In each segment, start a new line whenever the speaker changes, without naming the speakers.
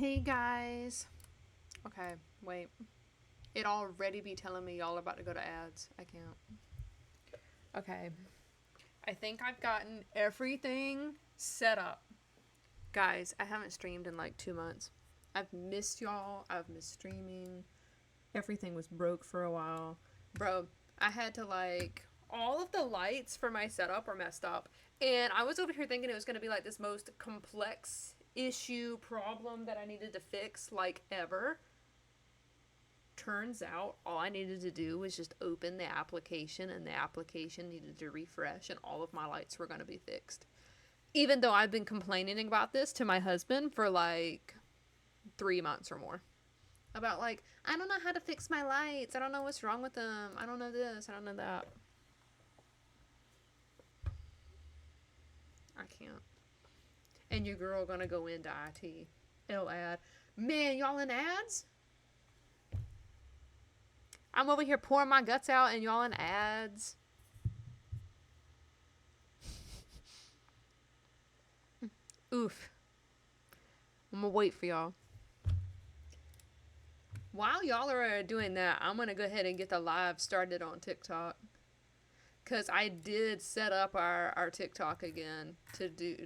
Hey guys. Okay, wait. It already be telling me y'all are about to go to ads. I can't. Okay. I think I've gotten everything set up. Guys, I haven't streamed in like 2 months. I've missed y'all. I've missed streaming. Everything was broke for a while. Bro, I had to like all of the lights for my setup are messed up. And I was over here thinking it was going to be like this most complex issue problem that I needed to fix like ever. Turns out all I needed to do was just open the application and the application needed to refresh and all of my lights were going to be fixed. Even though I've been complaining about this to my husband for like 3 months or more. About like, I don't know how to fix my lights. I don't know what's wrong with them. I don't know this. I don't know that. I can't. And your girl gonna go into IT. It'll add. Man, y'all in ads? I'm over here pouring my guts out and y'all in ads. Oof. I'm gonna wait for y'all. While y'all are doing that, I'm gonna go ahead and get the live started on TikTok. Cause I did set up our TikTok again to do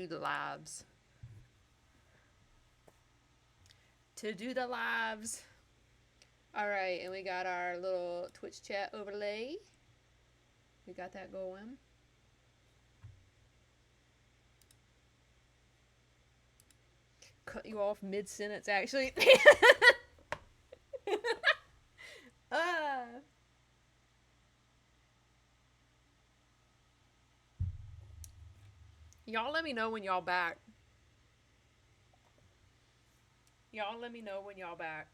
the lives. Alright, and we got our little Twitch chat overlay. We got that going. Cut you off mid-sentence, actually. Y'all let me know when y'all back. Y'all let me know when y'all back.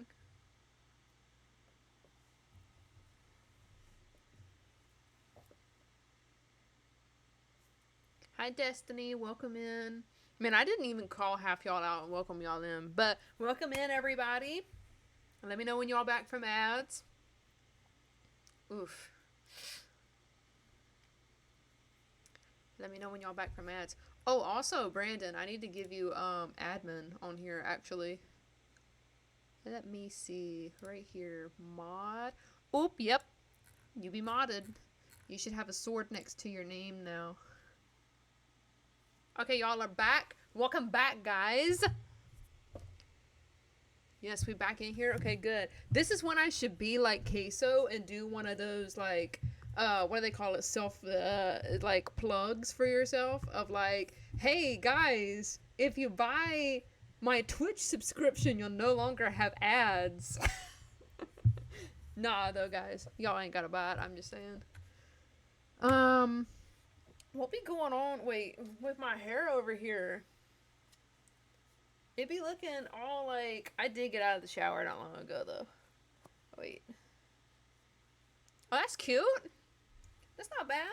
Hi, Destiny. Welcome in. Man, I didn't even call half y'all out and welcome y'all in. But welcome in, everybody. Let me know when y'all back from ads. Oof. Let me know when y'all back from ads. Oh, also, Brandon, I need to give you admin on here, actually. Let me see. Right here. Mod. Oop, yep. You be modded. You should have a sword next to your name now. Okay, y'all are back. Welcome back, guys. Yes, we back in here. Okay, good. This is when I should be like Queso and do one of those like what do they call it? Like plugs for yourself of like, hey guys, if you buy my Twitch subscription, you'll no longer have ads. Nah, though, guys, y'all ain't gotta buy it. I'm just saying. What be going on? Wait, with my hair over here. It be looking all like... I did get out of the shower not long ago, though. Wait. Oh, that's cute. That's not bad.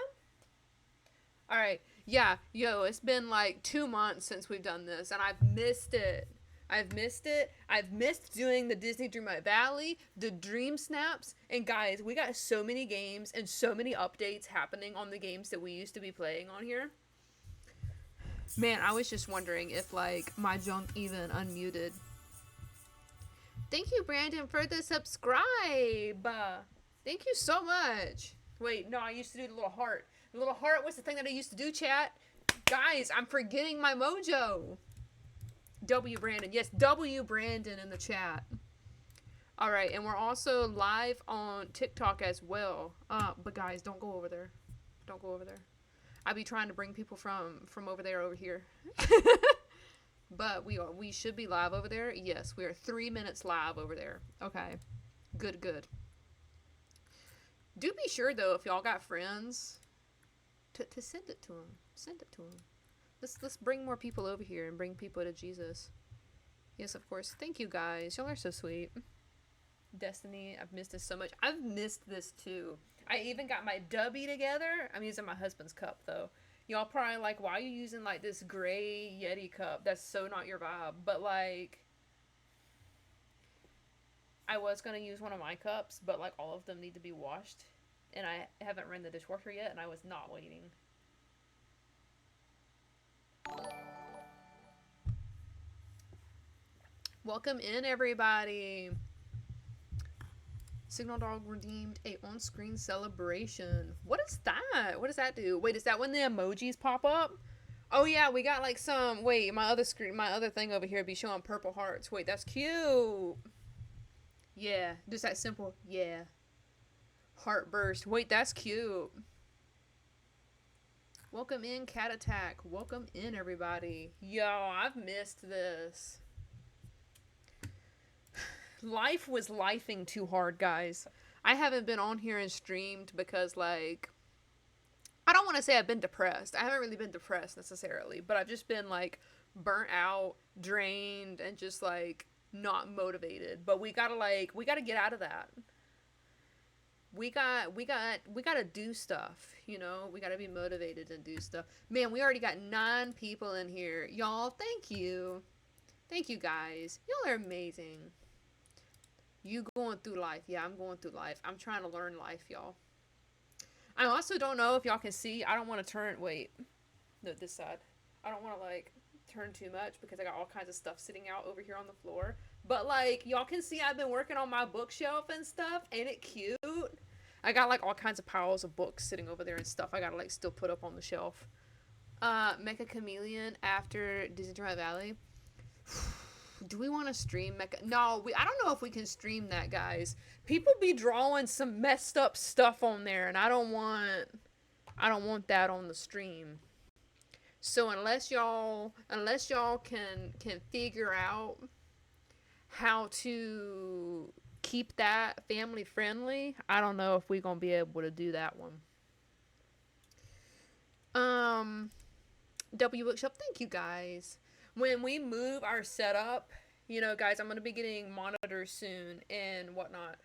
Alright. Yeah, yo, it's been like 2 months since we've done this, and I've missed it. I've missed doing the Disney Dreamlight Valley, the Dreamsnaps, and guys, we got so many games and so many updates happening on the games that we used to be playing on here. Man, I was just wondering if, like, my junk even unmuted. Thank you, Brandon, for the subscribe. Thank you so much. Wait, no, I used to do the little heart. The little heart was the thing that I used to do, chat. Guys, I'm forgetting my mojo. W Brandon. Yes, W Brandon in the chat. Alright, and we're also live on TikTok as well. But guys, don't go over there. Don't go over there. I be trying to bring people from over there over here. But we should be live over there. Yes, we are 3 minutes live over there. Okay. Good, good. Do be sure, though, if y'all got friends, to send it to them. Send it to them. Let's bring more people over here and bring people to Jesus. Yes, of course. Thank you, guys. Y'all are so sweet. Destiny, I've missed this so much. I've missed this, too. I even got my Dubby together. I'm using my husband's cup, though. Y'all probably like, why are you using, like, this gray Yeti cup? That's so not your vibe. But, like, I was going to use one of my cups, but, like, all of them need to be washed. And I haven't ran the dishwasher yet, and I was not waiting. Welcome in, everybody. Signal Dog redeemed a on-screen celebration. What is that? What does that do? Wait, is that when the emojis pop up? Oh yeah, we got like some. Wait, my other thing over here be showing purple hearts. Wait, that's cute. Yeah, just that simple. Yeah. Heart burst. Wait, that's cute. Welcome in, Cat Attack. Welcome in, everybody. Yo, I've missed this. Life was lifing too hard, guys. I haven't been on here and streamed because, like, I don't want to say I've been depressed. I haven't really been depressed necessarily, but I've just been, like, burnt out, drained, and just, like, not motivated. But we gotta get out of that. We gotta do stuff, you know? We gotta be motivated and do stuff. Man, we already got 9 people in here. Y'all, thank you. Thank you, guys. Y'all are amazing. You going through life. Yeah, I'm going through life. I'm trying to learn life, y'all. I also don't know if y'all can see. I don't want to turn... Wait. No, this side. I don't want to, like, turn too much because I got all kinds of stuff sitting out over here on the floor. But, like, y'all can see I've been working on my bookshelf and stuff. Ain't it cute? I got, like, all kinds of piles of books sitting over there and stuff I gotta, like, still put up on the shelf. Mecha Chameleon after Dreamlight Valley. Do we want to stream Mecha? No, I don't know if we can stream that, guys. People be drawing some messed up stuff on there, and I don't want that on the stream. So unless y'all can figure out how to keep that family friendly, I don't know if we're gonna be able to do that one. W Bookshelf, thank you, guys. When we move our setup, you know, guys, I'm going to be getting monitors soon and whatnot.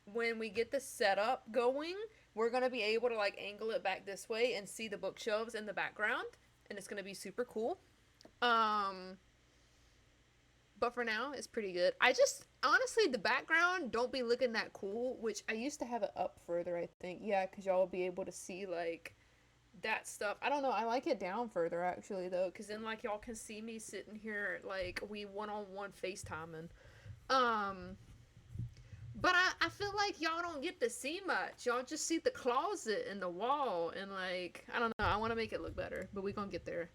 When we get the setup going, we're going to be able to, like, angle it back this way and see the bookshelves in the background. And it's going to be super cool. But for now, it's pretty good. I just, honestly, the background don't be looking that cool, which I used to have it up further, I think. Yeah, because y'all will be able to see, like... that stuff. I don't know. I like it down further, actually, though, because then, like, y'all can see me sitting here, like, we one-on-one FaceTiming. But I feel like y'all don't get to see much. Y'all just see the closet and the wall, and, like, I don't know. I want to make it look better, but we gonna get there.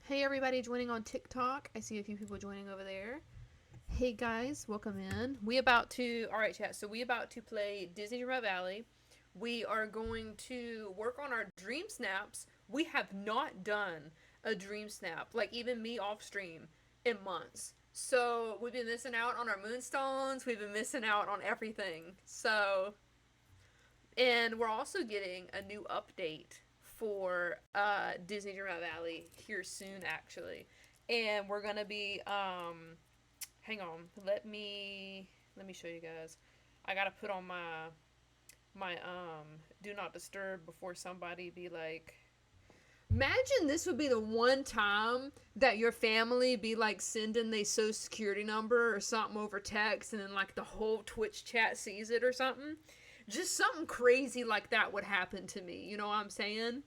Hey, everybody joining on TikTok. I see a few people joining over there. Hey, guys. Welcome in. Alright, chat. So we about to play Dreamlight Valley. We are going to work on our Dreamsnaps. We have not done a Dreamsnap, like even me off stream, in months. So we've been missing out on our moonstones. We've been missing out on everything. So, and we're also getting a new update for Dreamlight Valley here soon, actually. And we're gonna be hang on. Let me show you guys. I gotta put on my do not disturb before somebody be like, imagine this would be the one time that your family be like sending their social security number or something over text, and then like the whole Twitch chat sees it or something. Just something crazy like that would happen to me, you know what I'm saying?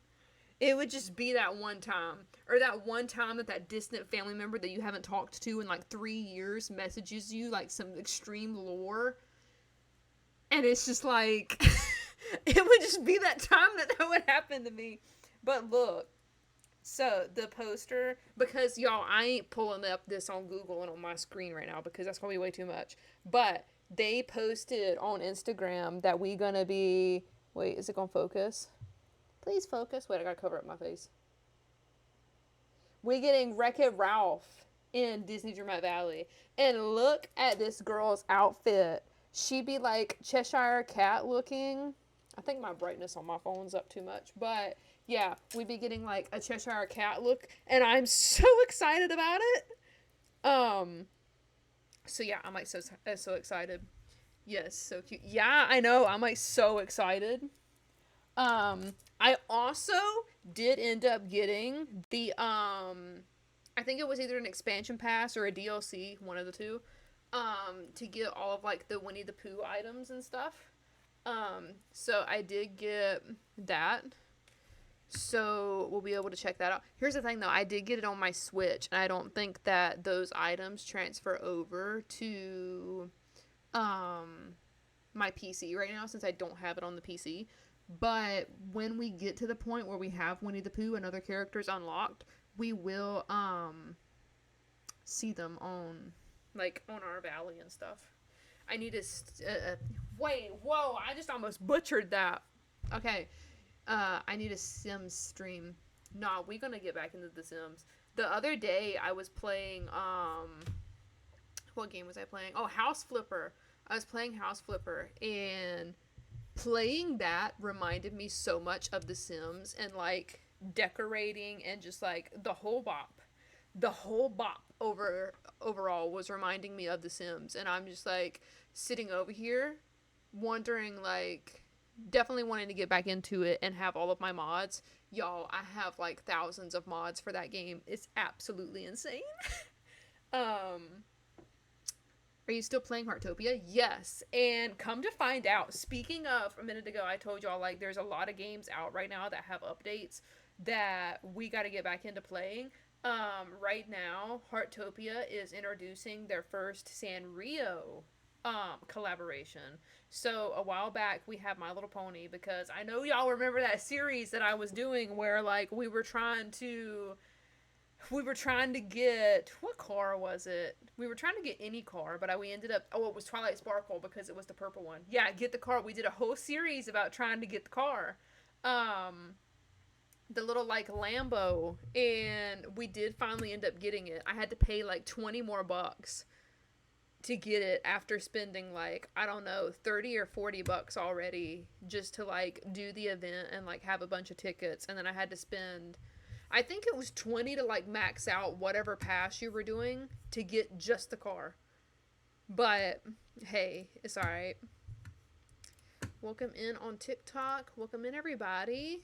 It would just be that one time, or that one time that distant family member that you haven't talked to in like 3 years messages you like some extreme lore. And it's just like, it would just be that time that would happen to me. But look, so the poster, because y'all, I ain't pulling up this on Google and on my screen right now because that's going to be way too much. But they posted on Instagram that we going to be, wait, is it going to focus? Please focus. Wait, I got to cover up my face. We're getting Wreck-It Ralph in Dreamlight Valley. And look at this girl's outfit. She be like Cheshire Cat looking. I think my brightness on my phone's up too much. But yeah, we'd be getting like a Cheshire Cat look. And I'm so excited about it. So yeah, I'm like so excited. Yes, so cute. Yeah, I know. I'm like so excited. I also did end up getting the, I think it was either an expansion pass or a DLC, one of the two. To get all of like the Winnie the Pooh items and stuff. So I did get that. So we'll be able to check that out. Here's the thing though, I did get it on my Switch, and I don't think that those items transfer over to my PC right now since I don't have it on the PC. But when we get to the point where we have Winnie the Pooh and other characters unlocked, we will see them on our valley and stuff. I need to wait, whoa, I just almost butchered that. Okay. I need a Sims stream. Nah, we're gonna get back into The Sims. The other day I was playing what game was I playing? Oh, House Flipper. I was playing House Flipper, and playing that reminded me so much of The Sims, and like decorating and just like the whole bop overall was reminding me of The Sims. And I'm just like sitting over here wondering, like, definitely wanting to get back into it and have all of my mods. Y'all, I have like thousands of mods for that game. It's absolutely insane. Are you still playing Heartopia? Yes. And come to find out, speaking of, a minute ago I told y'all like there's a lot of games out right now that have updates that we got to get back into playing. Right now Heartopia is introducing their first Sanrio collaboration. So a while back we had My Little Pony, because I know y'all remember that series that I was doing where like we were trying to get, what car was it? We were trying to get any car, but we ended up, it was Twilight Sparkle because it was the purple one. Yeah, get the car. We did a whole series about trying to get the car. The little like Lambo, and we did finally end up getting it. I had to pay like 20 more bucks to get it after spending like, I don't know, 30 or 40 bucks already just to like do the event and like have a bunch of tickets. And then I had to spend, I think it was 20 to like max out whatever pass you were doing to get just the car. But hey, it's alright. Welcome in on TikTok. Welcome in, everybody.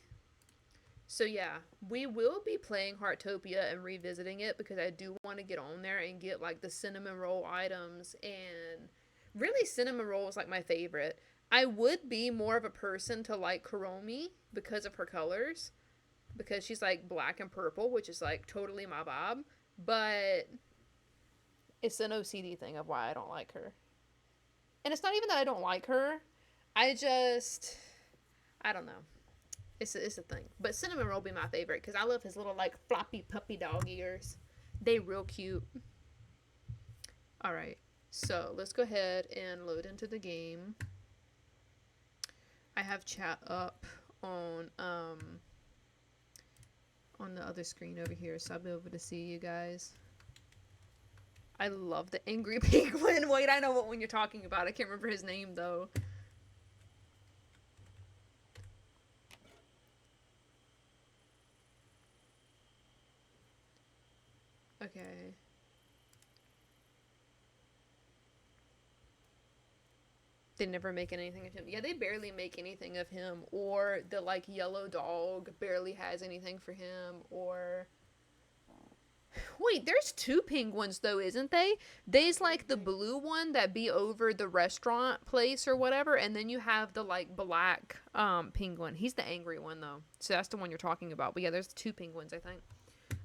So yeah, we will be playing Heartopia and revisiting it because I do want to get on there and get like the cinnamon roll items. And really, cinnamon roll is like my favorite. I would be more of a person to like Kuromi because of her colors, because she's like black and purple, which is like totally my vibe. But it's an OCD thing of why I don't like her. And it's not even that I don't like her. I don't know. It's a thing. But cinnamon roll be my favorite because I love his little like floppy puppy dog ears. They real cute. Alright. So let's go ahead and load into the game. I have chat up on the other screen over here, so I'll be able to see you guys. I love the angry penguin. Wait, I know what one you're talking about. I can't remember his name though. Okay. They never make anything of him. Yeah, they barely make anything of him. Or the, like, yellow dog barely has anything for him. Or... Wait, there's two penguins, though, isn't they? There's, like, the blue one that be over the restaurant place or whatever. And then you have the, like, black penguin. He's the angry one, though. So that's the one you're talking about. But yeah, there's two penguins, I think.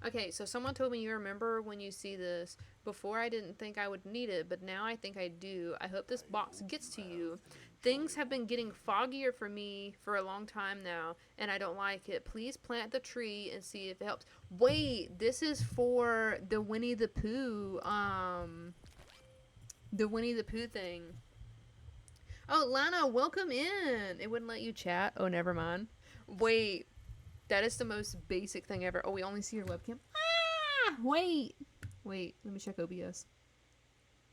Okay, so someone told me you remember when you see this. Before I didn't think I would need it, but now I think I do. I hope this box gets to you. Things have been getting foggier for me for a long time now, and I don't like it. Please plant the tree and see if it helps. Wait, this is for the Winnie the Pooh, thing. Oh, Lana, welcome in. It wouldn't let you chat. Oh, never mind. Wait. That is the most basic thing ever. Oh, we only see your webcam. Ah! Wait, let me check OBS.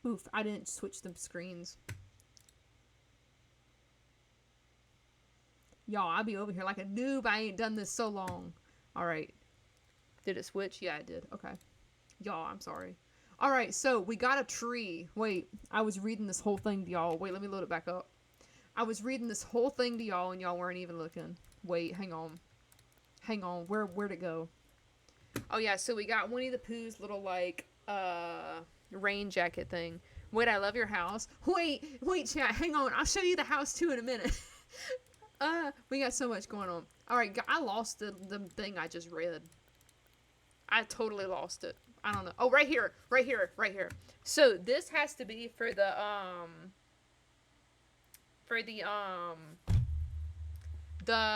Oof, I didn't switch the screens. Y'all, I'll be over here like a noob. I ain't done this so long. Alright. Did it switch? Yeah, it did. Okay. Y'all, I'm sorry. Alright, so we got a tree. Wait, I was reading this whole thing to y'all. Wait, let me load it back up. I was reading this whole thing to y'all and y'all weren't even looking. Wait, hang on. Where'd it go? Oh yeah, so we got Winnie the Pooh's little like rain jacket thing. Wait, I love your house. Wait, chat, hang on. I'll show you the house too in a minute. We got so much going on. Alright, I lost the thing I just read. I totally lost it. I don't know. Oh, right here. Right here. Right here. So, this has to be for the,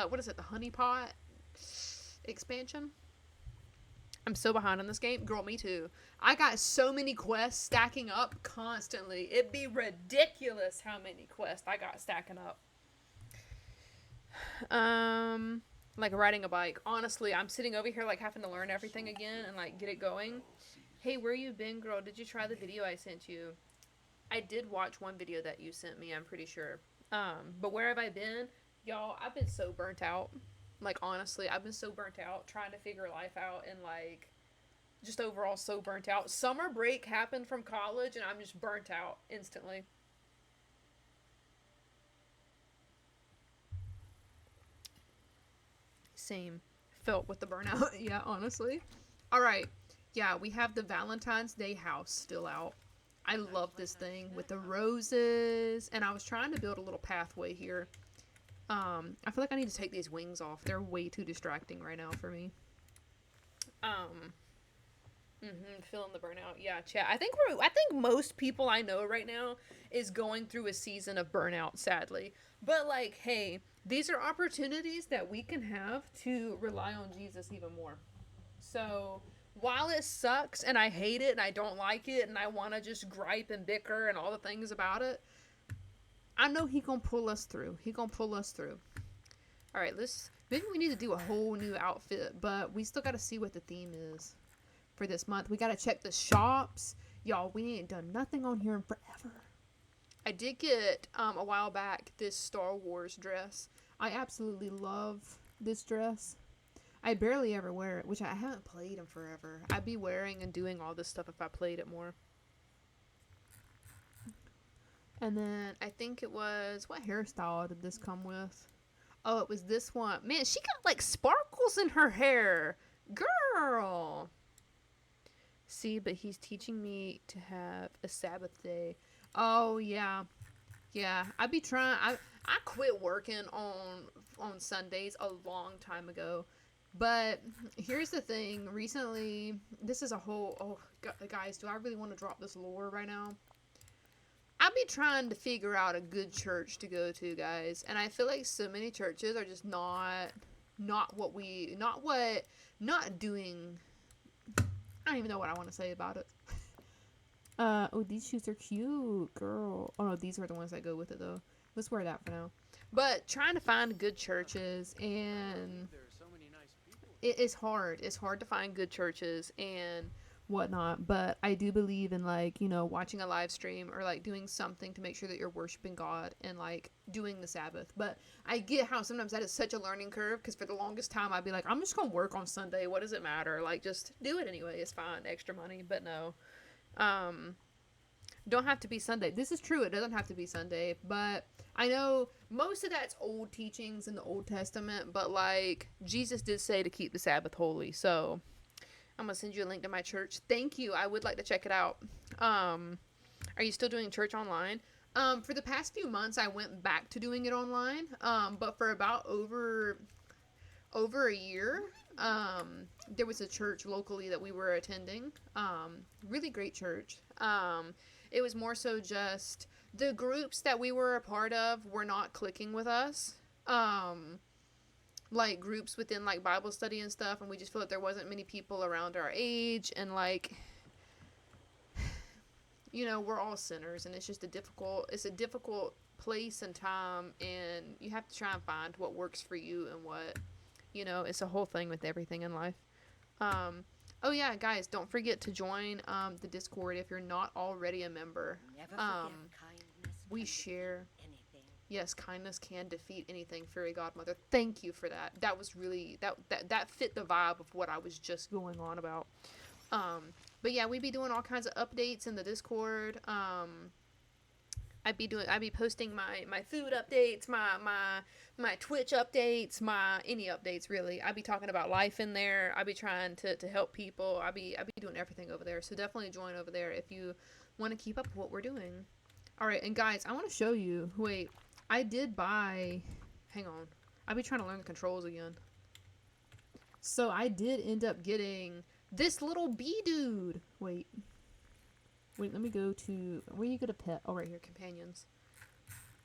what is it? The honeypot expansion? I'm so behind on this game. Girl, me too. I got so many quests stacking up constantly. It'd be ridiculous how many quests I got stacking up. Like riding a bike. Honestly, I'm sitting over here like having to learn everything again and like get it going. Hey, where you been, girl? Did you try the video I sent you? I did watch one video that you sent me, I'm pretty sure. But where have I been? Y'all, I've been so burnt out. Like, honestly, I've been so burnt out trying to figure life out and, like, just overall so burnt out. Summer break happened from college, and I'm just burnt out instantly. Same. Felt with the burnout. Yeah, honestly. Alright. Yeah, we have the Valentine's Day house still out. I love this thing with the roses. And I was trying to build a little pathway here. I feel like I need to take these wings off. They're way too distracting right now for me. Feeling the burnout. Yeah, chat. I think most people I know right now is going through a season of burnout, sadly. But like, hey, these are opportunities that we can have to rely on Jesus even more. So, while it sucks and I hate it and I don't like it and I want to just gripe and bicker and all the things about it, I know he gonna pull us through. He gonna pull us through. Alright, maybe we need to do a whole new outfit, but we still gotta see what the theme is for this month. We gotta check the shops. Y'all, we ain't done nothing on here in forever. I did get, a while back, this Star Wars dress. I absolutely love this dress. I barely ever wear it, which I haven't played in forever. I'd be wearing and doing all this stuff if I played it more. And then I think it was, what hairstyle did this come with? Oh, it was this one. Man, she got like sparkles in her hair. Girl. See, but he's teaching me to have a Sabbath day. Oh, yeah. Yeah, I be trying. I quit working on Sundays a long time ago. But here's the thing. Recently, this is a whole... Oh, guys, do I really want to drop this lore right now? I be trying to figure out a good church to go to, guys. And I feel like so many churches are just not doing... I don't even know what I want to say about it. Oh, these shoes are cute, girl. Oh, no, these are the ones that go with it, though. Let's wear that for now. But trying to find good churches, and it is hard. It's hard to find good churches and whatnot. But I do believe in, like, you know, watching a live stream or, like, doing something to make sure that you're worshiping God and, like, doing the Sabbath. But I get how sometimes that is such a learning curve, because for the longest time I'd be like, I'm just going to work on Sunday. What does it matter? Like, just do it anyway. It's fine. Extra money. But no. Don't have to be Sunday. This is true. It doesn't have to be Sunday. But I know most of that's old teachings in the Old Testament. But, like, Jesus did say to keep the Sabbath holy. So I'm going to send you a link to my church. Thank you. I would like to check it out. Are you still doing church online? For the past few months, I went back to doing it online. But for about over a year, there was a church locally that we were attending. Really great church. It was more so just the groups that we were a part of were not clicking with us. Like groups within like Bible study and stuff, and we just felt like there wasn't many people around our age, and like, you know, we're all sinners, and it's just a difficult place and time, and you have to try and find what works for you and what, you know, it's a whole thing with everything in life. Oh yeah, guys, don't forget to join the Discord if you're not already a member.
Never forget kindness.
We share.
Anything.
Yes, kindness can defeat anything, Fairy Godmother. Thank you for that. That was really that fit the vibe of what I was just going on about. But yeah, we be doing all kinds of updates in the Discord. I'd be posting my food updates, my Twitch updates, any updates really. I'd be talking about life in there. I'd be trying to help people. I'd be doing everything over there. So definitely join over there if you want to keep up with what we're doing. All right, and guys, I want to show you. Wait, I did buy. Hang on. I'll be trying to learn the controls again. So I did end up getting this little bee dude. Wait, let me go to, where you get a pet? Oh, right here, companions.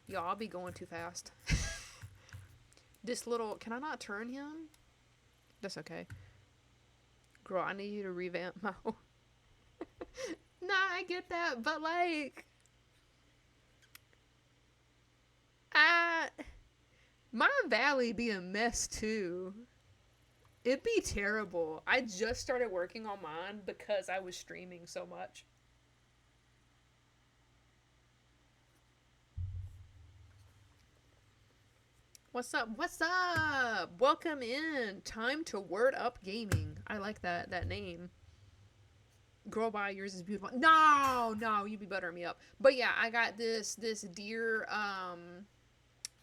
Y'all, I'll be going too fast. This little, can I not turn him? That's okay. Girl, I need you to revamp my whole... Nah, I get that, but like... My valley be a mess too. It'd be terrible. I just started working on mine because I was streaming so much. What's up? What's up? Welcome in. Time to Word Up Gaming. I like that name. Girl, bye. Yours is beautiful. No, you be buttering me up. But yeah, I got this deer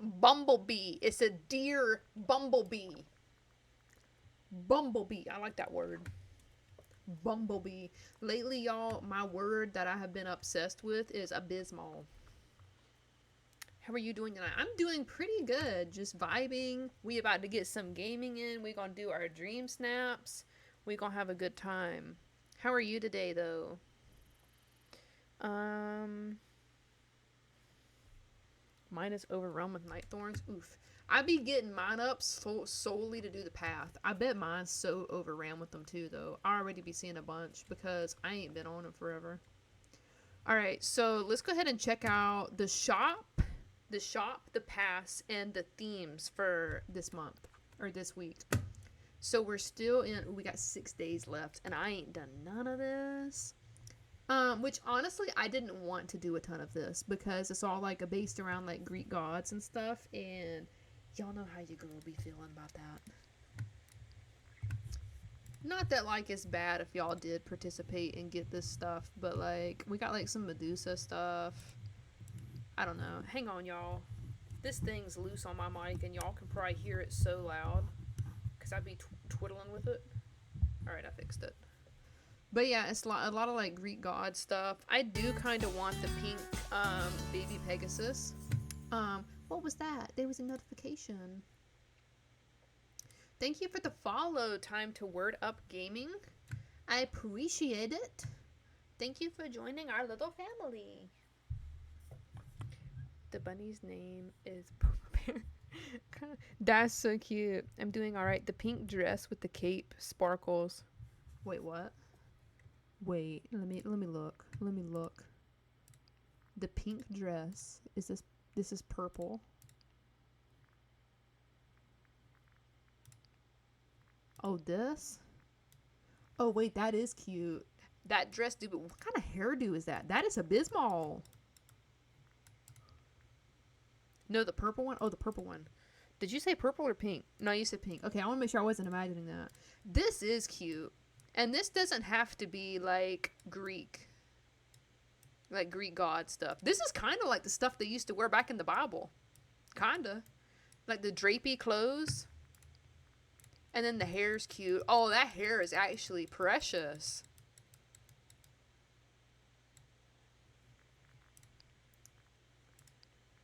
bumblebee. It's a deer bumblebee. Bumblebee. I like that word. Bumblebee. Lately, y'all, my word that I have been obsessed with is abysmal. How are you doing tonight? I'm doing pretty good. Just vibing. We about to get some gaming in. We gonna do our Dreamsnaps. We gonna have a good time. How are you today, though? Mine is overrun with night thorns. Oof. I be getting mine up solely to do the path. I bet mine's so overran with them too, though. I already be seeing a bunch because I ain't been on them forever. Alright, so let's go ahead and check out the shop, the pass, and the themes for this month, or this week. So we're still in, we got 6 days left, and I ain't done none of this. Which honestly, I didn't want to do a ton of this, because it's all like based around like Greek gods and stuff, and y'all know how your girl be feeling about that. Not that like it's bad if y'all did participate and get this stuff, but like, we got like some Medusa stuff. I don't know. Hang on, y'all. This thing's loose on my mic, and y'all can probably hear it so loud, because I'd be twiddling with it. Alright, I fixed it. But yeah, it's a lot of like Greek god stuff. I do kind of want the pink baby Pegasus. What was that? There was a notification. Thank you for the follow. Time to Word Up Gaming. I appreciate it. Thank you for joining our little family. The bunny's name is Puma Bear. That's so cute. I'm doing alright. The pink dress with the cape sparkles. Wait, what? Wait, let me look. Let me look. The pink dress is this is purple. Oh, this? Oh, wait, that is cute. That dress, dude, but what kind of hairdo is that? That is abysmal. No, the purple one? Oh, the purple one. Did you say purple or pink? No, you said pink. Okay, I want to make sure I wasn't imagining that. This is cute. And this doesn't have to be, like, Greek. Like, Greek god stuff. This is kind of like the stuff they used to wear back in the Bible. Kinda. Like the drapey clothes. And then the hair's cute. Oh, that hair is actually precious.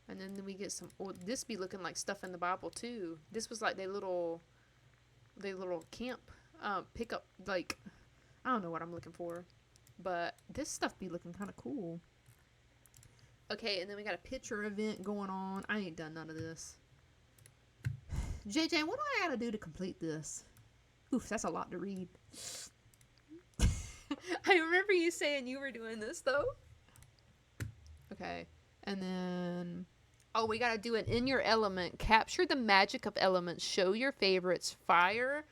And then we get some, oh, this be looking like stuff in the Bible too. This was like their little camp, pickup, like, I don't know what I'm looking for. But this stuff be looking kind of cool. Okay, and then we got a picture event going on. I ain't done none of this. JJ, what do I gotta do to complete this? Oof, that's a lot to read. I remember you saying you were doing this, though. Okay, and then... Oh, we gotta do an in your element. Capture the magic of elements. Show your favorites. Fire,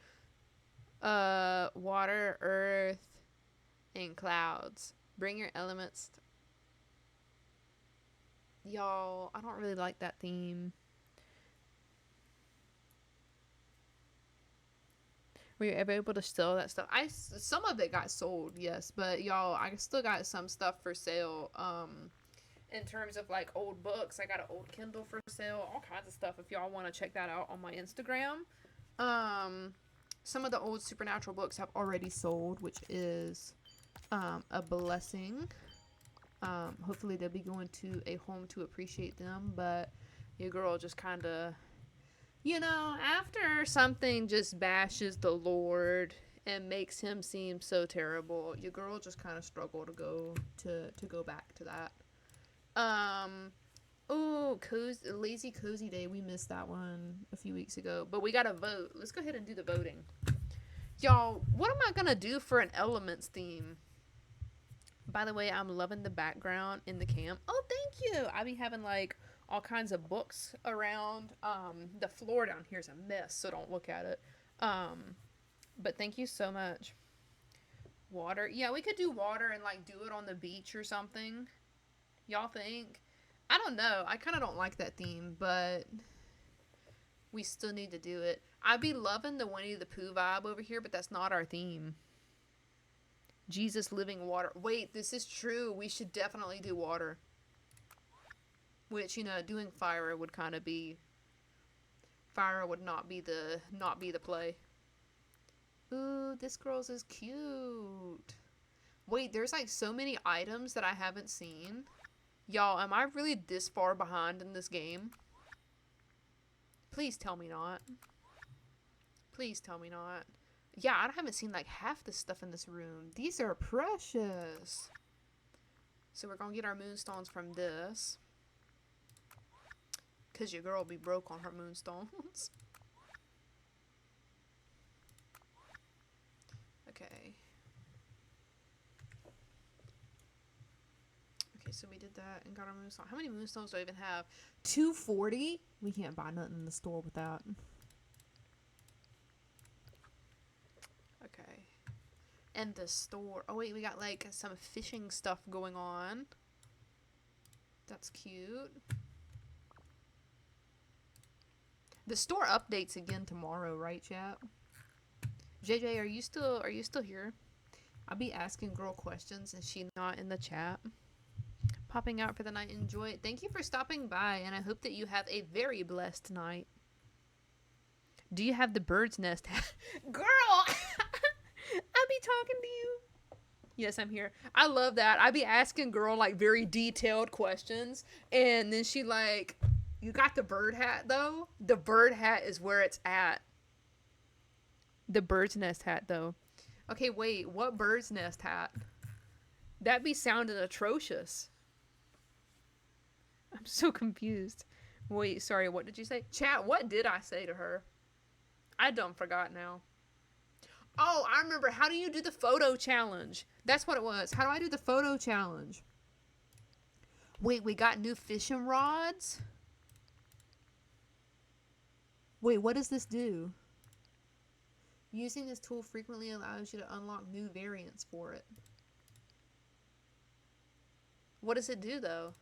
water, earth, and clouds. Bring your elements. Y'all, I don't really like that theme. Were you ever able to sell that stuff? Some of it got sold, yes, but y'all, I still got some stuff for sale. In terms of like old books, I got an old Kindle for sale, all kinds of stuff. If y'all want to check that out on my Instagram. Some of the old Supernatural books have already sold, which is a blessing. Hopefully they'll be going to a home to appreciate them, but your girl just kind of You know, after something just bashes the Lord and makes him seem so terrible, your girl just kind of struggle to go back to that. Um, oh, lazy cozy day. We missed that one a few weeks ago, but we got to vote. Let's go ahead and do the voting, y'all. What am I gonna do for an elements theme? By the way, I'm loving the background in the camp. Oh, thank you. I be having like all kinds of books around. The floor down here is a mess, so don't look at it. But thank you so much. Water. Yeah, we could do water and like do it on the beach or something. Y'all think? I don't know. I kind of don't like that theme, but we still need to do it. I'd be loving the Winnie the Pooh vibe over here, but that's not our theme. Jesus living water. Wait, this is true. We should definitely do water. Which, you know, doing fire would kind of be... Fire would not be the play. Ooh, this girl's is cute. Wait, there's like so many items that I haven't seen. Y'all, am I really this far behind in this game? Please tell me not. Please tell me not. Yeah, I haven't seen like half the stuff in this room. These are precious. So we're gonna get our moonstones from this. Cause your girl will be broke on her moonstones. Okay. Okay, so we did that and got our moonstone. How many moonstones do I even have? 240? We can't buy nothing in the store with that. Okay. And the store. Oh wait, we got like some fishing stuff going on. That's cute. The store updates again tomorrow, right, chat? JJ, are you still here? I'll be asking girl questions and she not in the chat. Popping out for the night. Enjoy it. Thank you for stopping by, and I hope that you have a very blessed night. Do you have the bird's nest? Girl! I be talking to you. Yes, I'm here. I love that. I be asking girl like very detailed questions, and then she like, you got the bird hat though? The bird hat is where it's at. The bird's nest hat though. Okay, wait, what bird's nest hat? That be sounding atrocious. I'm so confused. Wait, sorry, what did you say? Chat, what did I say to her? I done forgot now. Oh, I remember. How do you do the photo challenge? That's what it was. How do I do the photo challenge? Wait, we got new fishing rods? Wait, what does this do? Using this tool frequently allows you to unlock new variants for it. What does it do, though?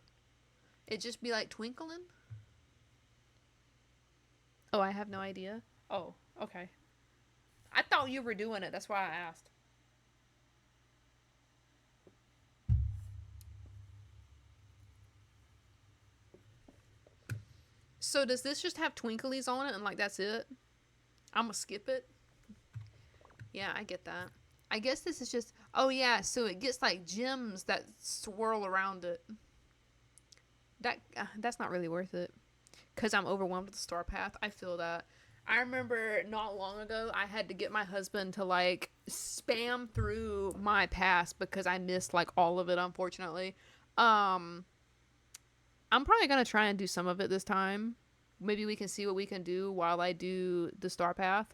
It just be like twinkling? Oh, I have no idea. Oh, okay. I thought you were doing it. That's why I asked. So does this just have twinklies on it and like that's it? I'm gonna skip it. Yeah, I get that. I guess this is just... Oh yeah, so it gets like gems that swirl around it. That's not really worth it. Because I'm overwhelmed with the star path. I feel that. I remember not long ago, I had to get my husband to like spam through my past because I missed like all of it, unfortunately. I'm probably going to try and do some of it this time. Maybe we can see what we can do while I do the star path.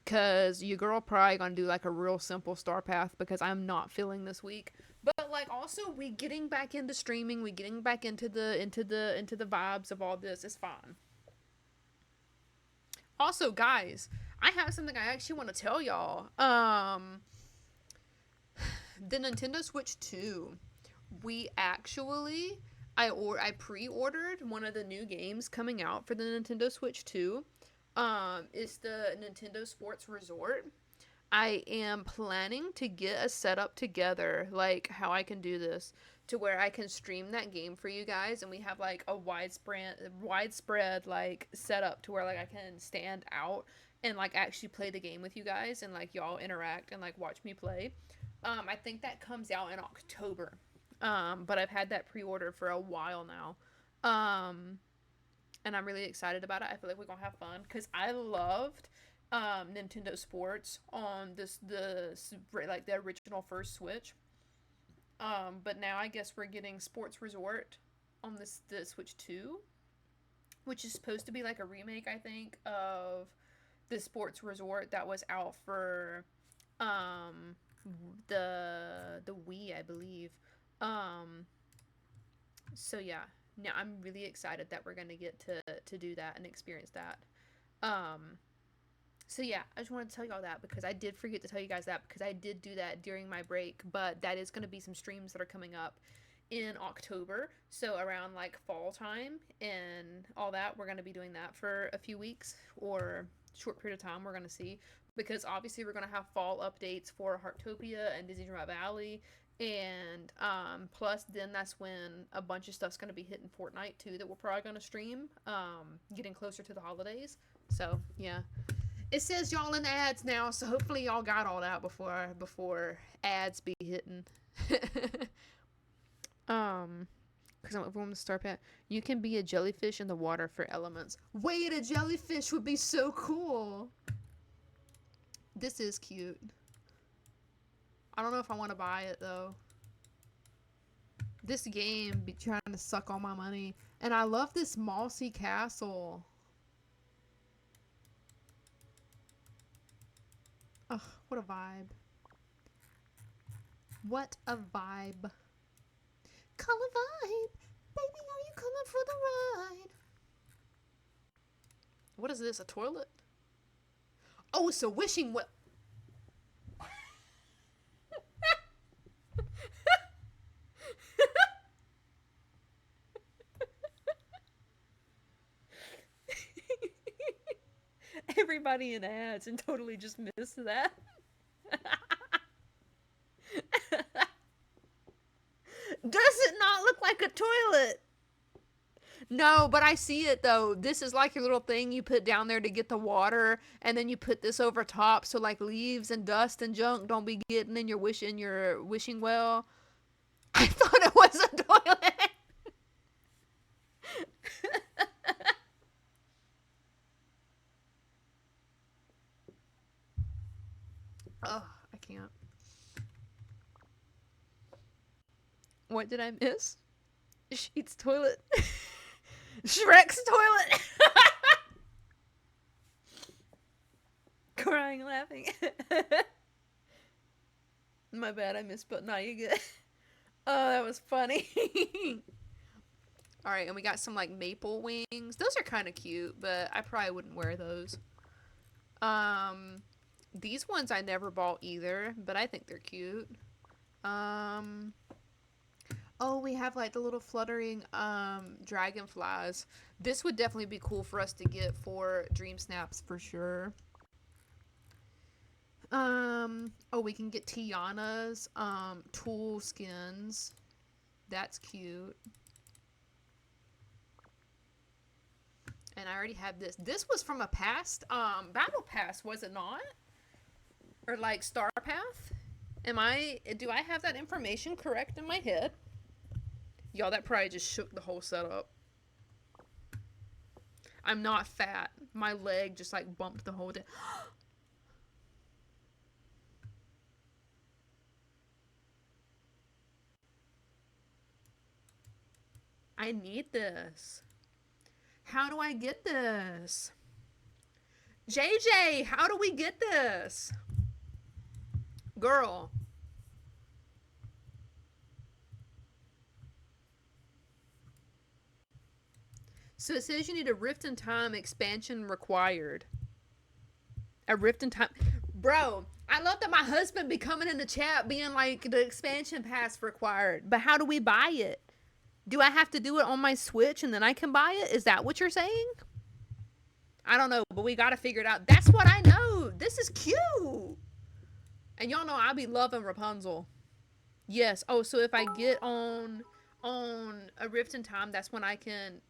Because your girl probably going to do like a real simple star path because I'm not feeling this week. But like also we getting back into streaming, we getting back into the vibes of all this is fine. Also, guys, I have something I actually want to tell y'all. The Nintendo Switch 2, we actually I pre-ordered one of the new games coming out for the Nintendo Switch 2. It's the Nintendo Sports Resort. I am planning to get a setup together, like how I can do this, to where I can stream that game for you guys, and we have like a widespread like setup to where like I can stand out and like actually play the game with you guys, and like y'all interact and like watch me play. I think that comes out in October. But I've had that pre-ordered for a while now. and I'm really excited about it. I feel like we're gonna have fun because I loved Nintendo Sports on like the original first Switch. But now I guess we're getting Sports Resort on the Switch 2, which is supposed to be like a remake, I think, of the Sports Resort that was out for um the Wii, I believe. Um so yeah, now I'm really excited that we're gonna get to do that and experience that. Um so yeah, I just wanted to tell you all that because I did forget to tell you guys that because I did do that during my break, but that is gonna be some streams that are coming up in October, so around like fall time and all that. We're going to be doing that for a few weeks or short period of time. We're going to see, because obviously we're going to have fall updates for Heartopia and Disney Dreamlight Valley, and plus then that's when a bunch of stuff's going to be hitting Fortnite too that we're probably going to stream, getting closer to the holidays. So yeah, it says y'all in ads now, so hopefully y'all got all that before ads be hitting. Because I'm from the Star Pet. You can be a jellyfish in the water for elements. Wait, a jellyfish would be so cool. This is cute. I don't know if I want to buy it though. This game be trying to suck all my money. And I love this mossy castle. Ugh, what a vibe. What a vibe. Color vibe. Baby, are you coming for the ride? What is this, a toilet? Oh, it's a wishing well. Everybody in ads and totally just missed that. Does it not look like a toilet? No, but I see it though. This is like your little thing you put down there to get the water, and then you put this over top so like leaves and dust and junk don't be getting in your wishing well. I thought it was a toilet. Oh, I can't. What did I miss? Sheet's toilet. Shrek's toilet. Crying, laughing. My bad, I missed, but now you good. Oh, that was funny. Alright, and we got some like maple wings. Those are kind of cute, but I probably wouldn't wear those. These ones I never bought either, but I think they're cute. Oh, we have like the little fluttering dragonflies. This would definitely be cool for us to get for Dreamsnaps for sure. Oh, we can get Tiana's tool skins. That's cute. And I already have this. This was from a past battle pass, was it not? Or like Star Path? Do I have that information correct in my head? Y'all, that probably just shook the whole setup. I'm not fat. My leg just like bumped the whole day. I need this. How do I get this? JJ, how do we get this? Girl. So it says you need a Rift in Time expansion required. A Rift in Time. Bro, I love that my husband be coming in the chat being like the expansion pass required. But how do we buy it? Do I have to do it on my Switch and then I can buy it? Is that what you're saying? I don't know, but we gotta figure it out. That's what I know. This is cute. And y'all know I be loving Rapunzel. Yes. Oh, so if I get on a Rift in Time, that's when I can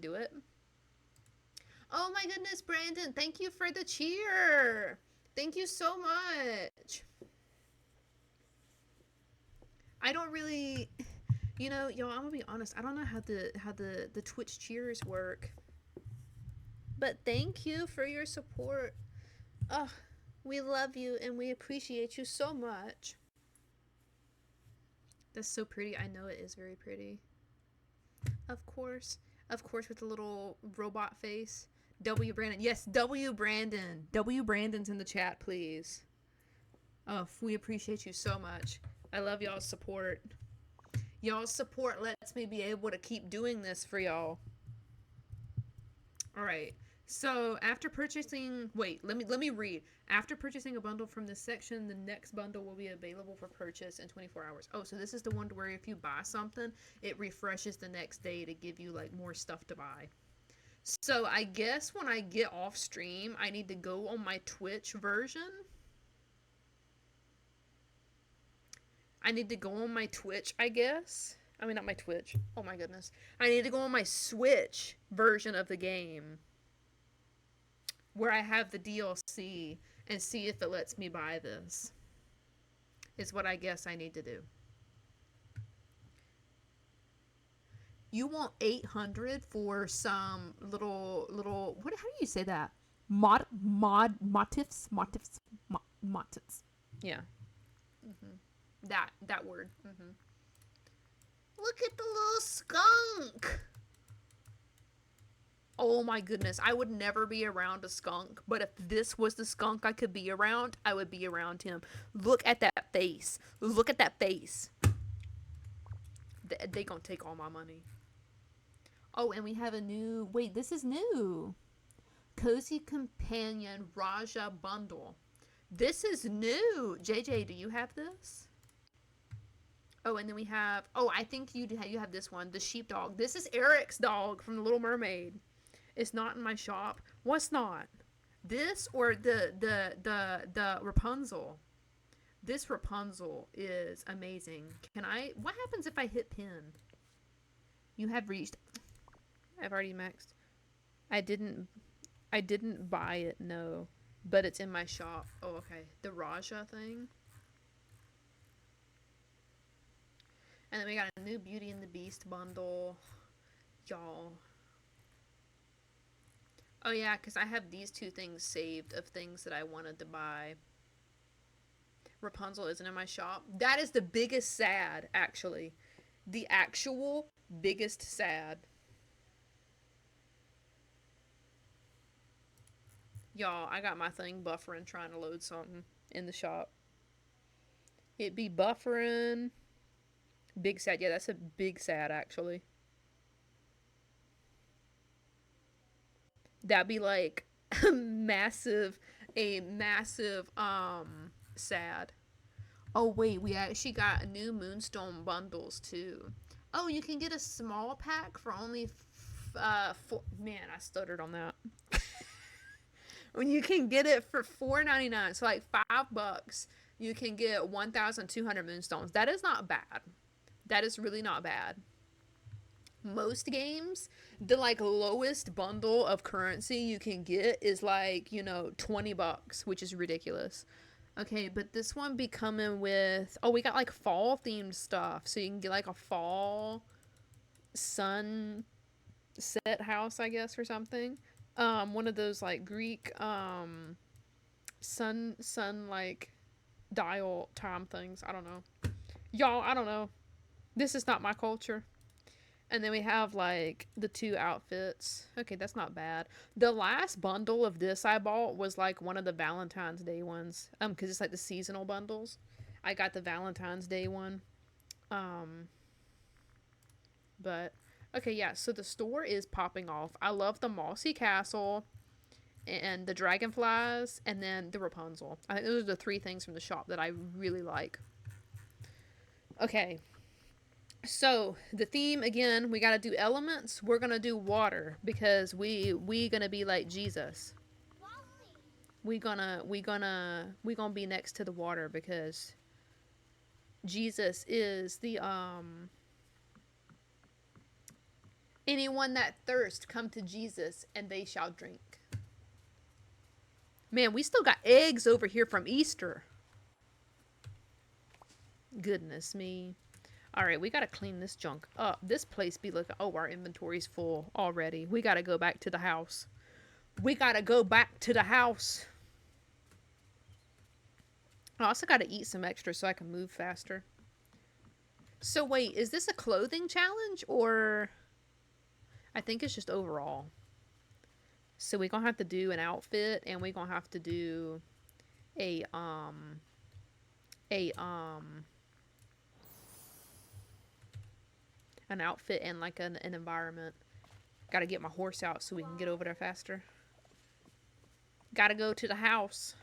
do it. Oh my goodness, Brandon, thank you for the cheer. Thank you so much. I don't really, yo, I'm gonna be honest. I don't know how the Twitch cheers work. But thank you for your support. Oh, we love you and we appreciate you so much. That's so pretty. I know it is very pretty. Of course. Of course, with the little robot face. W. Brandon. Yes, W. Brandon. W. Brandon's in the chat, please. Oh, we appreciate you so much. I love y'all's support. Y'all's support lets me be able to keep doing this for y'all. All right. So after purchasing, wait, let me read. After purchasing a bundle from this section, the next bundle will be available for purchase in 24 hours. Oh, so this is the one where if you buy something, it refreshes the next day to give you like more stuff to buy. So I guess when I get off stream, I need to go on my Twitch version. I need to go on my Twitch, I guess. I mean, not my Twitch. Oh my goodness. I need to go on my Switch version of the game where I have the DLC and see if it lets me buy this. Is what I guess I need to do. You want 800 for some little what, how do you say that? Motifs. Yeah. That word. Look at the little skunk. Oh my goodness, I would never be around a skunk, but if this was the skunk I could be around, I would be around him. Look at that face. Look at that face. They gonna take all my money. Oh, and we have a new, wait, this is new. Cozy Companion Raja Bundle. This is new. JJ, do you have this? Oh, and then we have, oh, I think you have this one, the sheepdog. This is Eric's dog from The Little Mermaid. It's not in my shop. What's not? This or the Rapunzel? This Rapunzel is amazing. What happens if I hit pin? You have reached, I've already maxed. I didn't buy it, no. But it's in my shop. Oh, okay. The Raja thing. And then we got a new Beauty and the Beast bundle. Y'all. Oh yeah, because I have these two things saved of things that I wanted to buy. Rapunzel isn't in my shop. That is the biggest sad, actually. The actual biggest sad. Y'all, I got my thing buffering trying to load something in the shop. It be buffering. Big sad. Yeah, that's a big sad, actually. That'd be like a massive sad. Oh wait, we actually got new Moonstone bundles too. Oh, you can get a small pack for only man, I stuttered on that. When you can get it for $4.99, so like $5, you can get 1,200 Moonstones. That is not bad. That is really not bad. Most games, the like lowest bundle of currency you can get is like, $20, which is ridiculous. Okay, but this one be coming with, oh, we got like fall themed stuff, so you can get like a fall sun set house, I guess, or something. One of those like Greek sun like dial time things. I don't know, y'all. I don't know. This is not my culture. And then we have like the two outfits. Okay, that's not bad. The last bundle of this I bought was like one of the Valentine's Day ones. Because it's like the seasonal bundles. I got the Valentine's Day one. But okay, yeah. So the store is popping off. I love the Mossy Castle, and the dragonflies, and then the Rapunzel. I think those are the three things from the shop that I really like. Okay. So the theme again, we gotta do elements. We're gonna do water because we gonna be like Jesus. We gonna be next to the water because Jesus is the anyone that thirst come to Jesus and they shall drink. Man, we still got eggs over here from Easter. Goodness me. Alright, we gotta clean this junk up. This place be looking... Oh, our inventory's full already. We gotta go back to the house. We gotta go back to the house. I also gotta eat some extra so I can move faster. So wait, is this a clothing challenge or... I think it's just overall. So we're gonna have to do an outfit and we're gonna have to do a an outfit and like an environment. Gotta get my horse out so we can get over there faster. Gotta go to the house.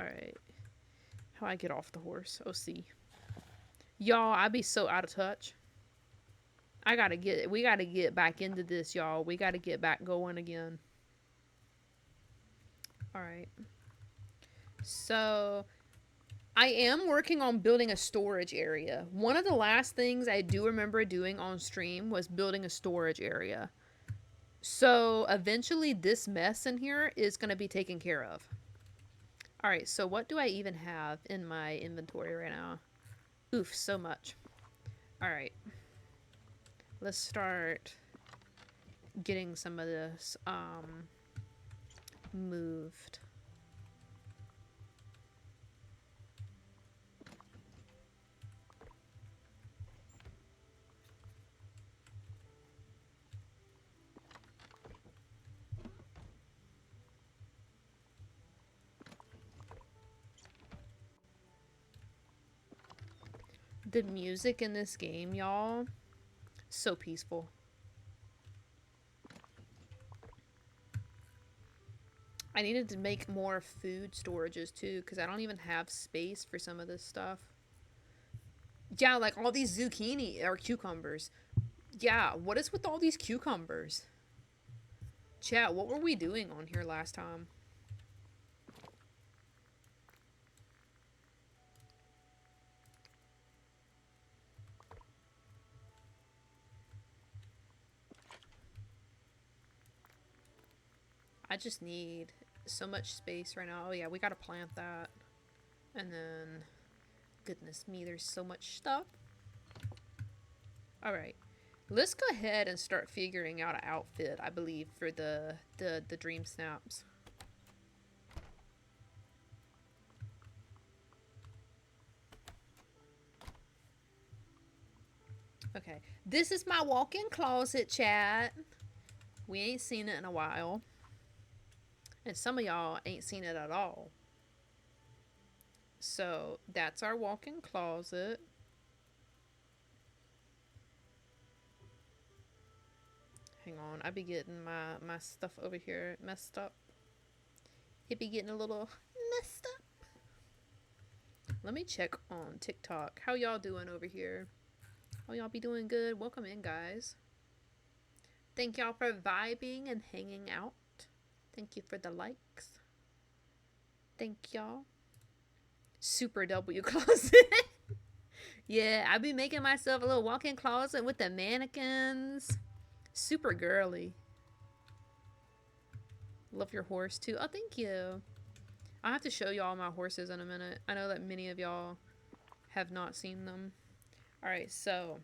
Alright. How I get off the horse? Oh, see. Y'all, I be so out of touch. We gotta get back into this, y'all. We gotta get back going again. Alright. So, I am working on building a storage area. One of the last things I do remember doing on stream was building a storage area. So, eventually this mess in here is gonna be taken care of. Alright, so what do I even have in my inventory right now? Oof, so much. Alright. Let's start getting some of this moved. The music in this game, y'all, so peaceful. I needed to make more food storages too, because I don't even have space for some of this stuff. Yeah, like all these zucchini or cucumbers. Yeah, what is with all these cucumbers? Chat, what were we doing on here last time? I just need so much space right now. Oh yeah, we gotta plant that. And then, goodness me, there's so much stuff. Alright. Let's go ahead and start figuring out an outfit, I believe, for the Dreamsnaps. Okay. This is my walk-in closet, chat. We ain't seen it in a while. And some of y'all ain't seen it at all. So, that's our walk-in closet. Hang on, I be getting my stuff over here messed up. It be getting a little messed up. Let me check on TikTok. How y'all doing over here? Oh, y'all be doing good? Welcome in, guys. Thank y'all for vibing and hanging out. Thank you for the likes. Thank y'all. Super W closet. Yeah, I be making myself a little walk-in closet with the mannequins. Super girly. Love your horse too. Oh, thank you. I'll have to show y'all my horses in a minute. I know that many of y'all have not seen them. Alright, so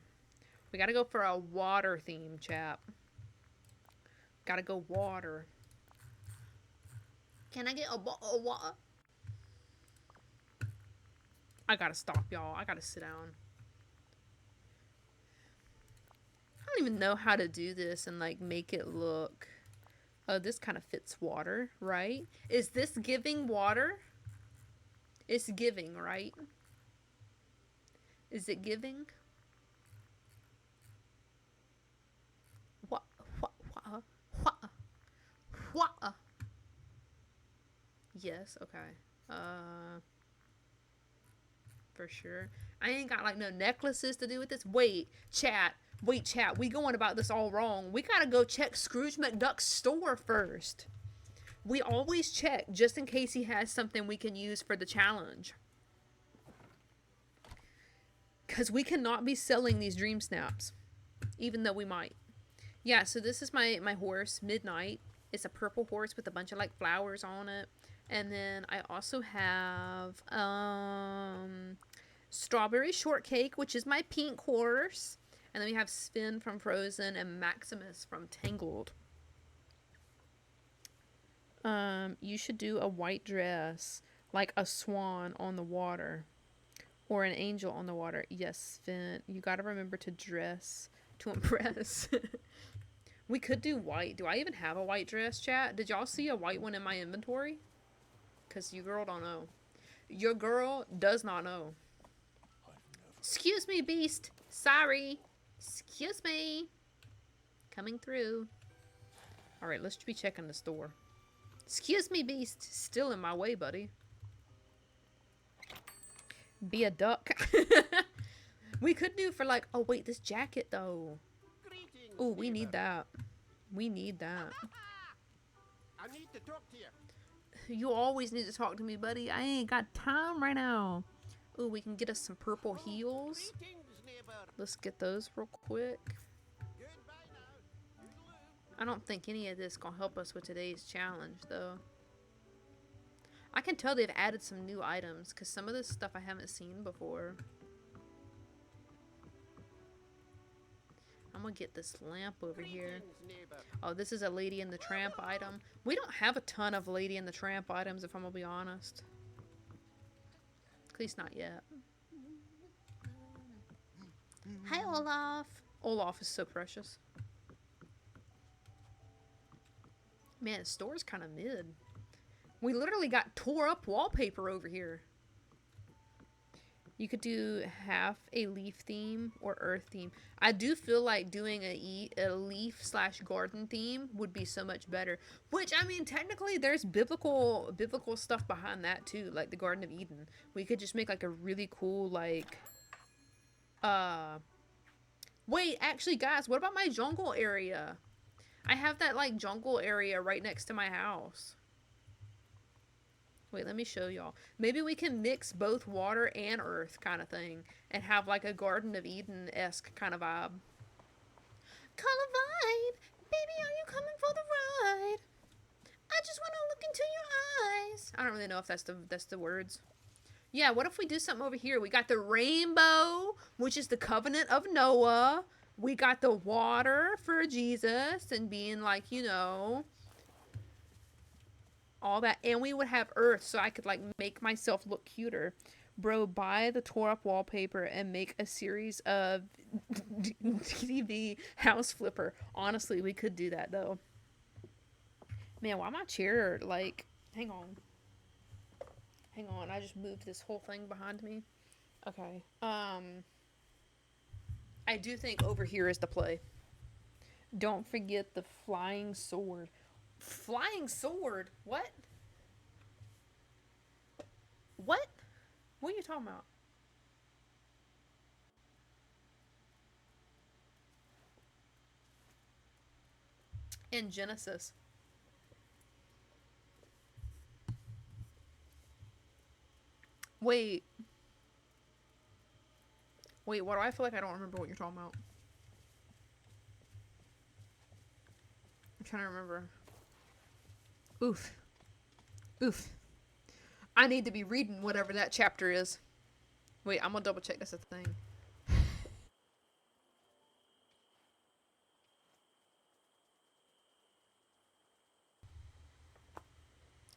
we gotta go for a water theme, chap. Gotta go water. Can I get a water? I gotta stop, y'all. I gotta sit down. I don't even know how to do this and like make it look. Oh, this kind of fits water, right? Is this giving water? It's giving, right? Is it giving? What? Yes, okay. For sure. I ain't got like no necklaces to do with this. Wait, chat. We going about this all wrong. We gotta go check Scrooge McDuck's store first. We always check just in case he has something we can use for the challenge. Because we cannot be selling these Dreamsnaps. Even though we might. Yeah, so this is my horse, Midnight. It's a purple horse with a bunch of like flowers on it. And then I also have strawberry shortcake, which is my pink horse. And then we have Sven from Frozen and Maximus from Tangled. You should do a white dress, like a swan on the water, or an angel on the water. Yes, Sven, you gotta remember to dress to impress. We could do white. Do I even have a white dress, chat? Did y'all see a white one in my inventory? Because you girl don't know. Your girl does not know. Excuse me, beast. Sorry. Excuse me. Coming through. Alright, let's be checking the store. Excuse me, beast. Still in my way, buddy. Be a duck. We could do for like... Oh, wait, this jacket, though. Oh, we need that. We need that.
I need to talk to you.
You always need to talk to me, buddy. I ain't got time right now. Oh, we can get us some purple heels. Let's get those real quick. I don't think any of this gonna help us with today's challenge, though. I can tell they've added some new items, because some of this stuff I haven't seen before. I'm gonna get this lamp over here. Oh, this is a Lady and the Tramp item. We don't have a ton of Lady and the Tramp items, if I'm gonna be honest. At least not yet. Hi, Olaf. Olaf is so precious. Man, the store's kind of mid. We literally got tore up wallpaper over here. You could do half a leaf theme or earth theme. I do feel like doing a leaf/garden theme would be so much better. Which, I mean, technically there's biblical stuff behind that too, like the Garden of Eden. We could just make like a really cool like wait, actually guys, what about my jungle area? I have that like jungle area right next to my house. Wait, let me show y'all. Maybe we can mix both water and earth kind of thing and have like a Garden of Eden-esque kind of vibe. Color vibe! Baby, are you coming for the ride? I just want to look into your eyes. I don't really know if that's the words. Yeah, what if we do something over here? We got the rainbow, which is the covenant of Noah. We got the water for Jesus and being like, you know, all that. And we would have earth so I could like make myself look cuter. Bro, buy the tore up wallpaper and make a series of TV house flipper. Honestly, we could do that though. Man, why my chair like, hang on, I just moved this whole thing behind me. Okay. I do think over here is the play. Don't forget the flying sword. Flying sword? What? What? What are you talking about? In Genesis. Wait. Wait, why do I feel like I don't remember what you're talking about? I'm trying to remember. Oof. Oof. I need to be reading whatever that chapter is. Wait, I'm gonna double check this a thing.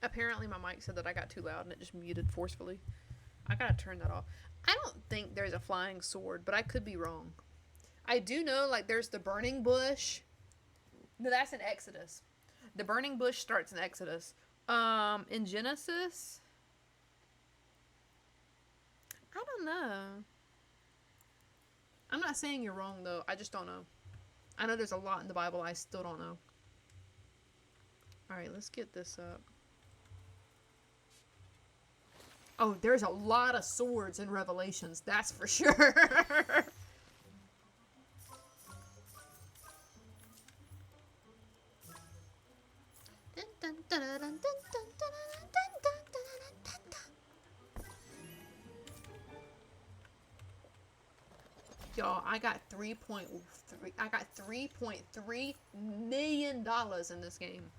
Apparently my mic said that I got too loud and it just muted forcefully. I gotta turn that off. I don't think there's a flying sword, but I could be wrong. I do know, like, there's the burning bush. No, that's in Exodus. The burning bush starts in Exodus. In Genesis? I don't know. I'm not saying you're wrong, though. I just don't know. I know there's a lot in the Bible I still don't know. Alright, let's get this up. Oh, there's a lot of swords in Revelations, that's for sure. Y'all, I got $3.3 million in this game.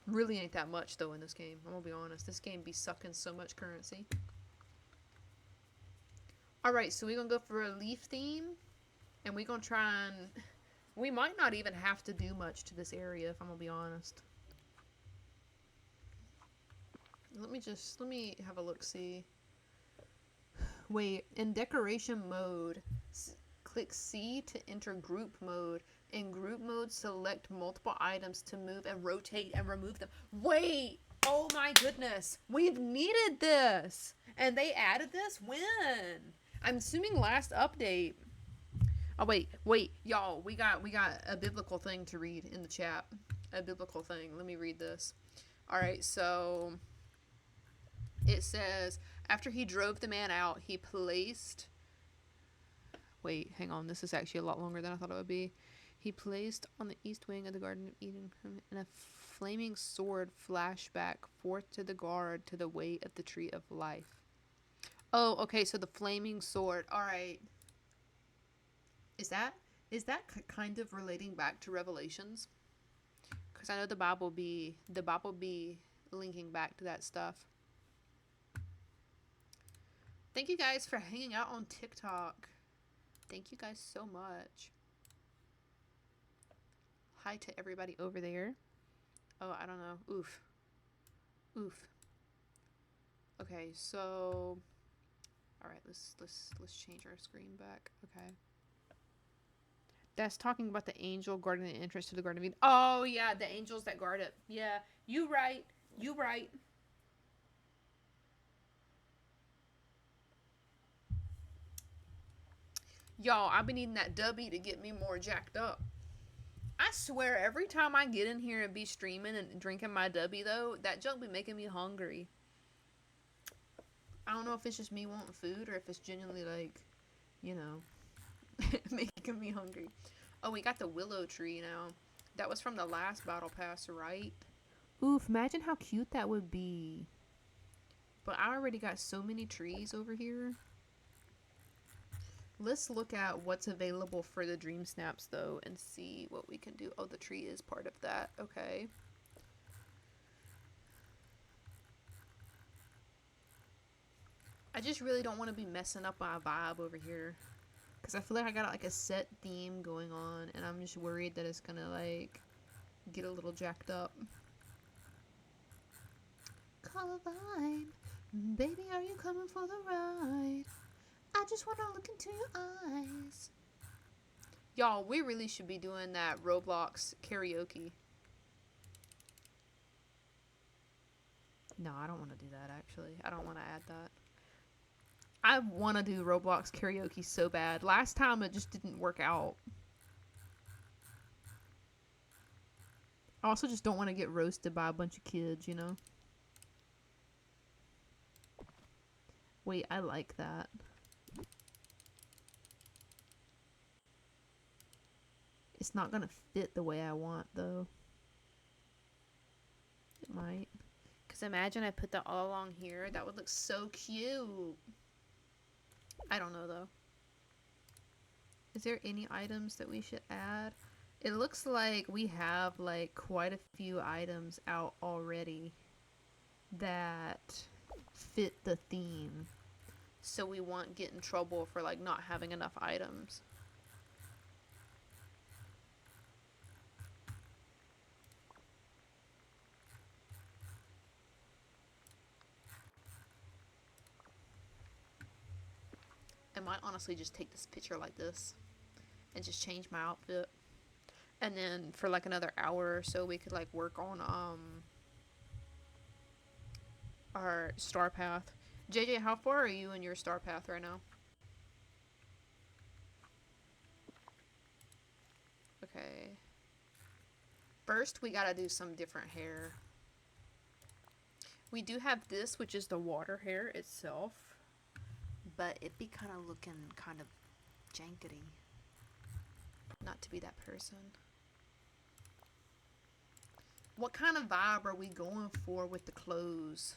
Really ain't that much, though, in this game. I'm gonna be honest. This game be sucking so much currency. Alright, so we're gonna go for a leaf theme. And we're gonna try and... We might not even have to do much to this area, if I'm gonna be honest. Let me have a look-see. Wait, in decoration mode, click C to enter group mode. In group mode, select multiple items to move and rotate and remove them. Wait! Oh my goodness! We've needed this! And they added this when? I'm assuming last update. Oh wait, y'all, we got a biblical thing to read in the chat. A biblical thing. Let me read this. Alright, so it says, after he drove the man out, he placed... Wait, hang on. This is actually a lot longer than I thought it would be. He placed on the east wing of the Garden of Eden, and a flaming sword flashed back forth to the guard to the way of the tree of life. Oh, okay, so the flaming sword. Alright. Is that kind of relating back to Revelations? Because I know the Bible be linking back to that stuff. Thank you guys for hanging out on TikTok. Thank you guys so much. Hi to everybody over there. Oh, I don't know. Oof. Okay, so all right, let's change our screen back. Okay. That's talking about the angel guarding the entrance to the Garden of Eden. Oh yeah, the angels that guard it. Yeah, you right. Y'all, I've been eating that dubby to get me more jacked up. I swear, every time I get in here and be streaming and drinking my dubby, though, that junk be making me hungry. I don't know if it's just me wanting food or if it's genuinely, like, you know, making me hungry. Oh, we got the willow tree now. That was from the last battle pass, right? Oof, imagine how cute that would be. But I already got so many trees over here. Let's look at what's available for the Dreamsnaps, though, and see what we can do. Oh, the tree is part of that. Okay. I just really don't want to be messing up my vibe over here. Because I feel like I got, like, a set theme going on, and I'm just worried that it's gonna, like, get a little jacked up. Call a vibe. Baby, are you coming for the ride? I just want to look into your eyes. Y'all, we really should be doing that Roblox karaoke. No, I don't want to do that, actually. I don't want to add that. I want to do Roblox karaoke so bad. Last time, it just didn't work out. I also just don't want to get roasted by a bunch of kids, you know? Wait, I like that. It's not gonna fit the way I want, though. It might. Because imagine I put that all along here. That would look so cute. I don't know, though. Is there any items that we should add? It looks like we have, like, quite a few items out already that fit the theme. So we won't get in trouble for, like, not having enough items. I might honestly just take this picture like this and just change my outfit. And then for like another hour or so we could like work on our star path. JJ, how far are you in your star path right now? Okay. First we gotta do some different hair. We do have this, which is the water hair itself. But it be kind of looking kind of jankety. Not to be that person. What kind of vibe are we going for with the clothes?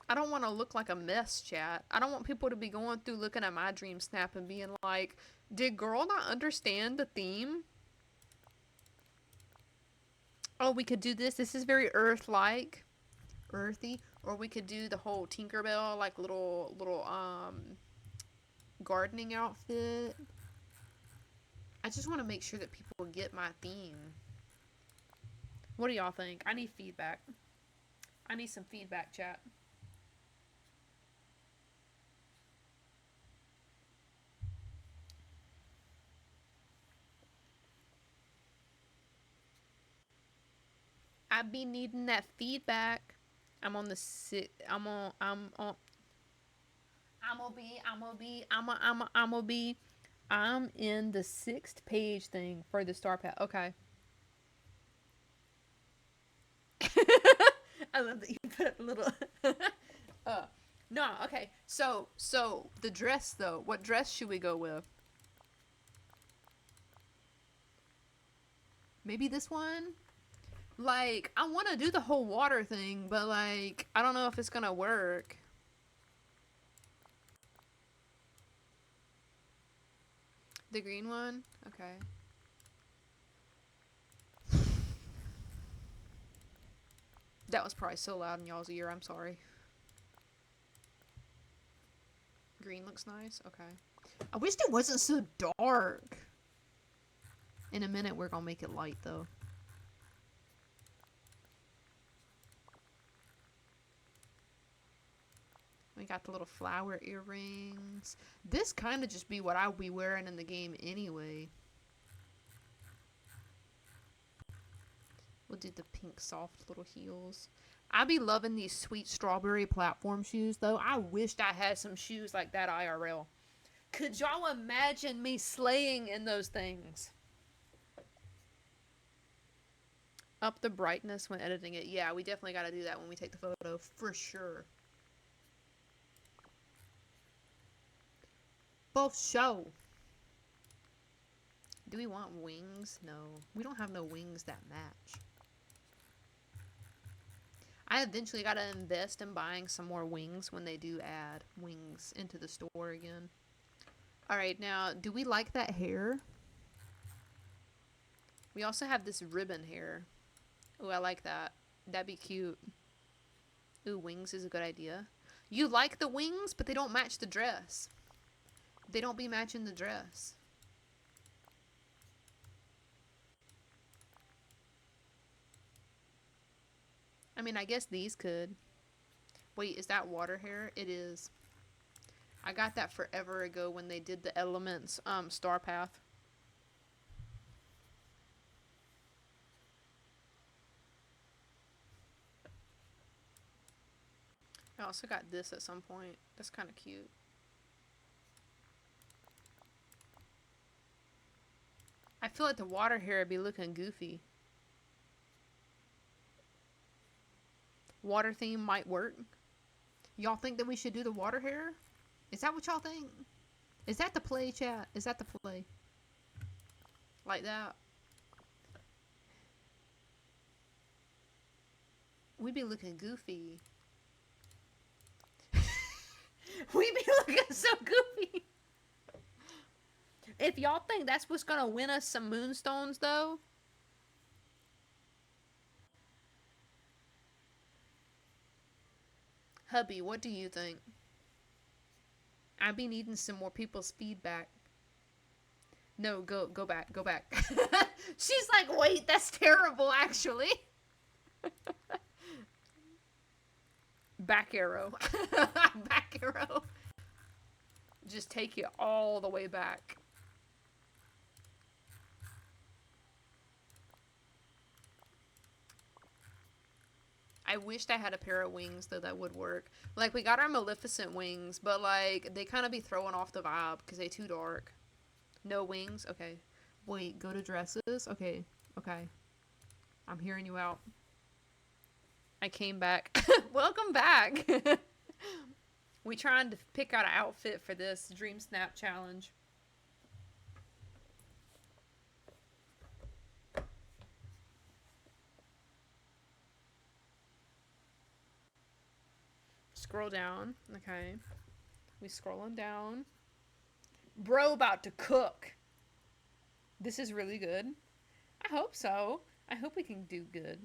I don't want to look like a mess, chat. I don't want people to be going through looking at my Dreamsnap and being like, Did girl not understand the theme? Oh, we could do this. This is very Earth-like. Earthy. Or we could do the whole Tinkerbell, like little gardening outfit. I just want to make sure that people get my theme. What do y'all think? I need feedback. I need some feedback, chat. I be needing that feedback. I'm on the I'm on I'm on I'm in the 6th page thing for the Star Path. Okay. I love that you put a little no, okay. So the dress though. What dress should we go with? Maybe this one? Like, I want to do the whole water thing, but like, I don't know if it's gonna work. The green one? Okay. That was probably so loud in y'all's ear. I'm sorry. Green looks nice. Okay. I wish it wasn't so dark. In a minute, we're gonna make it light, though. We got the little flower earrings. This kind of just be what I would be wearing in the game anyway. We'll do the pink soft little heels. I be loving these sweet strawberry platform shoes, though. I wished I had some shoes like that IRL. Could y'all imagine me slaying in those things? Up the brightness when editing it. Yeah, we definitely got to do that when we take the photo, for sure. Both show. Do we want wings? No. We don't have no wings that match. I eventually got to invest in buying some more wings when they do add wings into the store again. Alright, now, do we like that hair? We also have this ribbon hair. Ooh, I like that. That'd be cute. Ooh, wings is a good idea. You like the wings, but they don't match the dress. They don't be matching the dress. I mean, I guess these could. Wait, is that water hair? It is. I got that forever ago when they did the Elements Star Path. I also got this at some point. That's kind of cute. I feel like the water hair would be looking goofy. Water theme might work. Y'all think that we should do the water hair? Is that what y'all think? Is that the play, chat? Is that the play? Like that? We be looking goofy. We be looking so goofy. If y'all think that's what's gonna win us some moonstones, though. Hubby, what do you think? I be needing some more people's feedback. No, go back, go back. She's like, wait, that's terrible, actually. Back arrow. Back arrow. Just take you all the way back. I wished I had a pair of wings, though that would work. Like, we got our Maleficent wings, but, like, they kind of be throwing off the vibe because they too dark. No wings? Okay. Wait, go to dresses? Okay. Okay. I'm hearing you out. I came back. Welcome back! We trying to pick out an outfit for this Dreamsnap challenge. Scroll down. Okay. We scrolling down. Bro about to cook. This is really good. I hope so. I hope we can do good.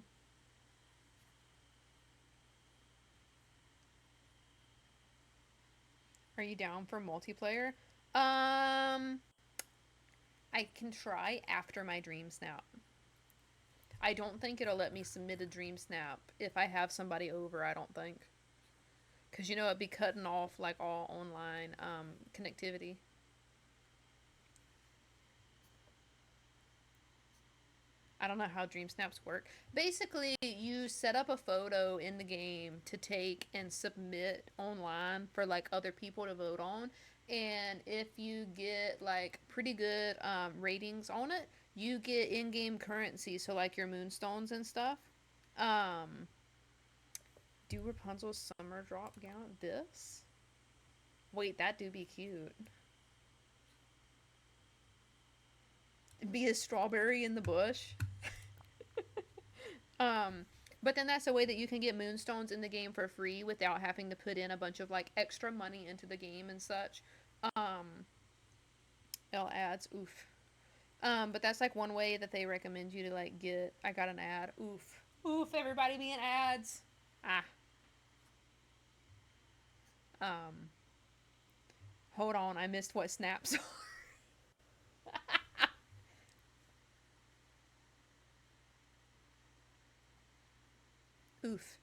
Are you down for multiplayer? I can try after my Dreamsnap. I don't think it'll let me submit a Dreamsnap if I have somebody over, I don't think. Because, you know, it'd be cutting off, like, all online connectivity. I don't know how Dreamsnaps work. Basically, you set up a photo in the game to take and submit online for, like, other people to vote on. And if you get, like, pretty good ratings on it, you get in-game currency, so, like, your moonstones and stuff. Um, do Rapunzel's summer drop gown this? Wait, that do be cute. Be a strawberry in the bush. But then that's a way that you can get moonstones in the game for free without having to put in a bunch of like extra money into the game and such. L ads, oof. But that's like one way that they recommend you to like get. I got an ad, oof, oof. Everybody being ads. Ah. Hold on, I missed what snaps are. Oof.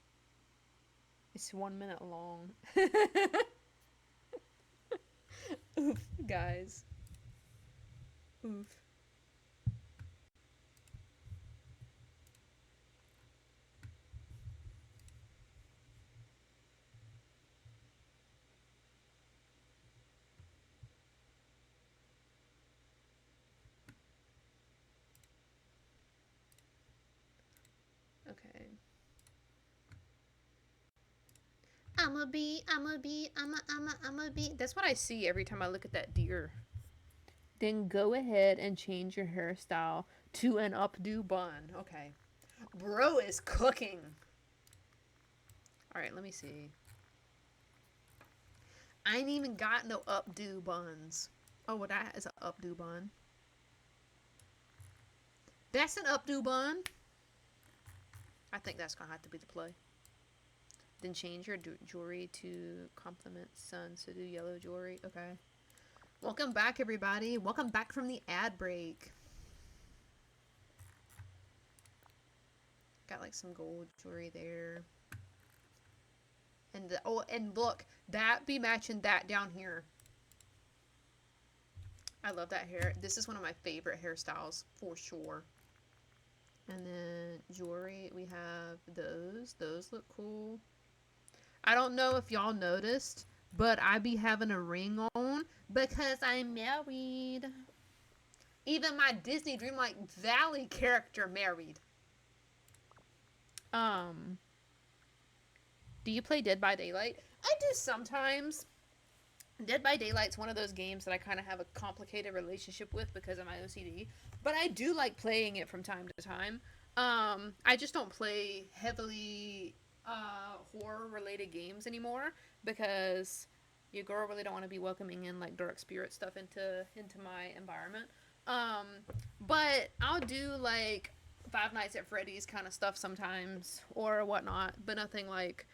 It's 1 minute long. Oof, guys. Oof. Okay. I'm a bee. That's what I see every time I look at that deer. Then go ahead and change your hairstyle to an updo bun. Okay. Bro is cooking. Alright, let me see. I ain't even got no updo buns. Oh, well, that is an updo bun. That's an updo bun. I think that's gonna have to be the play. Then change your jewelry to complement sun, so do yellow jewelry. Okay. Welcome back, everybody. Welcome back from the ad break. Got like some gold jewelry there. And oh, and look, that be matching that down here. I love that hair. This is one of my favorite hairstyles for sure. And then jewelry, we have those. Those look cool. I don't know if y'all noticed, but I be having a ring on because I'm married. Even my Disney Dreamlight Valley character married. Do you play Dead by Daylight? I do sometimes. Dead by Daylight's one of those games that I kind of have a complicated relationship with because of my OCD. But I do like playing it from time to time. I just don't play heavily horror-related games anymore because your girl really don't want to be welcoming in like dark spirit stuff into my environment. But I'll do like Five Nights at Freddy's kind of stuff sometimes or whatnot, but nothing like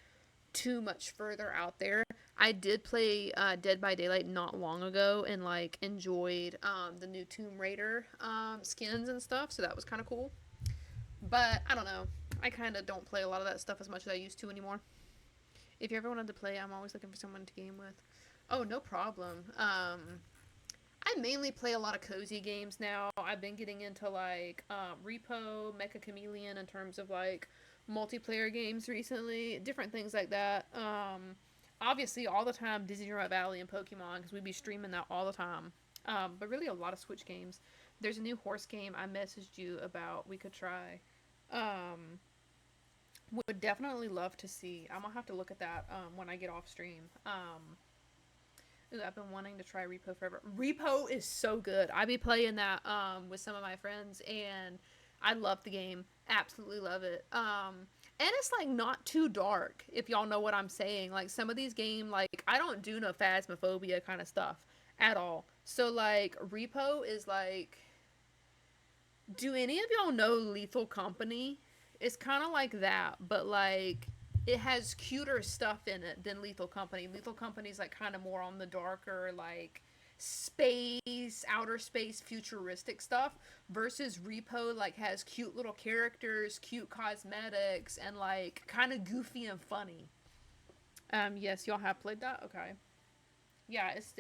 too much further out there. I did play Dead by Daylight not long ago and like enjoyed the new Tomb Raider skins and stuff, so that was kind of cool. But I don't know. I kind of don't play a lot of that stuff as much as I used to anymore. If you ever wanted to play, I'm always looking for someone to game with. Oh, no problem. I mainly play a lot of cozy games now. I've been getting into like Repo, Mecha Chameleon in terms of like multiplayer games recently, different things like that. Obviously, all the time Disney Dreamlight Valley and Pokemon because we'd be streaming that all the time. But really, a lot of Switch games. There's a new horse game I messaged you about. We could try. Would definitely love to see. I'm gonna have to look at that when I get off stream. Ooh, I've been wanting to try Repo forever. Repo is so good. I be playing that with some of my friends, and I love the game. Absolutely love it. And it's like not too dark, if y'all know what I'm saying. Like some of these games, like I don't do no phasmophobia kind of stuff at all. So like Repo is like, do any of y'all know Lethal Company? It's kind of like that, but like it has cuter stuff in it than Lethal Company. Lethal Company's like kind of more on the darker like space, outer space, futuristic stuff versus Repo like has cute little characters, cute cosmetics, and like kind of goofy and funny. Yes, y'all have played that. Okay. Yeah, it's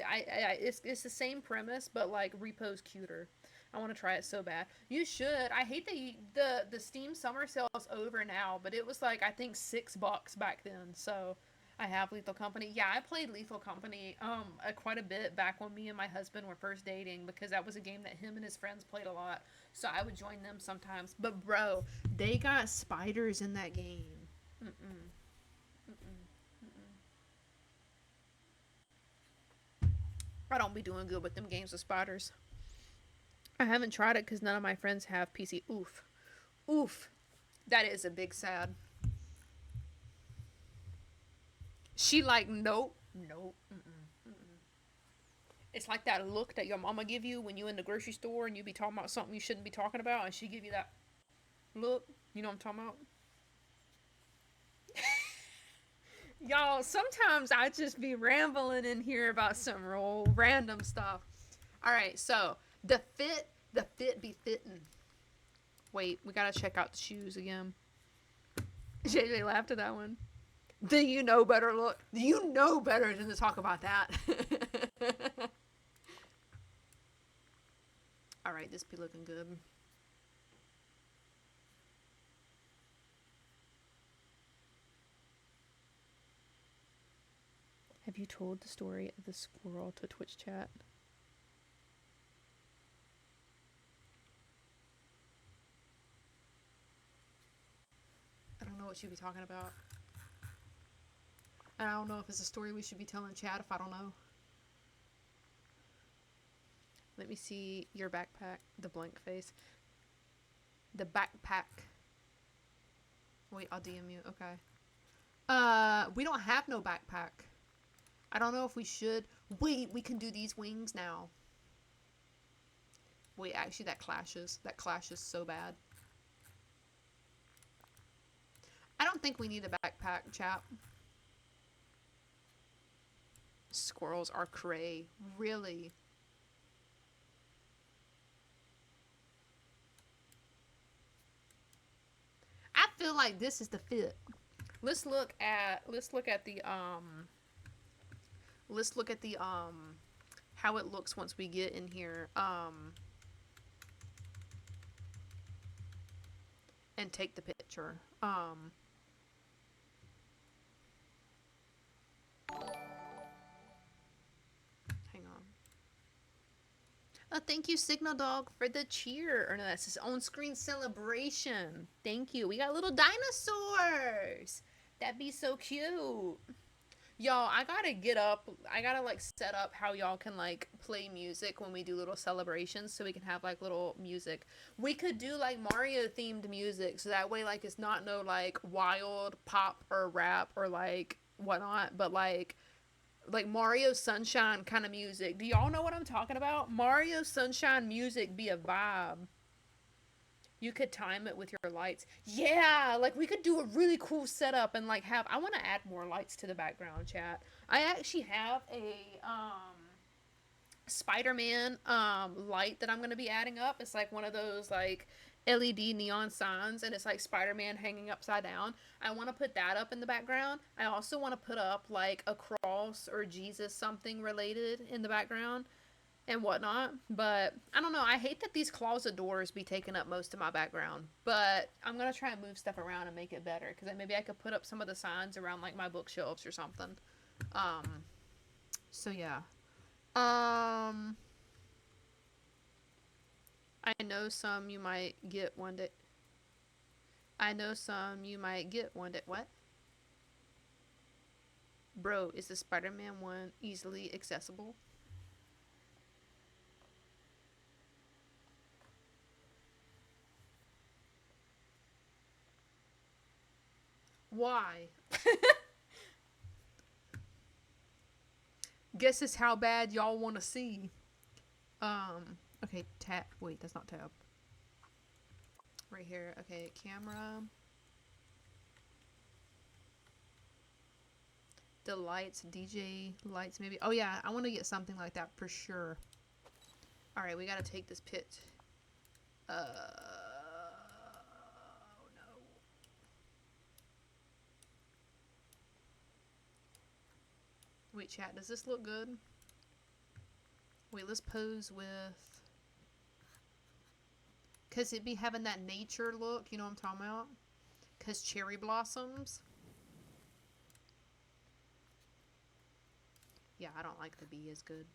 the same premise, but like Repo's cuter. I want to try it so bad. You should. I hate that the Steam summer sale's over now, but it was like I think $6 back then. So I have Lethal Company. Yeah, I played Lethal Company quite a bit back when me and my husband were first dating because that was a game that him and his friends played a lot. So I would join them sometimes. But bro, they got spiders in that game. Mm-mm. I don't be doing good with them games with spiders. I haven't tried it because none of my friends have PC. Oof. Oof. That is a big sad. She like, nope. Nope. Mm-mm. Mm-mm. It's like that look that your mama give you when you in the grocery store and you be talking about something you shouldn't be talking about and she give you that look. You know what I'm talking about? Y'all, sometimes I just be rambling in here about some real random stuff. Alright, so the fit be fitting. Wait, we gotta check out the shoes again. JJ laughed at that one. Do you know better? Look, you know better than to talk about that. All right, this be looking good. Have you told the story of the squirrel to Twitch chat? I don't know what you'd be talking about. And I don't know if it's a story we should be telling chat if I don't know. Let me see your backpack. The blank face. The backpack. Wait, I'll DM you. Okay. We don't have no backpack. I don't know if we should. Wait, we can do these wings now. Wait, actually that clashes. That clashes so bad. I don't think we need a backpack, chap. Squirrels are cray. Really? I feel like this is the fit. Let's look at the how it looks once we get in here and take the picture. Hang on. Oh, thank you, Signal Dog, for the cheer. Or no, that's his own screen celebration. Thank you. We got little dinosaurs. That'd be so cute. Y'all, I gotta get up. I gotta like set up how y'all can like play music when we do little celebrations so we can have like little music. We could do like Mario themed music so that way like it's not no like wild pop or rap or like whatnot, but like Mario Sunshine kind of music. Do y'all know what I'm talking about? Mario Sunshine music be a vibe. You could time it with your lights. Yeah, like we could do a really cool setup and like have I want to add more lights to the background chat. I actually have a Spider-Man light that I'm going to be adding up. It's like one of those like LED neon signs and it's like Spider-Man hanging upside down. I want to put that up in the background. I also want to put up like a cross or Jesus something related in the background and whatnot. But I don't know. I hate that these closet doors be taking up most of my background. But I'm going to try and move stuff around and make it better because maybe I could put up some of the signs around like my bookshelves or something. So yeah. I know some you might get one day. I know some you might get one day. What? Bro, is the Spider-Man one easily accessible? Why? Guess it's how bad y'all want to see. Okay, tab. Wait, that's not tab. Right here. Okay, camera. The lights, DJ lights maybe. Oh yeah, I want to get something like that for sure. Alright, we gotta take this pit. Oh no. Wait, chat, does this look good? Wait, let's pose with... Because it be having that nature look, you know what I'm talking about? Because cherry blossoms. Yeah, I don't like the bee as good.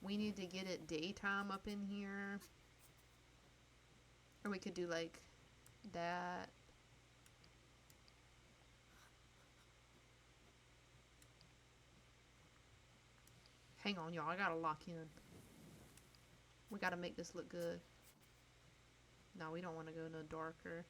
We need to get it daytime up in here. Or we could do like that. Hang on, y'all. I gotta lock in. We gotta make this look good. No, we don't want to go no darker.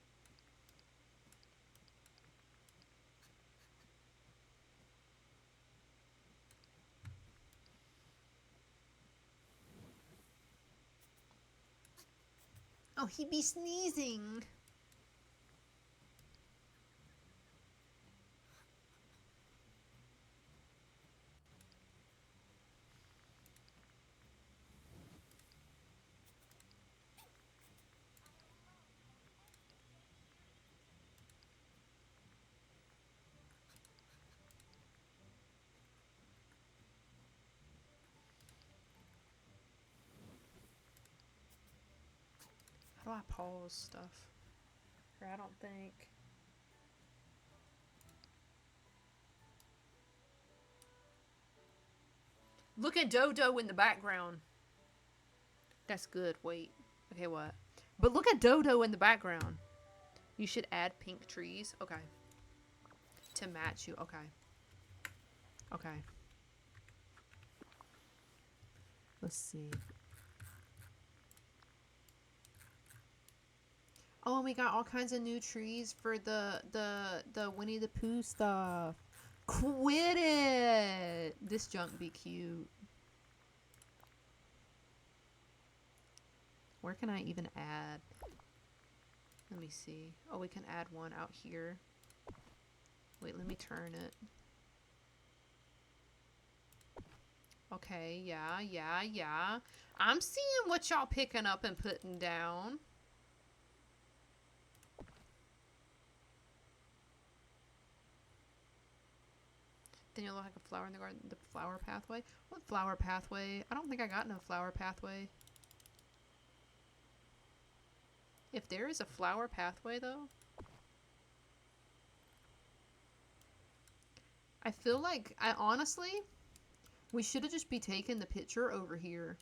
Oh, he be sneezing. How do I pause stuff? Or I don't think. Look at Dodo in the background. That's good. Wait. Okay, what? But look at Dodo in the background. You should add pink trees. Okay. To match you. Okay. Okay. Let's see. Oh, and we got all kinds of new trees for the Winnie the Pooh stuff. Quit it! This junk be cute. Where can I even add? Let me see. Oh, we can add one out here. Wait, let me turn it. Okay, yeah. I'm seeing what y'all picking up and putting down. Then you'll look like a flower in the garden. The flower pathway? What flower pathway? I don't think I got no flower pathway. If there is a flower pathway, though, I feel like, honestly, we should have just be taking the picture over here.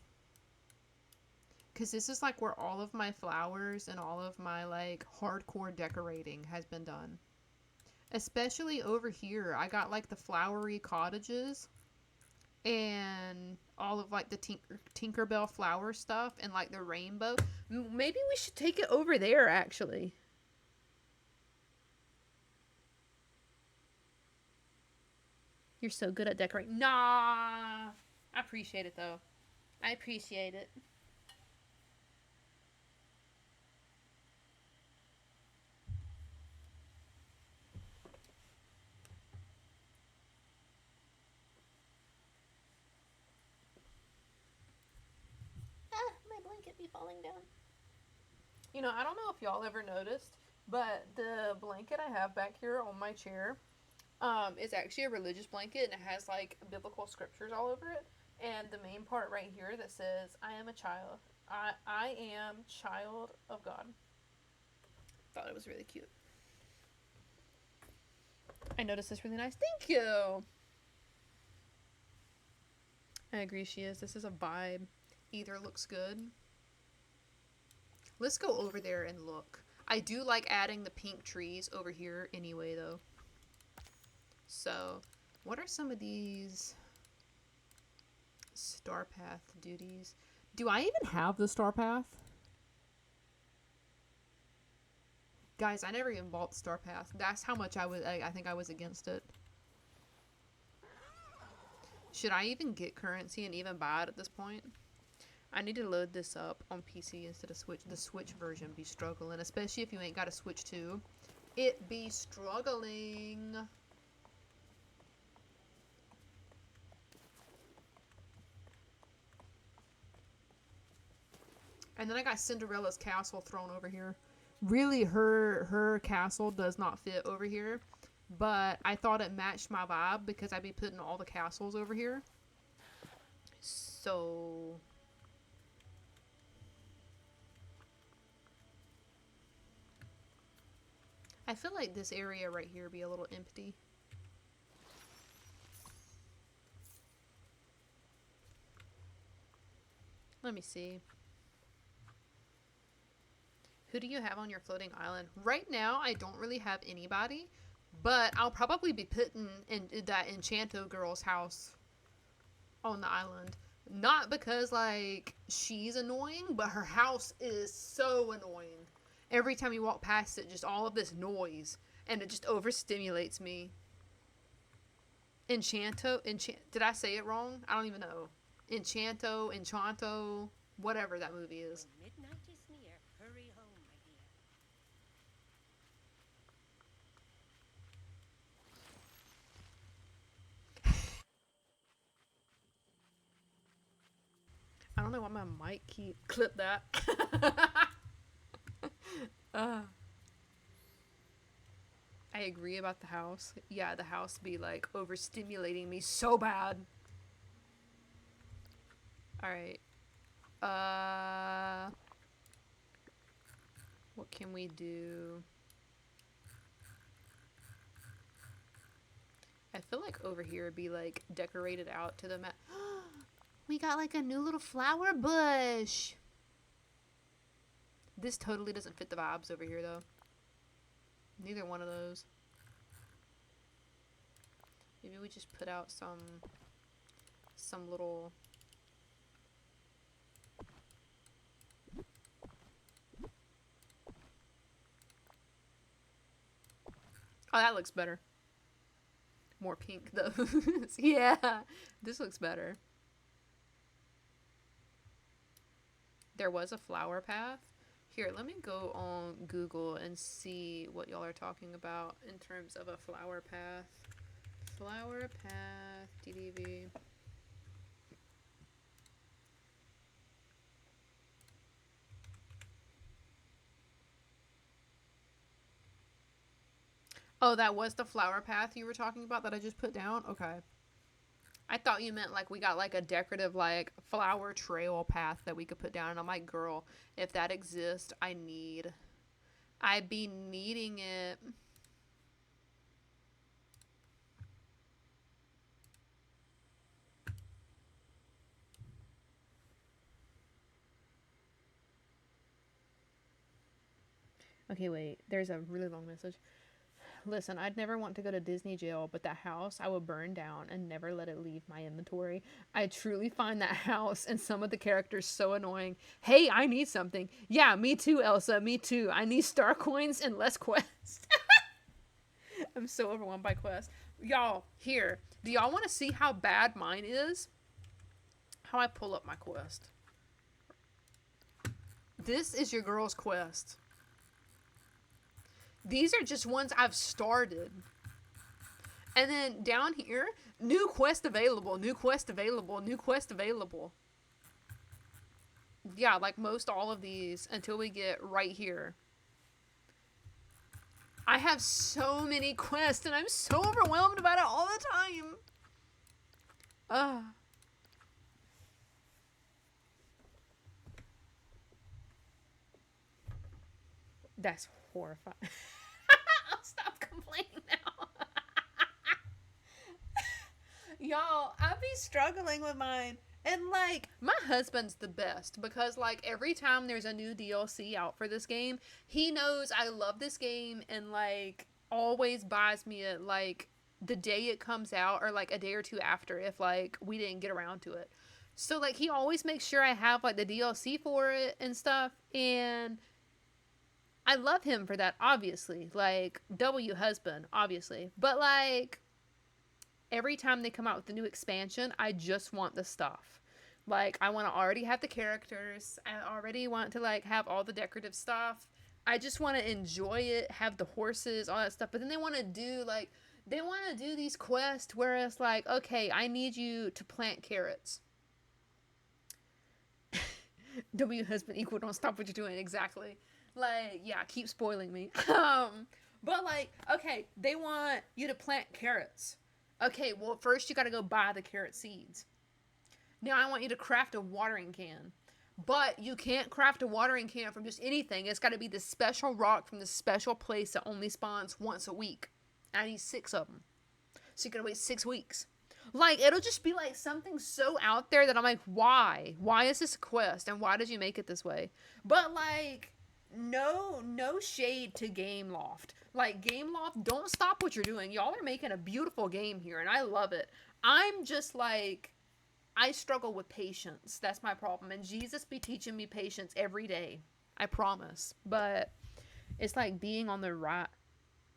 Because this is like where all of my flowers and all of my like hardcore decorating has been done. Especially over here. I got like the flowery cottages. And all of like the Tinkerbell flower stuff and like the rainbow. Maybe we should take it over there actually. You're so good at decorating. Nah. I appreciate it though. I appreciate it. Blanket be falling down. You know, I don't know if y'all ever noticed, but the blanket I have back here on my chair is actually a religious blanket, and it has like biblical scriptures all over it. And the main part right here that says, I am a child. I am child of God. Thought it was really cute. I noticed this really nice. Thank you. I agree she is. This is a vibe. Either looks good. Let's go over there and look. I do like adding the pink trees over here anyway, though. So, what are some of these star path duties? Do I even have the star path? Guys, I never even bought star path. That's how much I think I was against it. Should I even get currency and even buy it at this point? I need to load this up on PC instead of Switch. The Switch version be struggling, especially if you ain't got a Switch 2. It be struggling. And then I got Cinderella's castle thrown over here. Really, her castle does not fit over here. But I thought it matched my vibe because I'd be putting all the castles over here. So... I feel like this area right here be a little empty. Let me see. Who do you have on your floating island? Right now, I don't really have anybody, but I'll probably be putting in that Enchanto girl's house on the island. Not because, like, she's annoying, but her house is so annoying. Every time you walk past it, just all of this noise, and it just overstimulates me. Enchanto, did I say it wrong? I don't even know. Enchanto, whatever that movie is.
When midnight is near, hurry home, my dear.
I don't know why my mic clip that. I agree about the house. Yeah, the house be like overstimulating me so bad. Alright. What can we do? I feel like over here would be like decorated out to the we got like a new little flower bush. This totally doesn't fit the vibes over here though. Neither one of those. Maybe we just put out some little... Oh, that looks better. More pink though. Yeah, this looks better. There was a flower path. Here, let me go on Google and see what y'all are talking about in terms of a flower path. Flower path, DDV. Oh, that was the flower path you were talking about that I just put down? Okay. I thought you meant like we got like a decorative like flower trail path that we could put down. And I'm like, girl, if that exists, I'd be needing it. Okay, wait. There's a really long message. Listen, I'd never want to go to Disney jail, but that house I would burn down and never let it leave my inventory. I truly find that house and some of the characters so annoying. Hey, I need something. Yeah, me too, Elsa. Me too. I need star coins and less quests. I'm so overwhelmed by quests. Y'all, here. Do y'all want to see how bad mine is? How I pull up my quest. This is your girl's quest. These are just ones I've started. And then down here, new quest available, new quest available, new quest available. Yeah, like most all of these until we get right here. I have so many quests and I'm so overwhelmed about it all the time. That's horrifying. I'll stop complaining now. Y'all, I be struggling with mine. And, like, my husband's the best because, like, every time there's a new DLC out for this game, he knows I love this game and, like, always buys me it, like, the day it comes out or, like, a day or two after if, like, we didn't get around to it. So, like, he always makes sure I have, like, the DLC for it and stuff. And I love him for that, obviously. Like, W husband, obviously. But, like, Every time they come out with a new expansion, I just want the stuff. Like, I want to already have the characters. I already want to, like, have all the decorative stuff. I just want to enjoy it, have the horses, all that stuff. But then they want to do, like, they want to do these quests where it's like, okay, I need you to plant carrots. W husband equal, don't stop what you're doing. Exactly. Like, yeah, keep spoiling me. But, like, okay, they want you to plant carrots. Okay, well, first you gotta go buy the carrot seeds. Now I want you to craft a watering can. But you can't craft a watering can from just anything. It's gotta be this special rock from this special place that only spawns once a week. And I need 6 of them. So you gotta wait 6 weeks. Like, it'll just be like something so out there that I'm like, why? Why is this a quest? And why did you make it this way? But, like, no shade to Game Loft. Like, Game Loft, don't stop what you're doing. Y'all are making a beautiful game here, and I love it. I'm just like, I struggle with patience. That's my problem. And Jesus be teaching me patience every day. I promise. But it's like being on the ride.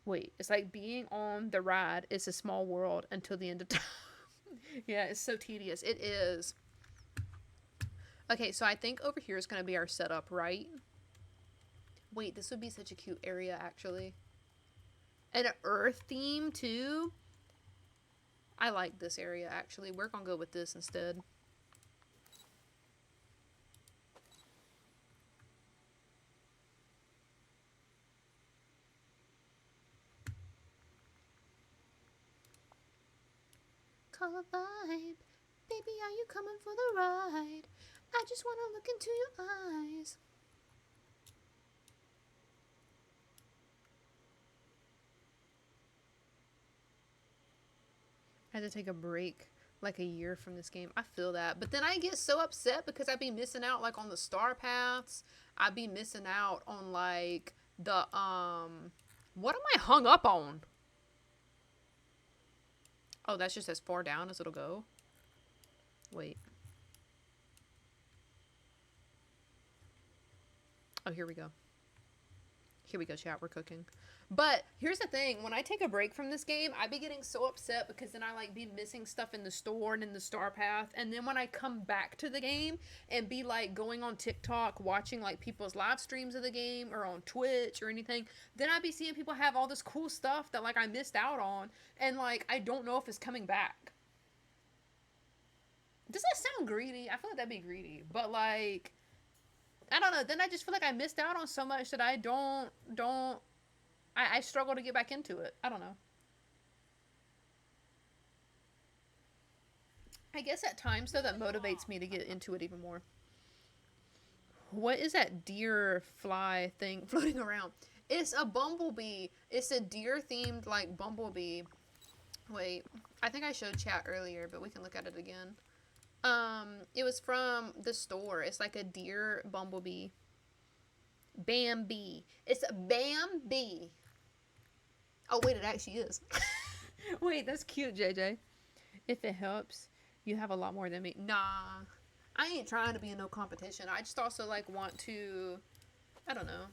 Wait, it's like being on the ride. It's a small world until the end of time. Yeah, it's so tedious. It is. Okay, so I think over here is going to be our setup, right? Wait, this would be such a cute area, actually. And an earth theme, too. I like this area, actually. We're going to go with this instead. Color vibe. Baby, are you coming for the ride? I just want to look into your eyes. I had to take a break like a year from this game. I feel that. But then I get so upset because I'd be missing out like on the star paths. I'd be missing out on like the what am I hung up on? Oh, that's just as far down as it'll go. Wait. Oh, here we go. Here we go, chat. We're cooking. But here's the thing. When I take a break from this game, I be getting so upset because then I like be missing stuff in the store and in the star path. And then when I come back to the game and be like going on TikTok, watching like people's live streams of the game or on Twitch or anything, then I be seeing people have all this cool stuff that like I missed out on. And like, I don't know if it's coming back. Does that sound greedy? I feel like that'd be greedy. But like, I don't know. Then I just feel like I missed out on so much that I I struggle to get back into it. I don't know. I guess at times, though, that motivates me to get into it even more. What is that deer fly thing floating around? It's a bumblebee. It's a deer-themed, like, bumblebee. Wait. I think I showed chat earlier, but we can look at it again. It was from the store. It's like a deer bumblebee. Bambi. It's a Bambi. Oh, wait, it actually is. Wait, that's cute, JJ. If it helps, you have a lot more than me. Nah. I ain't trying to be in no competition. I just also, like, want to... I don't know.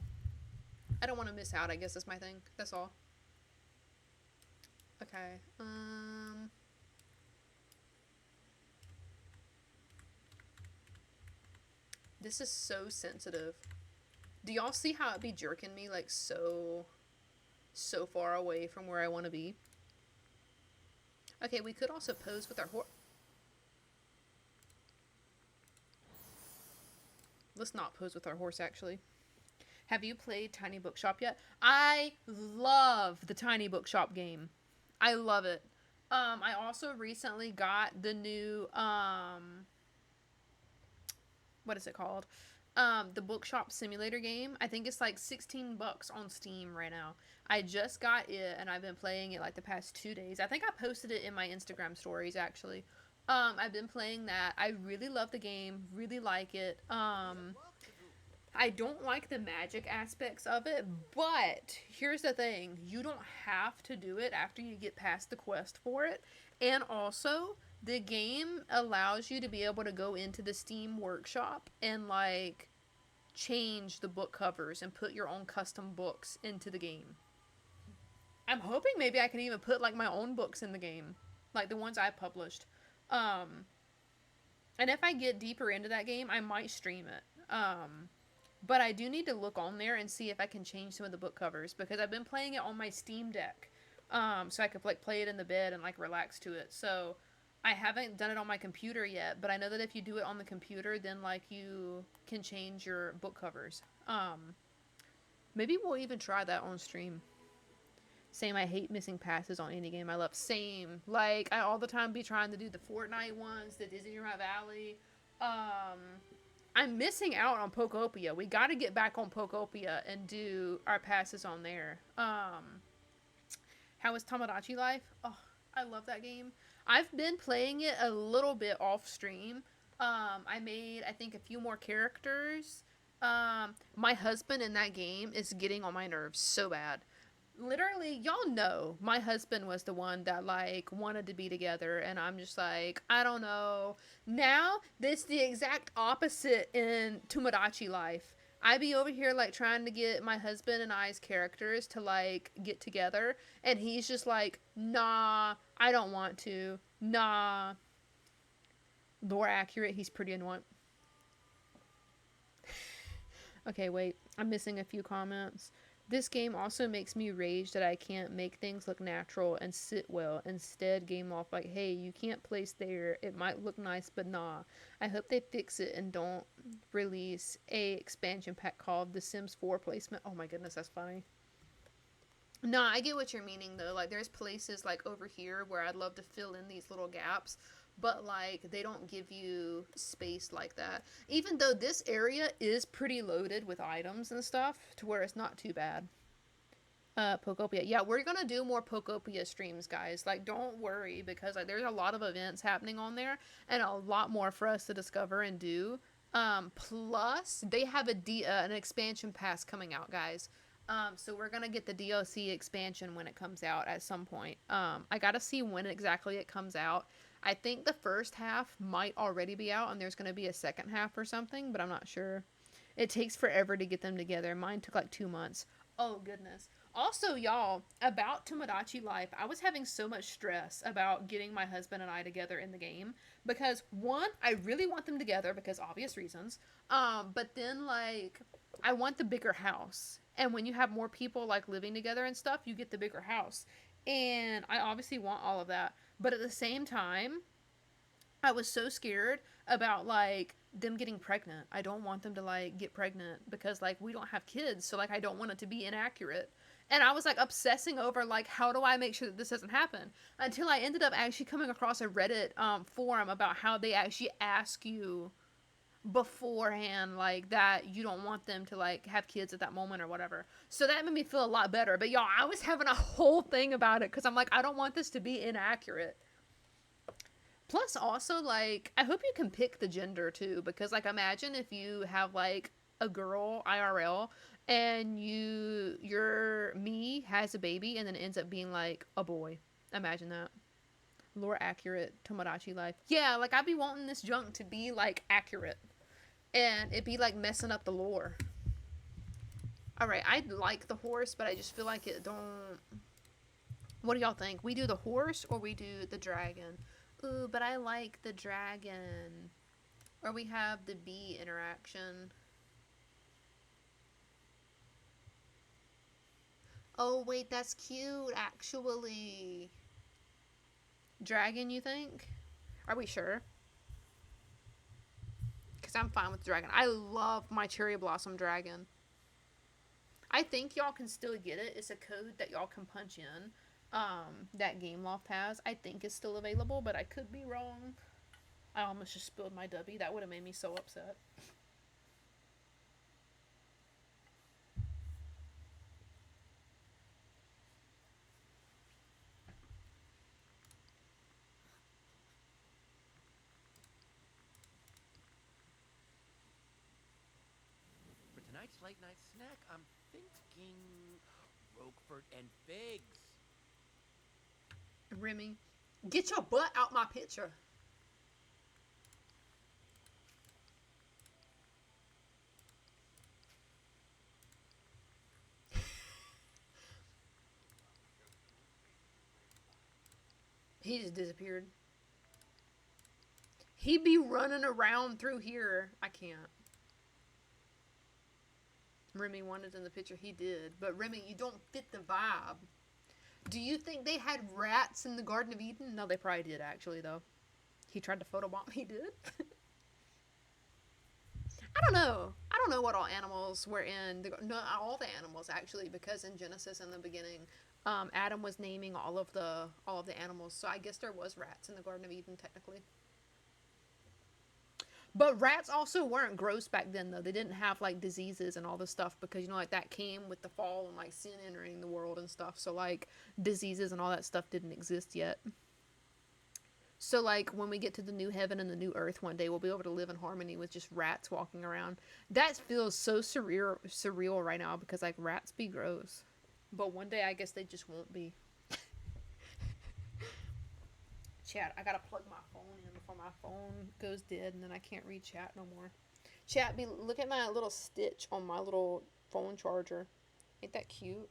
I don't want to miss out, I guess is my thing. That's all. Okay. This is so sensitive. Do y'all see how it be jerking me, like, so far away from where I want to be? Okay, we could also pose with our horse. Let's not pose with our horse, actually. Have you played Tiny Bookshop yet? I love the Tiny Bookshop game. I love it. I also recently got the new, what is it called? The Bookshop Simulator game. I think it's like $16 on Steam right now. I just got it and I've been playing it like the past 2 days. I think I posted it in my Instagram stories actually. I've been playing that. I really love the game. Really like it. I don't like the magic aspects of it, but here's the thing. You don't have to do it after you get past the quest for it. And also, the game allows you to be able to go into the Steam workshop and, like, change the book covers and put your own custom books into the game. I'm hoping maybe I can even put, like, my own books in the game. like the ones I published. And if I get deeper into that game, I might stream it. But I do need to look on there and see if I can change some of the book covers, because I've been playing it on my Steam Deck, so I could like play it in the bed and like relax to it. So I haven't done it on my computer yet, but I know that if you do it on the computer, then like you can change your book covers. Maybe we'll even try that on stream. Same, I hate missing passes on any game I love. Same. Like, I all the time be trying to do the FORTNITE ones, the Dreamlight Valley. I'm missing out on Pokopia. We gotta get back on Pokopia and do our passes on there. How is Tomodachi Life? Oh, I love that game. I've been playing it a little bit off stream. I made, I think, a few more characters. My husband in that game is getting on my nerves so bad. Literally, y'all know my husband was the one that like wanted to be together, and I'm just like, I don't know. Now this the exact opposite in Tomodachi Life. I be over here like trying to get my husband and I's characters to like get together, and he's just like, nah, I don't want to. Nah. Lore accurate, he's pretty annoying. Okay, wait, I'm missing a few comments. This game also makes me rage that I can't make things look natural and sit well. Instead, game off like, hey, you can't place there. It might look nice, but nah. I hope they fix it and don't release a expansion pack called The Sims 4 placement. Oh my goodness, that's funny. Nah, I get what you're meaning though. Like, there's places like over here where I'd love to fill in these little gaps, but like they don't give you space like that. Even though this area is pretty loaded with items and stuff to where it's not too bad. Pokopia. Yeah, we're gonna do more Pokopia streams, guys. Like, don't worry, because like there's a lot of events happening on there and a lot more for us to discover and do. Plus they have an expansion pass coming out, guys. So we're gonna get the DLC expansion when it comes out at some point. I gotta see when exactly it comes out. I think the first half might already be out, and there's going to be a second half or something, but I'm not sure. It takes forever to get them together. Mine took like 2 months. Oh, goodness. Also, y'all, about Tomodachi Life, I was having so much stress about getting my husband and I together in the game. Because, one, I really want them together because obvious reasons. But then, like, I want the bigger house. And when you have more people, like, living together and stuff, you get the bigger house. And I obviously want all of that. But at the same time, I was so scared about, like, them getting pregnant. I don't want them to, like, get pregnant because, like, we don't have kids. So, like, I don't want it to be inaccurate. And I was, like, obsessing over, like, how do I make sure that this doesn't happen? Until I ended up actually coming across a Reddit forum about how they actually ask you beforehand, like, that you don't want them to, like, have kids at that moment or whatever. So that made me feel a lot better. But y'all, I was having a whole thing about it because I'm like, I don't want this to be inaccurate. Plus also, like, I hope you can pick the gender too, because like, imagine if you have like a girl IRL and your me has a baby and then it ends up being like a boy. Imagine that. Lore accurate Tomodachi Life. Yeah, like, I'd be wanting this junk to be like accurate. And it'd be like messing up the lore. Alright, I like the horse, but I just feel like it don't... What do y'all think? We do the horse or we do the dragon? Ooh, but I like the dragon. Or we have the bee interaction. Oh, wait, that's cute, actually. Dragon, you think? Are we sure? Because I'm fine with dragon. I love my cherry blossom dragon. I think y'all can still get it. It's a code that y'all can punch in. That Gameloft has. I think is still available, but I could be wrong. I almost just spilled my W. That would have made me so upset.
For tonight's late night snack, I'm thinking Roquefort and figs.
Remy, get your butt out my picture. He just disappeared. He'd be running around through here. I can't. Remy wanted in the picture. He did. But Remy, you don't fit the vibe. Do you think they had rats in the Garden of Eden? No, they probably did, actually, though. He tried to photobomb. He did? I don't know. I don't know what all animals were in. No, all the animals, actually, because in Genesis in the beginning, Adam was naming all of the animals. So I guess there was rats in the Garden of Eden, technically. But rats also weren't gross back then, though. They didn't have, like, diseases and all this stuff because, you know, like, that came with the fall and, like, sin entering the world and stuff. So, like, diseases and all that stuff didn't exist yet. So, like, when we get to the new heaven and the new earth one day, we'll be able to live in harmony with just rats walking around. That feels so surreal right now because, like, rats be gross. But one day, I guess they just won't be. Chat, I gotta plug my phone in before my phone goes dead and then I can't read chat no more. Chat, look at my little stitch on my little phone charger. Ain't that cute?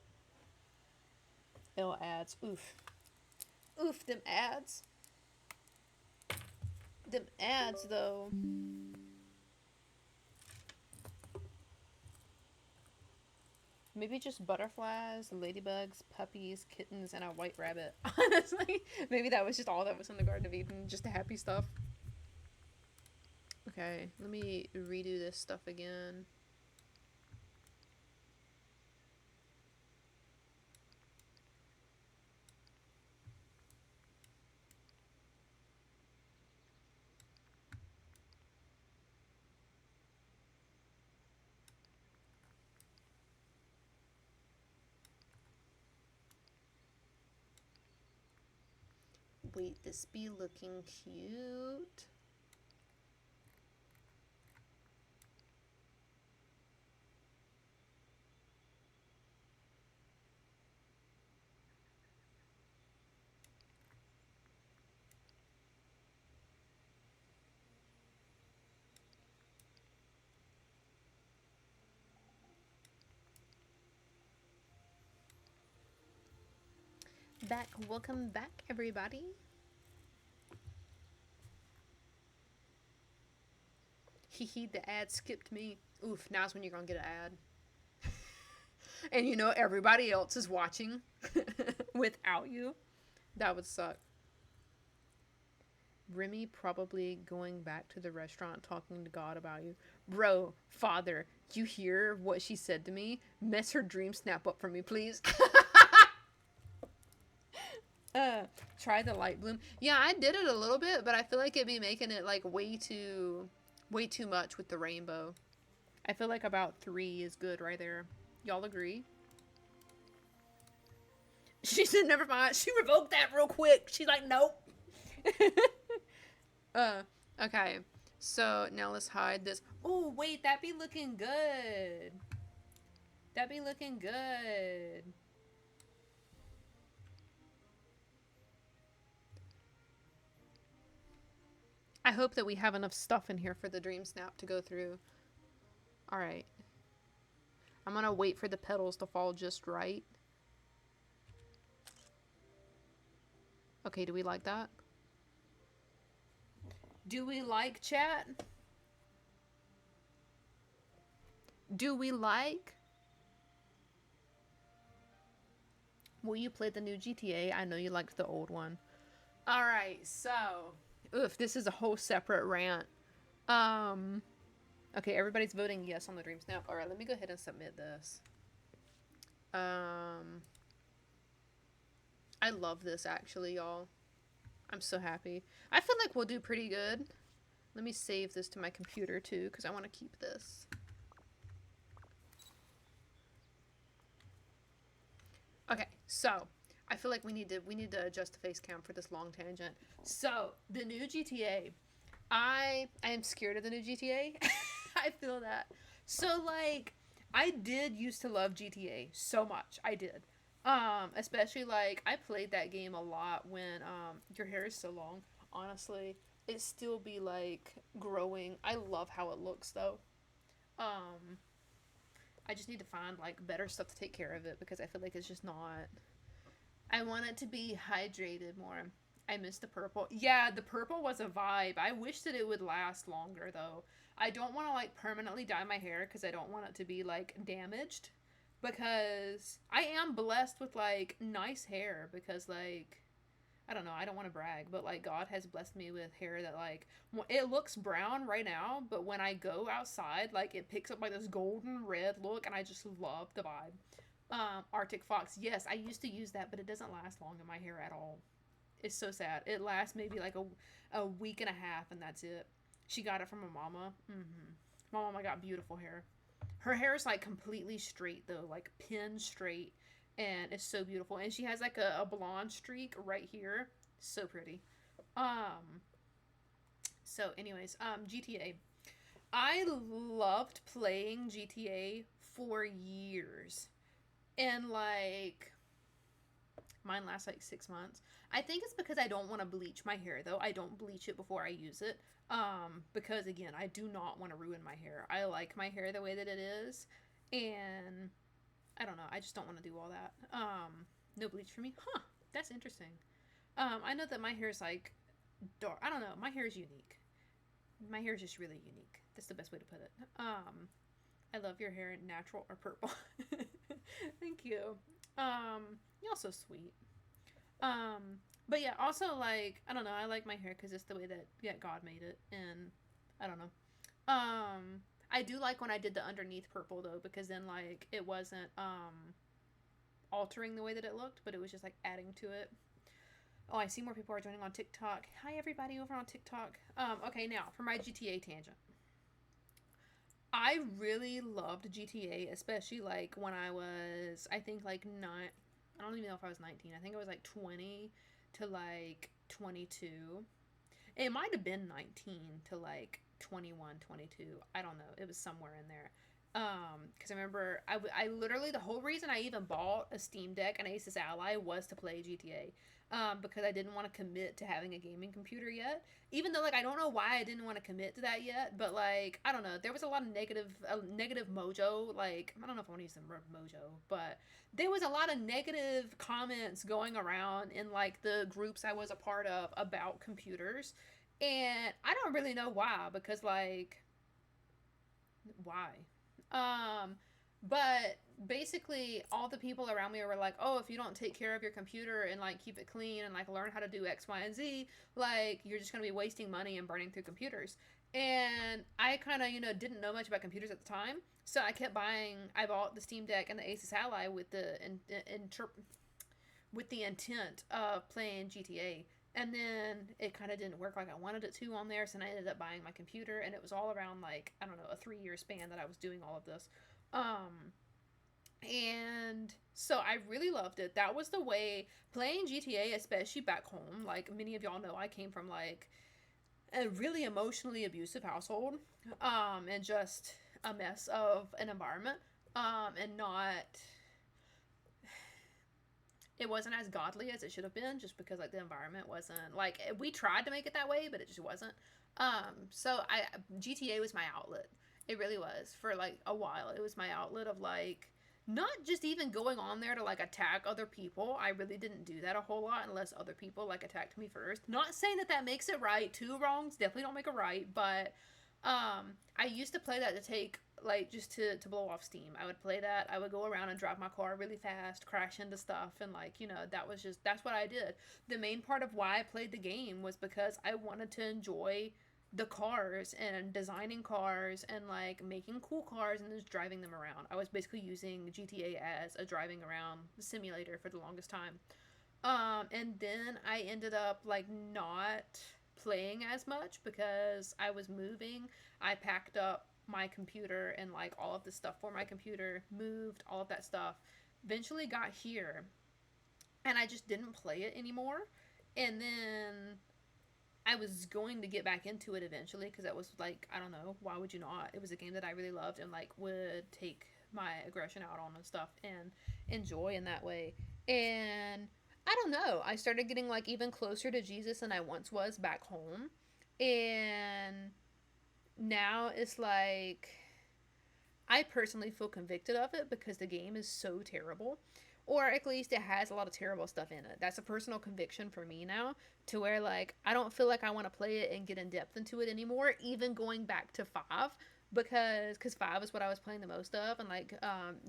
L ads. Oof. Oof, them ads. Them ads, though. Maybe just butterflies, ladybugs, puppies, kittens, and a white rabbit. Honestly, maybe that was just all that was in the Garden of Eden. Just the happy stuff. Okay, let me redo this stuff again. Wait, this be looking cute. Welcome back, everybody. Hehe, the ad skipped me. Oof, now's when you're gonna get an ad. And you know, everybody else is watching without you. That would suck. Remy probably going back to the restaurant talking to God about you. Bro, father, you hear what she said to me? Mess her dream snap up for me, please. Try the light bloom. Yeah, I did it a little bit, but I feel like it'd be making it like way too much with the rainbow. I feel like about 3 is good right there. Y'all agree? She said never mind. She revoked that real quick. She's like, nope. Okay. So now let's hide this. Oh, wait, that be looking good. That be looking good. I hope that we have enough stuff in here for the dream snap to go through. Alright. I'm gonna wait for the petals to fall just right. Okay, do we like that? Do we like, chat? Do we like? Will you play the new GTA? I know you liked the old one. Alright, so... Oof, this is a whole separate rant. Okay, everybody's voting yes on the dream snap. Alright, let me go ahead and submit this. I love this, actually, y'all. I'm so happy. I feel like we'll do pretty good. Let me save this to my computer, too, because I want to keep this. Okay, so I feel like we need to adjust the face cam for this long tangent. So the new GTA, I am scared of the new GTA. I feel that. So like, I did used to love GTA so much. I did. Especially like I played that game a lot when your hair is so long. Honestly, it still be like growing. I love how it looks though. I just need to find like better stuff to take care of it because I feel like it's just not. I want it to be hydrated more. I missed the purple. Yeah, the purple was a vibe. I wish that it would last longer though. I don't want to like permanently dye my hair because I don't want it to be like damaged. Because I am blessed with like nice hair because like I don't know, I don't want to brag, but like God has blessed me with hair that like it looks brown right now, but when I go outside, like it picks up like this golden red look and I just love the vibe. Arctic Fox. Yes, I used to use that, but it doesn't last long in my hair at all. It's so sad. It lasts maybe like a week and a half, and that's it. She got it from a mama. My mama got beautiful hair. Her hair is like completely straight though, like pin straight, and it's so beautiful. And she has like a blonde streak right here. So pretty. Um. So, anyways, GTA. I loved playing GTA for years, and like mine lasts like 6 months. I think it's because I don't want to bleach my hair though. I don't bleach it before I use it. Because again, I do not want to ruin my hair. I like my hair the way that it is, and I don't know. I just don't want to do all that. No bleach for me. Huh? That's interesting. I know that my hair is like dark. I don't know. My hair is unique. My hair is just really unique. That's the best way to put it. I love your hair in natural or purple. Thank you. You're so sweet. But yeah, also like I don't know, I like my hair because it's the way that God made it, and I don't know. I do like when I did the underneath purple though, because then like it wasn't altering the way that it looked, but it was just like adding to it. Oh, I see more people are joining on TikTok. Hi everybody over on TikTok. Okay, now for my GTA tangent. I really loved GTA, especially like when I was, I think like nine. I don't even know if I was 19. I think I was like 20 to like 22. It might have been 19 to like 21, 22. I don't know. It was somewhere in there. Because I remember I literally, the whole reason I even bought a Steam Deck and Asus Ally was to play GTA. Because I didn't want to commit to having a gaming computer yet. Even though, like, I don't know why I didn't want to commit to that yet, but, like, I don't know. There was a lot of negative mojo. Like, I don't know if I want to use the word mojo, but there was a lot of negative comments going around in, like, the groups I was a part of about computers. And I don't really know why, because, like, why? But basically all the people around me were like, oh, if you don't take care of your computer and like keep it clean and like learn how to do X, Y, and Z, like you're just gonna be wasting money and burning through computers. And I kind of, didn't know much about computers at the time, so I bought the Steam Deck and the Asus Ally with the intent of playing GTA. And then it kind of didn't work like I wanted it to on there, so I ended up buying my computer, and it was all around like, I don't know, a 3-year span that I was doing all of this. And so I really loved it. That was the way playing GTA, especially back home. Like many of y'all know, I came from like a really emotionally abusive household, and just a mess of an environment, and not. It wasn't as godly as it should have been, just because like the environment wasn't like we tried to make it that way, but it just wasn't. So GTA was my outlet. It really was for like a while. It was my outlet of like not just even going on there to like attack other people. I really didn't do that a whole lot unless other people like attacked me first. Not saying that makes it right. Two wrongs definitely don't make a right, but I used to play that to take like just to blow off steam. I would play that. I would go around and drive my car really fast, crash into stuff, and like, that's what I did. The main part of why I played the game was because I wanted to enjoy the cars and designing cars and like making cool cars and just driving them around. I was basically using GTA as a driving around simulator for the longest time. And then I ended up like not playing as much because I was moving. I packed up my computer and like all of the stuff for my computer, moved all of that stuff, eventually got here, and I just didn't play it anymore. And then I was going to get back into it eventually because that was like, I don't know, why would you not? It was a game that I really loved and like would take my aggression out on and stuff and enjoy in that way. And I don't know, I started getting like even closer to Jesus than I once was back home. And now it's like I personally feel convicted of it because the game is so terrible. or at least it has a lot of terrible stuff in it. That's a personal conviction for me now, to where like I don't feel like I want to play it and get in depth into it anymore, even going back to 5, because 5 is what I was playing the most of, and like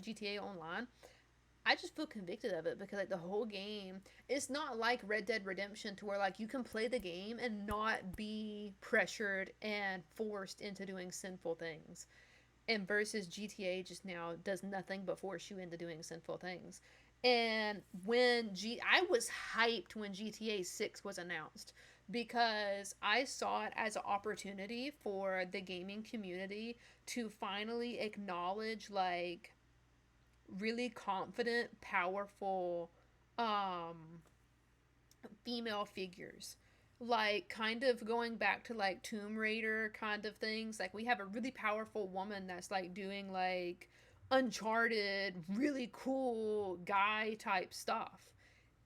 GTA Online. I just feel convicted of it because like the whole game, it's not like Red Dead Redemption to where like you can play the game and not be pressured and forced into doing sinful things. And versus GTA just now does nothing but force you into doing sinful things. And I was hyped when GTA 6 was announced, because I saw it as an opportunity for the gaming community to finally acknowledge like really confident, powerful female figures. Like, kind of going back to like Tomb Raider kind of things. Like, we have a really powerful woman that's like doing like Uncharted, really cool guy type stuff.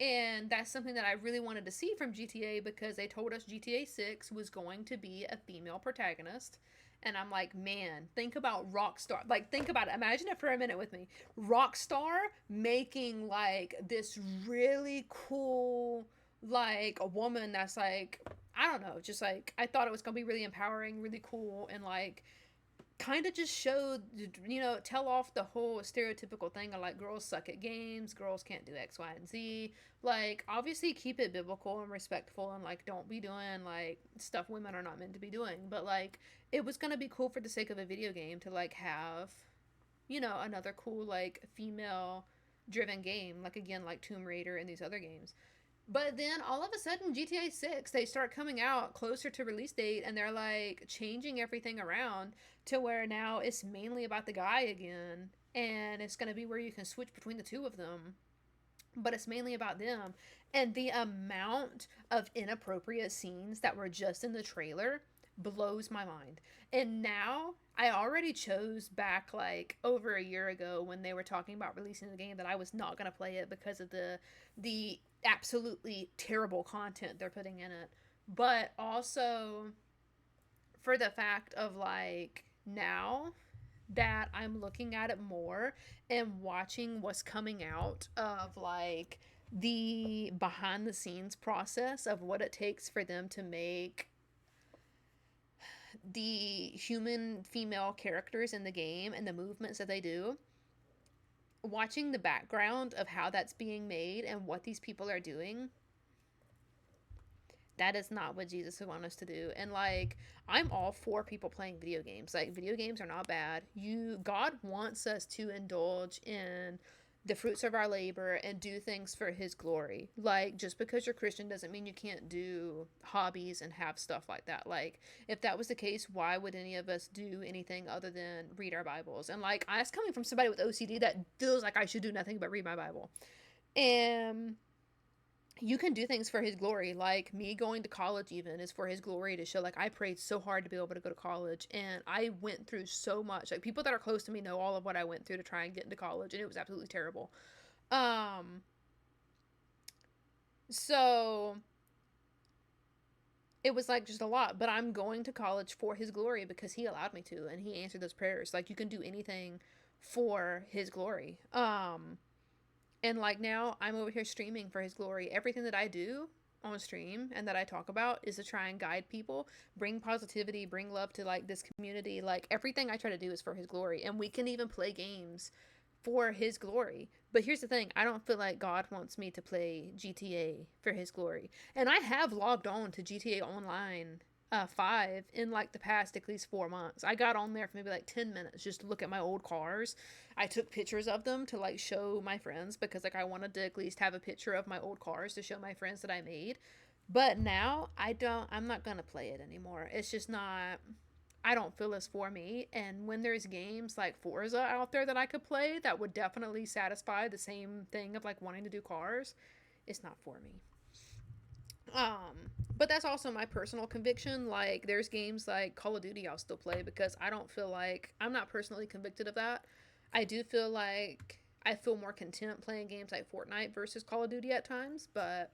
And that's something that I really wanted to see from GTA, because they told us GTA 6 was going to be a female protagonist. And I'm like, man, think about Rockstar. Like, think about it. Imagine it for a minute with me. Rockstar making like this really cool, like a woman that's like, I don't know, just like, I thought it was going to be really empowering, really cool, and like kind of just showed, tell off the whole stereotypical thing of like girls suck at games, girls can't do X, Y, and Z. Like, obviously keep it biblical and respectful, and like don't be doing like stuff women are not meant to be doing. But like, it was gonna be cool for the sake of a video game to like have, another cool like female driven game, like again like Tomb Raider and these other games. But then all of a sudden, GTA 6, they start coming out closer to release date, and they're like changing everything around to where now it's mainly about the guy again. And it's going to be where you can switch between the two of them. But it's mainly about them. And the amount of inappropriate scenes that were just in the trailer blows my mind. And now, I already chose back like over a year ago when they were talking about releasing the game that I was not going to play it because of the absolutely terrible content they're putting in it. But also for the fact of like, now that I'm looking at it more and watching what's coming out of like the behind the scenes process of what it takes for them to make the human female characters in the game and the movements that they do, watching the background of how that's being made and what these people are doing, that is not what Jesus would want us to do. And like, I'm all for people playing video games. Like, video games are not bad. God wants us to indulge in the fruits of our labor and do things for his glory. Like, just because you're Christian doesn't mean you can't do hobbies and have stuff like that. Like, if that was the case, why would any of us do anything other than read our Bibles? And like, I was coming from somebody with OCD that feels like I should do nothing but read my Bible. And you can do things for his glory. Like, me going to college even is for his glory, to show like I prayed so hard to be able to go to college, and I went through so much. Like, people that are close to me know all of what I went through to try and get into college, and it was absolutely terrible. So it was like just a lot, but I'm going to college for his glory because he allowed me to, and he answered those prayers. Like, you can do anything for his glory. And like, now I'm over here streaming for his glory. Everything that I do on stream and that I talk about is to try and guide people, bring positivity, bring love to like this community. Like, everything I try to do is for his glory. And we can even play games for his glory. But here's the thing, I don't feel like God wants me to play GTA for his glory. And I have logged on to GTA Online 5 in like the past at least 4 months. I got on there for maybe like 10 minutes just to look at my old cars. I took pictures of them to like show my friends, because like I wanted to at least have a picture of my old cars to show my friends that I made. But now I'm not gonna play it anymore. It's just not, I don't feel it's for me. And when there's games like Forza out there that I could play that would definitely satisfy the same thing of like wanting to do cars, it's not for me. But that's also my personal conviction. Like, there's games like Call of Duty I'll still play because I don't feel like, I'm not personally convicted of that. I do feel like I feel more content playing games like FORTNITE versus Call of Duty at times, but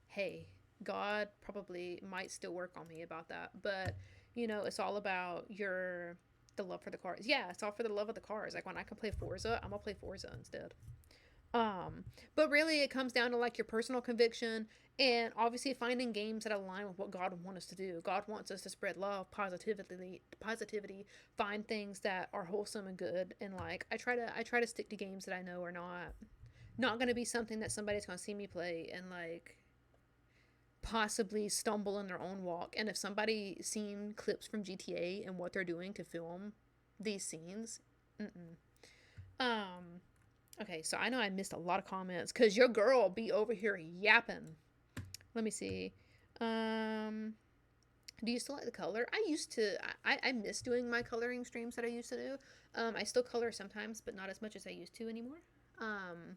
hey, God probably might still work on me about that. But, it's all about the love for the cars. Yeah, it's all for the love of the cars. Like, when I can play Forza, I'm gonna play Forza instead. But really, it comes down to like your personal conviction and obviously finding games that align with what God wants us to do. God wants us to spread love, positivity, find things that are wholesome and good, and like I try to stick to games that I know are not going to be something that somebody's going to see me play and like possibly stumble in their own walk. And if somebody seen clips from GTA and what they're doing to film these scenes, mm-mm. um okay, so I know I missed a lot of comments because your girl be over here yapping. Let me see. Um, do you still like the color? I used to. I miss doing my coloring streams that I used to do. I still color sometimes, but not as much as I used to anymore. Um,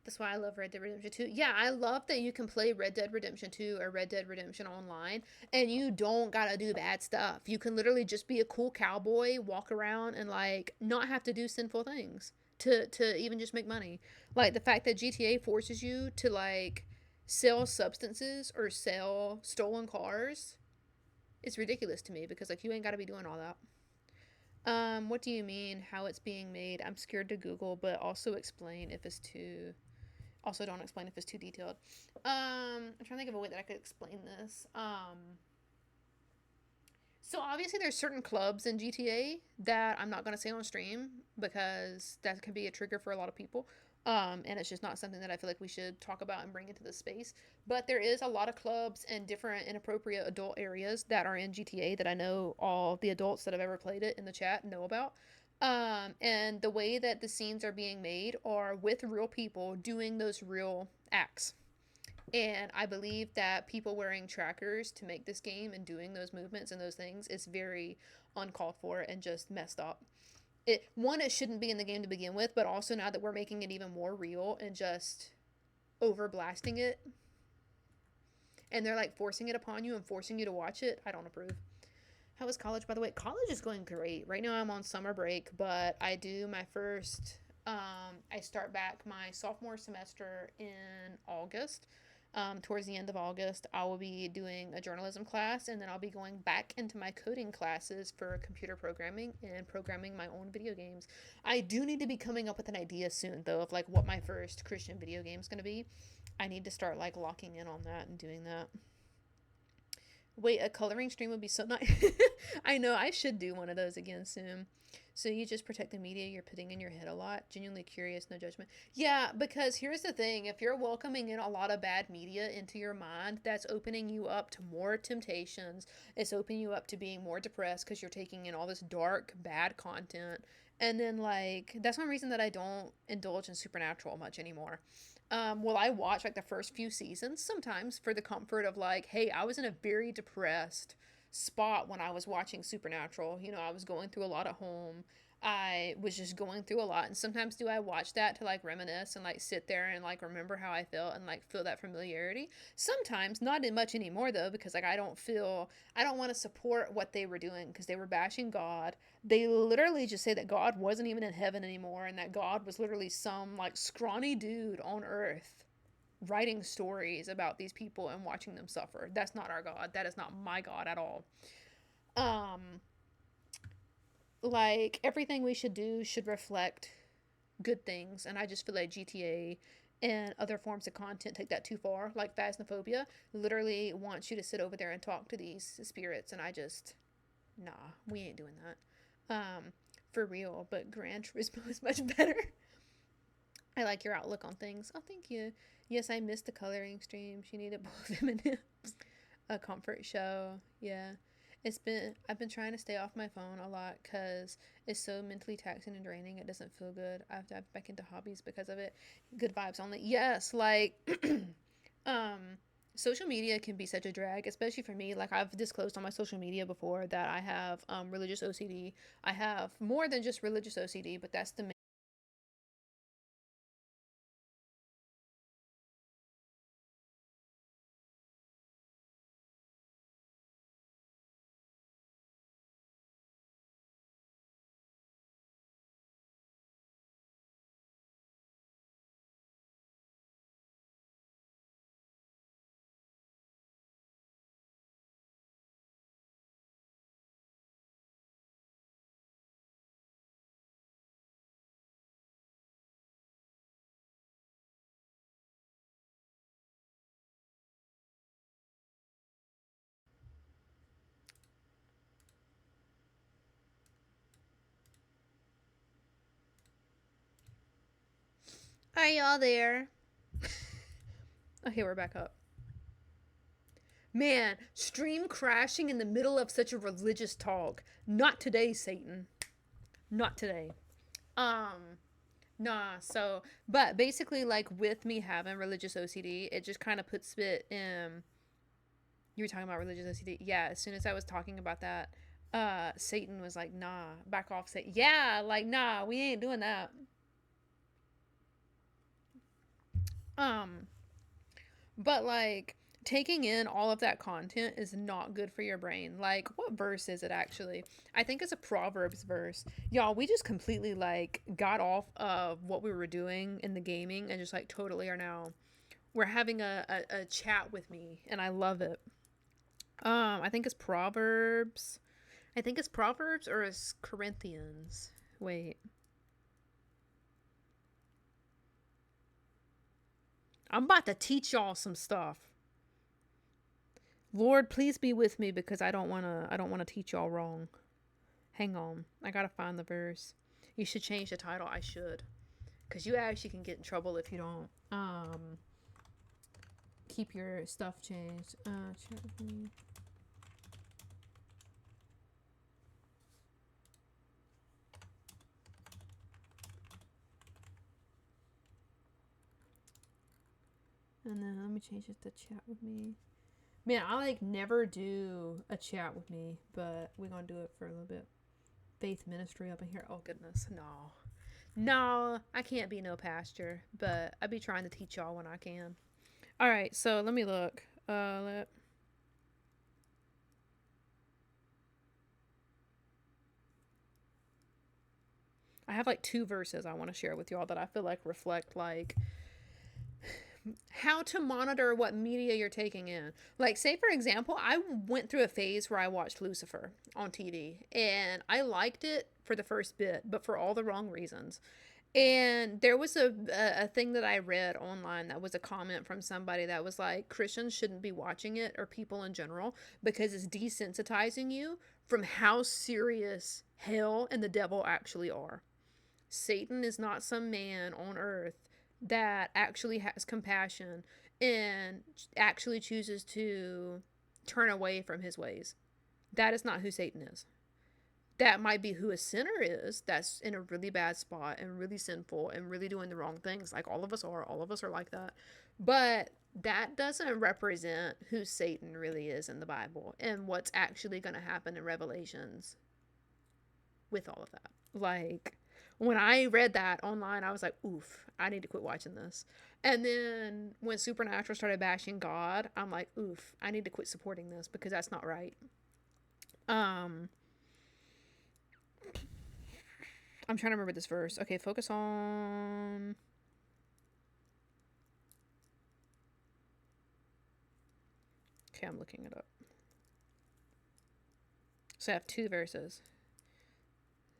that's why I love Red Dead Redemption 2. Yeah, I love that you can play Red Dead Redemption 2 or Red Dead Redemption online and you don't gotta do bad stuff. You can literally just be a cool cowboy, walk around and like not have to do sinful things to even just make money. Like the fact that GTA forces you to like sell substances or sell stolen cars is ridiculous to me because like you ain't gotta be doing all that. What do you mean how it's being made? I'm scared to Google, but also explain if it's too also don't explain if it's too detailed. I'm trying to think of a way that I could explain this. So obviously there's certain clubs in GTA that I'm not going to say on stream because that can be a trigger for a lot of people. And it's just not something that I feel like we should talk about and bring into the space. But there is a lot of clubs and different inappropriate adult areas that are in GTA that I know all the adults that have ever played it in the chat know about. And the way that the scenes are being made are with real people doing those real acts. And I believe that people wearing trackers to make this game and doing those movements and those things is very uncalled for and just messed up. It shouldn't be in the game to begin with, but also now that we're making it even more real and just over blasting it, and they're like forcing it upon you and forcing you to watch it, I don't approve. How was college, by the way? College is going great. Right now I'm on summer break, but I do my first. I start back my sophomore semester in August. Towards the end of August, I will be doing a journalism class, and then I'll be going back into my coding classes for computer programming and programming my own video games. I do need to be coming up with an idea soon, though, of like what my first Christian video game is going to be. I need to start like locking in on that and doing that. Wait, a coloring stream would be so nice. I know, I should do one of those again soon. So you just protect the media you're putting in your head a lot. Genuinely curious, no judgment. Yeah, because here's the thing. If you're welcoming in a lot of bad media into your mind, that's opening you up to more temptations. It's opening you up to being more depressed because you're taking in all this dark, bad content. And then, like, that's one reason that I don't indulge in Supernatural much anymore. Will I watch like the first few seasons sometimes for the comfort of like, hey, I was in a very depressed spot when I was watching Supernatural. You know, I was going through a lot at home. I was just going through a lot, and sometimes do I watch that to like reminisce and like sit there and like remember how I felt and like feel that familiarity. Sometimes, not in much anymore though, because like I don't want to support what they were doing because they were bashing God. They literally just say that God wasn't even in heaven anymore and that God was literally some like scrawny dude on earth writing stories about these people and watching them suffer. That's not our God. That is not my God at all. Um, like everything we should do should reflect good things, and I just feel like GTA and other forms of content take that too far. Like Phasmophobia literally wants you to sit over there and talk to these spirits, and I just nah, we ain't doing that. For real. But Gran Turismo is much better. I like your outlook on things. Oh, thank you. Yes, I missed the coloring stream. She needed both M&Ms. A comfort show. Yeah. I've been trying to stay off my phone a lot because it's so mentally taxing and draining. It doesn't feel good. I have to dive back into hobbies because of it. Good vibes only. Yes, like, um, social media can be such a drag, especially for me. Like, I've disclosed on my social media before that I have religious OCD. I have more than just religious OCD, but that's the Are y'all there? Okay, we're back up. Man, stream crashing in the middle of such a religious talk. Not today, Satan. Not today. Nah, so, but basically, like, with me having religious OCD, it just kind of puts it in. You were talking about religious OCD. Yeah, as soon as I was talking about that, Satan was like, nah, back off, Satan. Yeah, like, nah, we ain't doing that. Um, but like, taking in all of that content is not good for your brain. Like, what verse is it actually? I think it's a Proverbs verse. Y'all, we just completely like got off of what we were doing in the gaming and just like totally are now. We're having a chat with me and I love it. I think it's Proverbs. I think it's Proverbs or it's Corinthians. Wait. I'm about to teach y'all some stuff. Lord, please be with me because I don't want to teach y'all wrong. Hang on. I got to find the verse. You should change the title. I should. Cuz you actually can get in trouble if you don't keep your stuff changed. Chat with me. And then let me change it to chat with me. Man, I like never do a chat with me, but we're gonna do it for a little bit. Faith ministry up in here. Oh goodness, no. No, I can't be no pastor, but I be trying to teach y'all when I can. Alright, so let me look. I have like 2 verses I want to share with y'all that I feel like reflect like how to monitor what media you're taking in. Like, say for example, I went through a phase where I watched Lucifer on TV and I liked it for the first bit, but for all the wrong reasons. And there was a thing that I read online that was a comment from somebody that was like, Christians shouldn't be watching it or people in general because it's desensitizing you from how serious hell and the devil actually are. Satan is not some man on earth that actually has compassion and actually chooses to turn away from his ways. That is not who Satan is. That might be who a sinner is that's in a really bad spot and really sinful and really doing the wrong things. Like all of us are. All of us are like that. But that doesn't represent who Satan really is in the Bible and what's actually going to happen in Revelations with all of that. Like, when I read that online, I was like, oof, I need to quit watching this. And then when Supernatural started bashing God, I'm like, oof, I need to quit supporting this because that's not right. I'm trying to remember this verse. Okay, focus on. Okay, I'm looking it up. So I have 2 verses.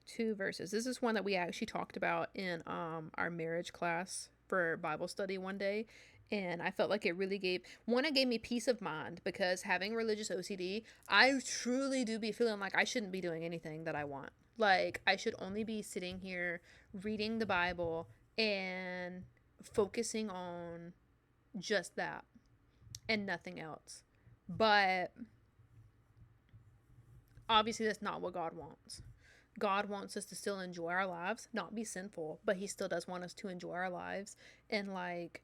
2 verses. This is one that we actually talked about in our marriage class for Bible study one day. And I felt like it really gave it gave me peace of mind because having religious OCD, I truly do be feeling like I shouldn't be doing anything that I want. Like, I should only be sitting here reading the Bible and focusing on just that and nothing else. But obviously, that's not what God wants. God wants us to still enjoy our lives, not be sinful, but He still does want us to enjoy our lives and like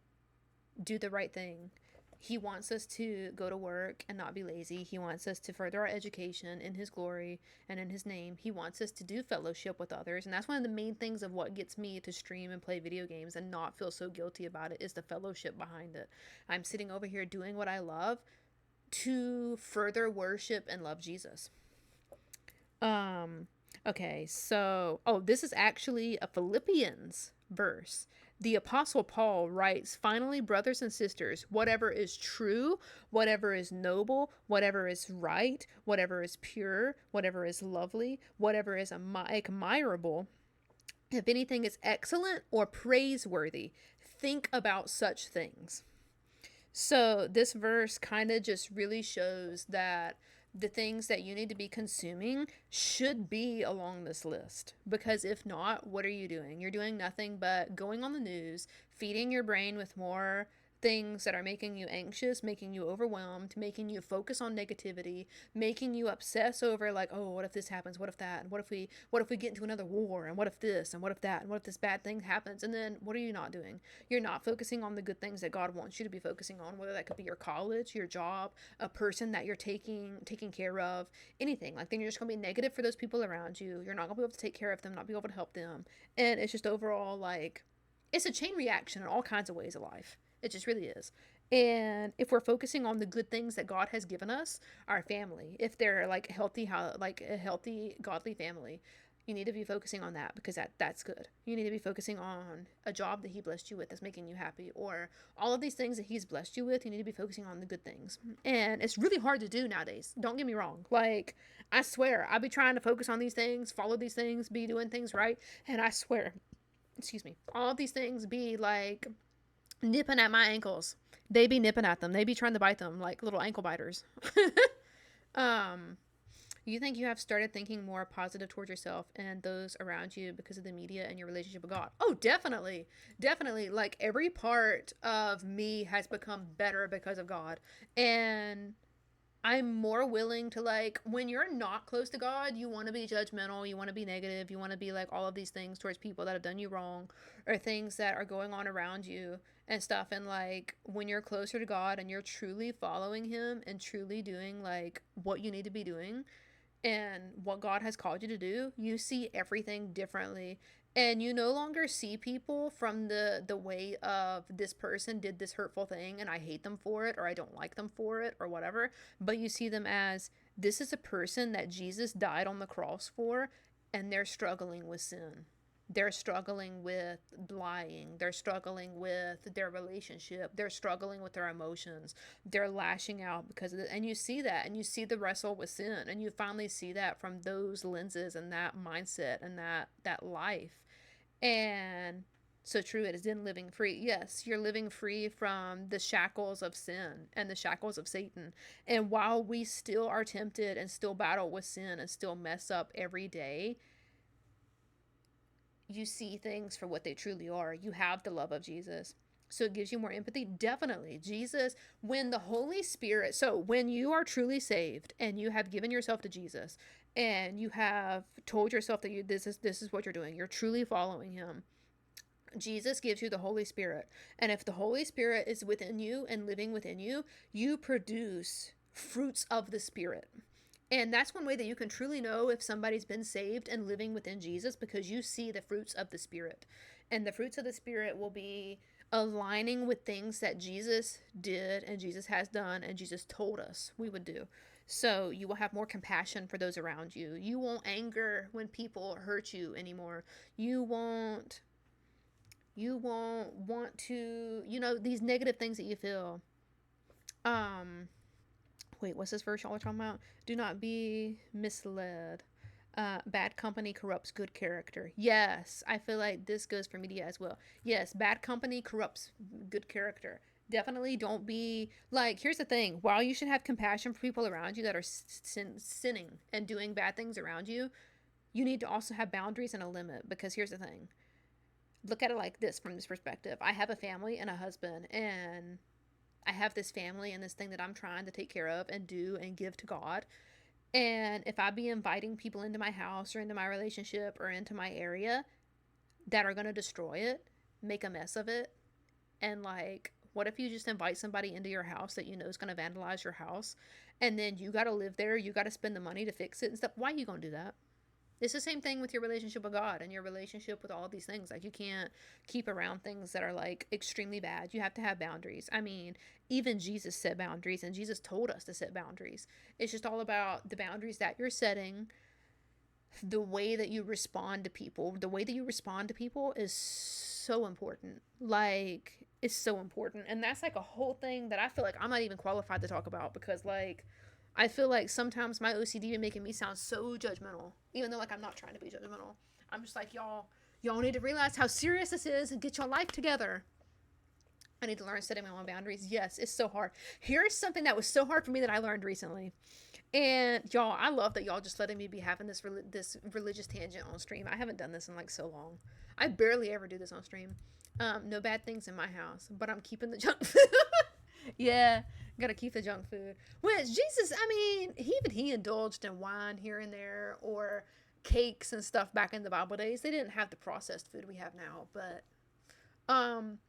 do the right thing. He wants us to go to work and not be lazy. He wants us to further our education in His glory and in His name. He wants us to do fellowship with others. And that's one of the main things of what gets me to stream and play video games and not feel so guilty about it is the fellowship behind it. I'm sitting over here doing what I love to further worship and love Jesus. Okay, so this is actually a Philippians verse. The Apostle Paul writes, finally, brothers and sisters, whatever is true, whatever is noble, whatever is right, whatever is pure, whatever is lovely, whatever is admirable, if anything is excellent or praiseworthy, think about such things. So this verse kind of just really shows that the things that you need to be consuming should be along this list. Because if not, what are you doing? You're doing nothing but going on the news, feeding your brain with more things that are making you anxious, making you overwhelmed, making you focus on negativity, making you obsess over like, oh, what if this happens? What if that? And what if we get into another war? And what if this? And what if that? And what if this bad thing happens? And then what are you not doing? You're not focusing on the good things that God wants you to be focusing on, whether that could be your college, your job, a person that you're taking care of, anything. Like then you're just gonna be negative for those people around you. You're not gonna be able to take care of them, not be able to help them. And it's just overall like it's a chain reaction in all kinds of ways of life. It just really is. And if we're focusing on the good things that God has given us, our family, if they're like healthy, like a healthy, godly family, you need to be focusing on that because that's good. You need to be focusing on a job that He blessed you with that's making you happy, or all of these things that He's blessed you with. You need to be focusing on the good things. And it's really hard to do nowadays. Don't get me wrong. Like, I swear, I'll be trying to focus on these things, follow these things, be doing things right. And I swear, excuse me, all of these things be like nipping at my ankles. They be nipping at them. They be trying to bite them like little ankle biters. You think you have started thinking more positive towards yourself and those around you because of the media and your relationship with God? Oh, definitely. Definitely. Like every part of me has become better because of God. And I'm more willing to like when you're not close to God, you want to be judgmental, you want to be negative, you want to be like all of these things towards people that have done you wrong or things that are going on around you and stuff. And like when you're closer to God and you're truly following Him and truly doing like what you need to be doing and what God has called you to do, you see everything differently. And you no longer see people from the way of this person did this hurtful thing and I hate them for it or I don't like them for it or whatever, but you see them as this is a person that Jesus died on the cross for and they're struggling with sin. They're struggling with lying. They're struggling with their relationship. They're struggling with their emotions. They're lashing out because of it. And you see that and you see the wrestle with sin and you finally see that from those lenses and that mindset and that life. And so true it is in living free. Yes, you're living free from the shackles of sin and the shackles of Satan. And while we still are tempted and still battle with sin and still mess up every day, you see things for what they truly are. You have the love of Jesus. So it gives you more empathy. Definitely. Jesus, when the Holy Spirit, so when you are truly saved and you have given yourself to Jesus and you have told yourself that this is what you're doing, you're truly following Him. Jesus gives you the Holy Spirit. And if the Holy Spirit is within you and living within you, you produce fruits of the Spirit. And that's one way that you can truly know if somebody's been saved and living within Jesus because you see the fruits of the Spirit. And the fruits of the Spirit will be aligning with things that Jesus did and Jesus has done and Jesus told us we would do. So you will have more compassion for those around you. You won't anger when people hurt you anymore. You won't want to, these negative things that you feel. Wait, what's this verse y'all are talking about? Do not be misled. Bad company corrupts good character. Yes, I feel like this goes for media as well. Yes, bad company corrupts good character. Definitely don't be like, here's the thing. While you should have compassion for people around you that are sinning and doing bad things around you, you need to also have boundaries and a limit because here's the thing. Look at it like this from this perspective. I have a family and a husband and I have this family and this thing that I'm trying to take care of and do and give to God. And if I be inviting people into my house or into my relationship or into my area that are going to destroy it, make a mess of it, and like, what if you just invite somebody into your house that you know is going to vandalize your house and then you got to live there, you got to spend the money to fix it and stuff? Why are you going to do that? It's the same thing with your relationship with God and your relationship with all of these things. Like, you can't keep around things that are like extremely bad. You have to have boundaries. I mean, even Jesus set boundaries and Jesus told us to set boundaries. It's just all about the boundaries that you're setting, the way that you respond to people. The way that you respond to people is so important. Like, it's so important. And that's like a whole thing that I feel like I'm not even qualified to talk about because like, I feel like sometimes my OCD is making me sound so judgmental, even though like I'm not trying to be judgmental. I'm just like, y'all need to realize how serious this is and get your life together. I need to learn setting my own boundaries. Yes, it's so hard. Here's something that was so hard for me that I learned recently. And y'all, I love that y'all just letting me be having this religious tangent on stream. I haven't done this in like so long. I barely ever do this on stream. No bad things in my house, but I'm keeping the junk food. Yeah, gotta keep the junk food. Which Jesus, I mean, he indulged in wine here and there or cakes and stuff back in the Bible days. They didn't have the processed food we have now, but um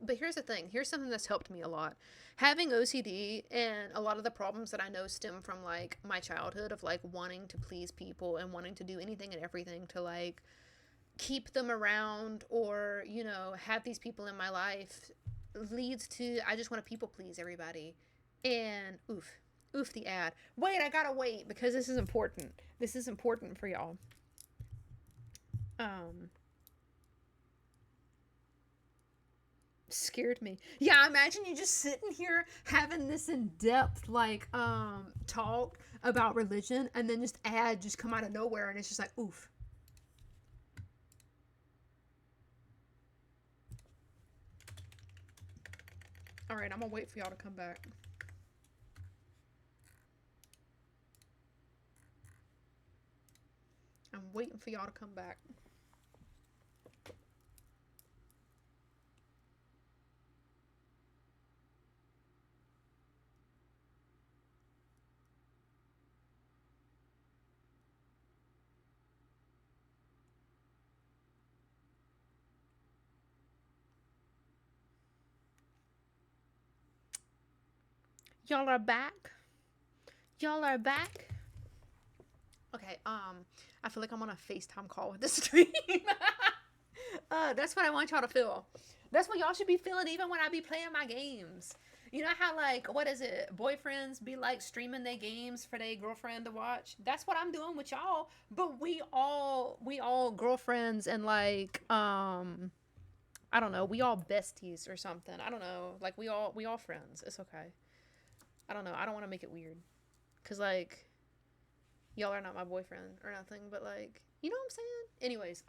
but here's the thing. Here's something that's helped me a lot. Having OCD and a lot of the problems that I know stem from like my childhood of like wanting to please people and wanting to do anything and everything to like keep them around or, have these people in my life leads to I just want to people please everybody. And oof the ad. Wait, I gotta wait because this is important. This is important for y'all. Um Scared me. Yeah, imagine you just sitting here having this in-depth like talk about religion and then just ad just come out of nowhere and it's just like oof. All right, I'm gonna wait for y'all to come back. I'm waiting for y'all to come back. Y'all are back. Y'all are back. Okay, I feel like I'm on a FaceTime call with the stream. That's what I want y'all to feel. That's what y'all should be feeling even when I be playing my games. You know how like what is it? Boyfriends be like streaming their games for their girlfriend to watch. That's what I'm doing with y'all. But we all girlfriends and like I don't know, we all besties or something. I don't know. Like we all friends. It's okay. I don't know. I don't want to make it weird. Cuz like y'all are not my boyfriend or nothing, but like, you know what I'm saying? Anyways,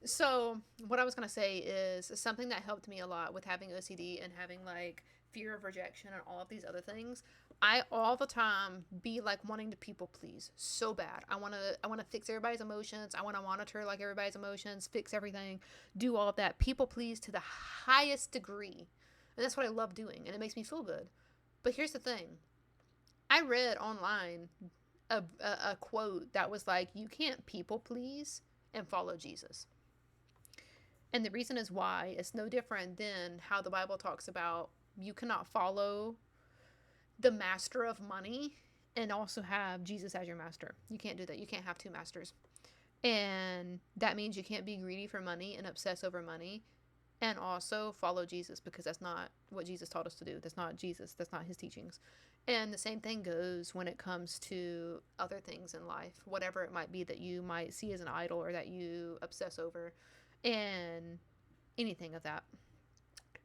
so what I was gonna say is something that helped me a lot with having OCD and having like fear of rejection and all of these other things. I all the time be like wanting to people please so bad. I wanna fix everybody's emotions. I wanna monitor like everybody's emotions, fix everything, do all of that. People please to the highest degree. And that's what I love doing, and it makes me feel good. But here's the thing. I read online a quote that was like, you can't people please and follow Jesus. And the reason is why it's no different than how the Bible talks about you cannot follow the master of money and also have Jesus as your master. You can't do that. You can't have two masters. And that means you can't be greedy for money and obsess over money and also follow Jesus because that's not what Jesus taught us to do. That's not Jesus. That's not his teachings. And the same thing goes when it comes to other things in life, whatever it might be that you might see as an idol or that you obsess over, and anything of that.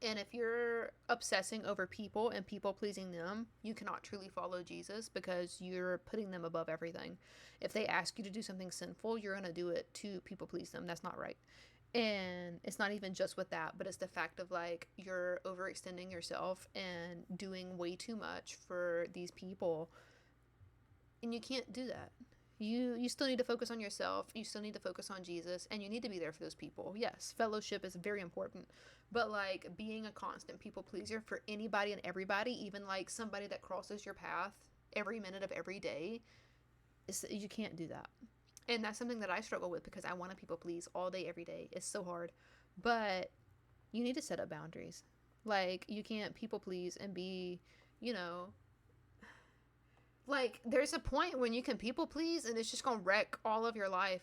And if you're obsessing over people and people pleasing them, you cannot truly follow Jesus because you're putting them above everything. If they ask you to do something sinful, you're going to do it to people please them. That's not right. And it's not even just with that, but it's the fact of like you're overextending yourself and doing way too much for these people. And you can't do that. You still need to focus on yourself. You still need to focus on Jesus, and you need to be there for those people. Yes, fellowship is very important, but like being a constant people pleaser for anybody and everybody, even like somebody that crosses your path every minute of every day, you can't do that. And that's something that I struggle with because I want to people please all day, every day. It's so hard. But you need to set up boundaries. Like, you can't people please and be, you know, like, there's a point when you can people please and it's just going to wreck all of your life.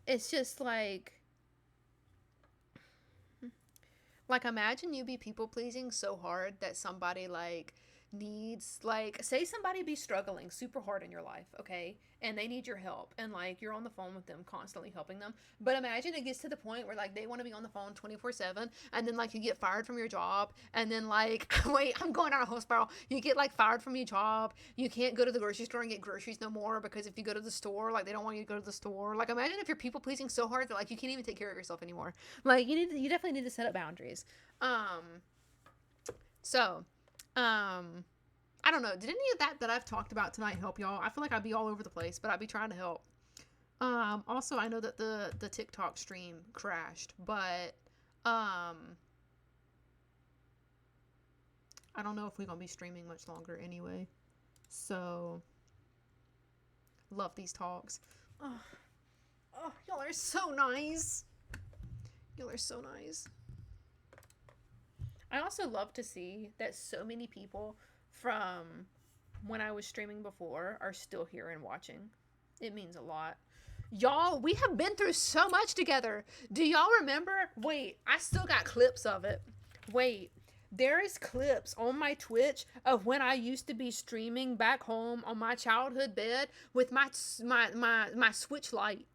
It's just like, imagine you be people pleasing so hard that somebody, like, needs, like, say somebody be struggling super hard in your life, okay, and they need your help, and like you're on the phone with them constantly helping them, but imagine it gets to the point where like they want to be on the phone 24/7, and then like you get fired from your job, and then like wait, I'm going down a whole spiral. You get like fired from your job, you can't go to the grocery store and get groceries no more, because if you go to the store, like they don't want you to go to the store. Like, imagine if you're people pleasing so hard that like you can't even take care of yourself anymore. Like, you definitely need to set up boundaries. So I don't know. Did any of that I've talked about tonight help y'all? I feel like I'd be all over the place, but I'd be trying to help. Also, I know that the TikTok stream crashed, but I don't know if we're gonna be streaming much longer anyway. So, love these talks. Oh, y'all are so nice. Y'all are so nice. I also love to see that so many people from when I was streaming before are still here and watching. It means a lot. Y'all, we have been through so much together. Do y'all remember? Wait, I still got clips of it. Wait, there is clips on my Twitch of when I used to be streaming back home on my childhood bed with my Switch light.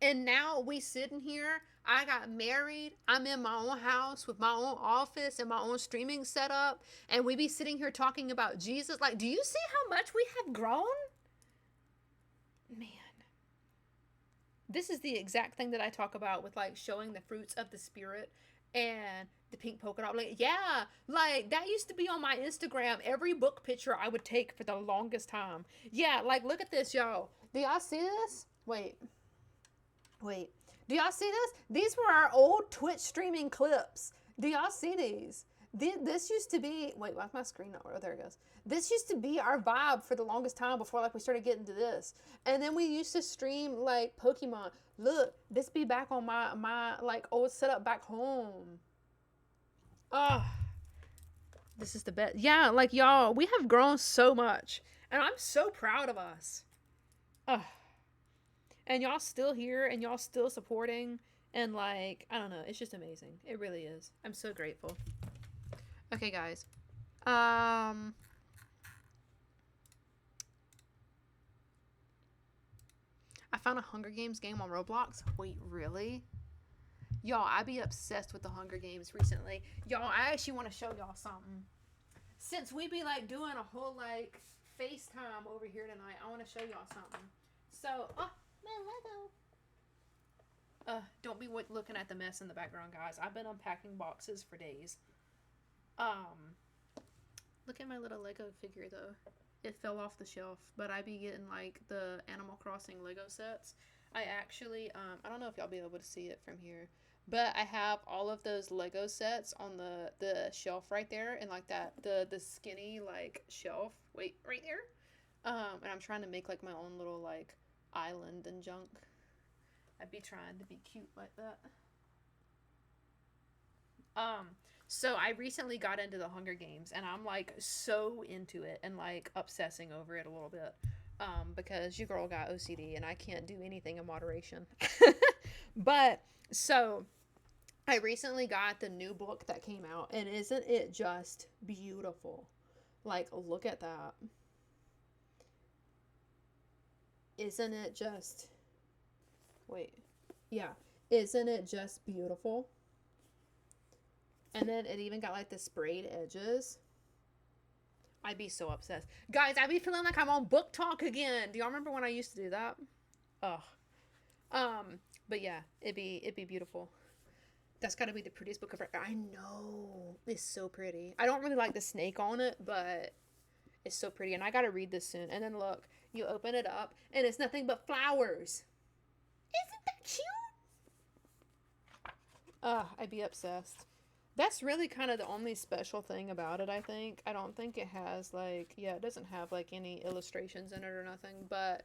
And now we sitting here. I got married. I'm in my own house with my own office and my own streaming setup. And we be sitting here talking about Jesus. Like, do you see how much we have grown? Man. This is the exact thing that I talk about with like showing the fruits of the Spirit and the pink polka dot. Like, yeah, like that used to be on my Instagram. Every book picture I would take for the longest time. Yeah, like look at this, y'all. Do y'all see this? Wait. Do y'all see this? These were our old Twitch streaming clips. Do y'all see these? This used to be, wait, why's my screen not, oh, there it goes. This used to be our vibe for the longest time before like we started getting to this. And then we used to stream like Pokemon. Look, this be back on my like old setup back home. Oh, this is the best. Yeah, like y'all, we have grown so much. And I'm so proud of us. Oh. And y'all still here and y'all still supporting. And like, I don't know. It's just amazing. It really is. I'm so grateful. Okay, guys. I found a Hunger Games game on Roblox. Wait, really? Y'all, I be obsessed with the Hunger Games recently. Y'all, I actually want to show y'all something. Since we be like doing a whole like FaceTime over here tonight, I want to show y'all something. So, oh, my Lego. Don't be looking at the mess in the background, guys. I've been unpacking boxes for days. Look at my little Lego figure, though. It fell off the shelf, but I be getting, like, the Animal Crossing Lego sets. I actually, I don't know if y'all be able to see it from here, but I have all of those Lego sets on the shelf right there, and, like, the skinny, like, shelf. Wait, right there? And I'm trying to make, like, my own little, like, island and junk. I'd be trying to be cute like that. So I recently got into the Hunger Games, and I'm like so into it and like obsessing over it a little bit. Because your girl got OCD and I can't do anything in moderation. But so I recently got the new book that came out, and isn't it just beautiful? Like, look at that. Isn't it just... Wait. Yeah. Isn't it just beautiful? And then it even got like the sprayed edges. I'd be so obsessed. Guys, I'd be feeling like I'm on book talk again. Do y'all remember when I used to do that? Ugh. But yeah, it'd be beautiful. That's gotta be the prettiest book ever. I know. It's so pretty. I don't really like the snake on it, but it's so pretty. And I gotta read this soon. And then look, you open it up, and it's nothing but flowers. Isn't that cute? I'd be obsessed. That's really kind of the only special thing about it, I think. I don't think it has, like, yeah, it doesn't have, like, any illustrations in it or nothing, but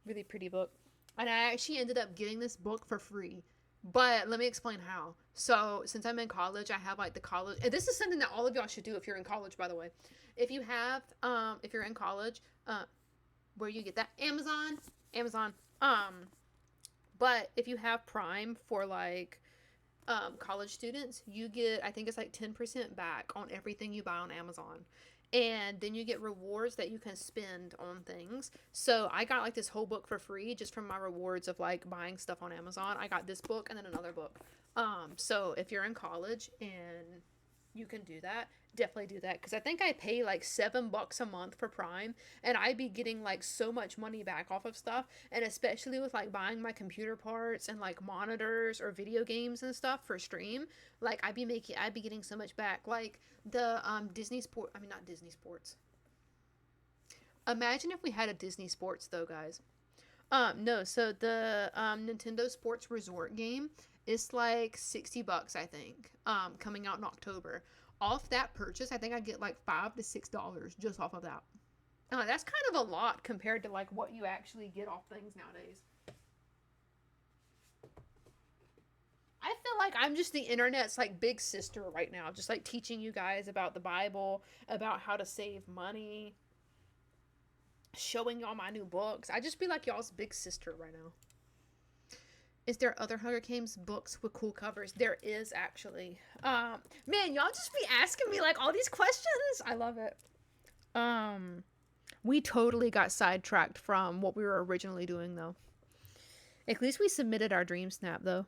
really pretty book. And I actually ended up getting this book for free. But let me explain how. So, since I'm in college, I have, like, the college... And this is something that all of y'all should do if you're in college, by the way. If you have, if you're in college, where you get that? Amazon. But if you have Prime for, like... college students, you get, I think it's like 10% back on everything you buy on Amazon. And then you get rewards that you can spend on things. So I got like this whole book for free just from my rewards of like buying stuff on Amazon. I got this book and then another book. So if you're in college and you can do that, definitely do that, because I think I pay like $7 a month for Prime, and I'd be getting like so much money back off of stuff. And especially with like buying my computer parts and like monitors or video games and stuff for stream, like I'd be getting so much back. Like the not Disney Sports. Imagine if we had a Disney Sports though, guys. No, so the Nintendo Sports Resort game is like $60, I think. Coming out in October. Off that purchase, I think I get like $5 to $6 just off of that. That's kind of a lot compared to like what you actually get off things nowadays. I feel like I'm just the internet's like big sister right now, just like teaching you guys about the Bible, about how to save money, showing y'all my new books. I just be like y'all's big sister right now. Is there other Hunger Games books with cool covers? There is, actually. Man, y'all just be asking me like all these questions. I love it. We totally got sidetracked from what we were originally doing, though. At least we submitted our Dreamsnap, though.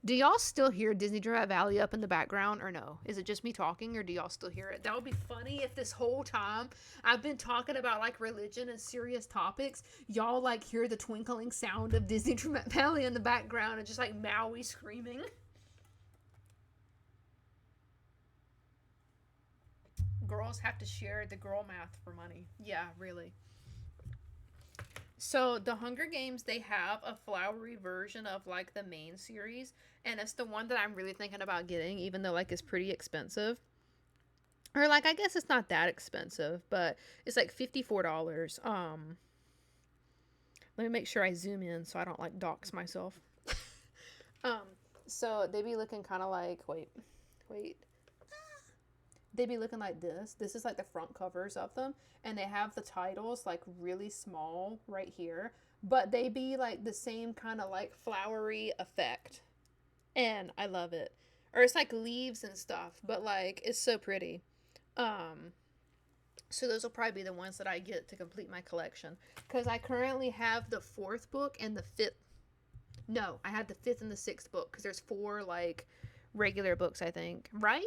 Do y'all still hear Disney Dreamlight Valley up in the background, or no? Is it just me talking, or do y'all still hear it? That would be funny if this whole time I've been talking about like religion and serious topics, y'all like hear the twinkling sound of Disney Dreamlight Valley in the background and just like Maui screaming. Girls have to share the girl math for money. Yeah, really. So the Hunger Games, they have a flowery version of like the main series, and it's the one that I'm really thinking about getting, even though like it's pretty expensive. Or like I guess it's not that expensive, but it's like $54. Let me make sure I zoom in so I don't like dox myself. So they be looking kind of like wait. They be looking like this. This is like the front covers of them. And they have the titles like really small right here. But they be like the same kind of like flowery effect. And I love it. Or it's like leaves and stuff. But like it's so pretty. So those will probably be the ones that I get to complete my collection. Because I currently have the 4th book and the 5th. No, I had the 5th and the 6th book. Because there's 4 like regular books, I think. Right?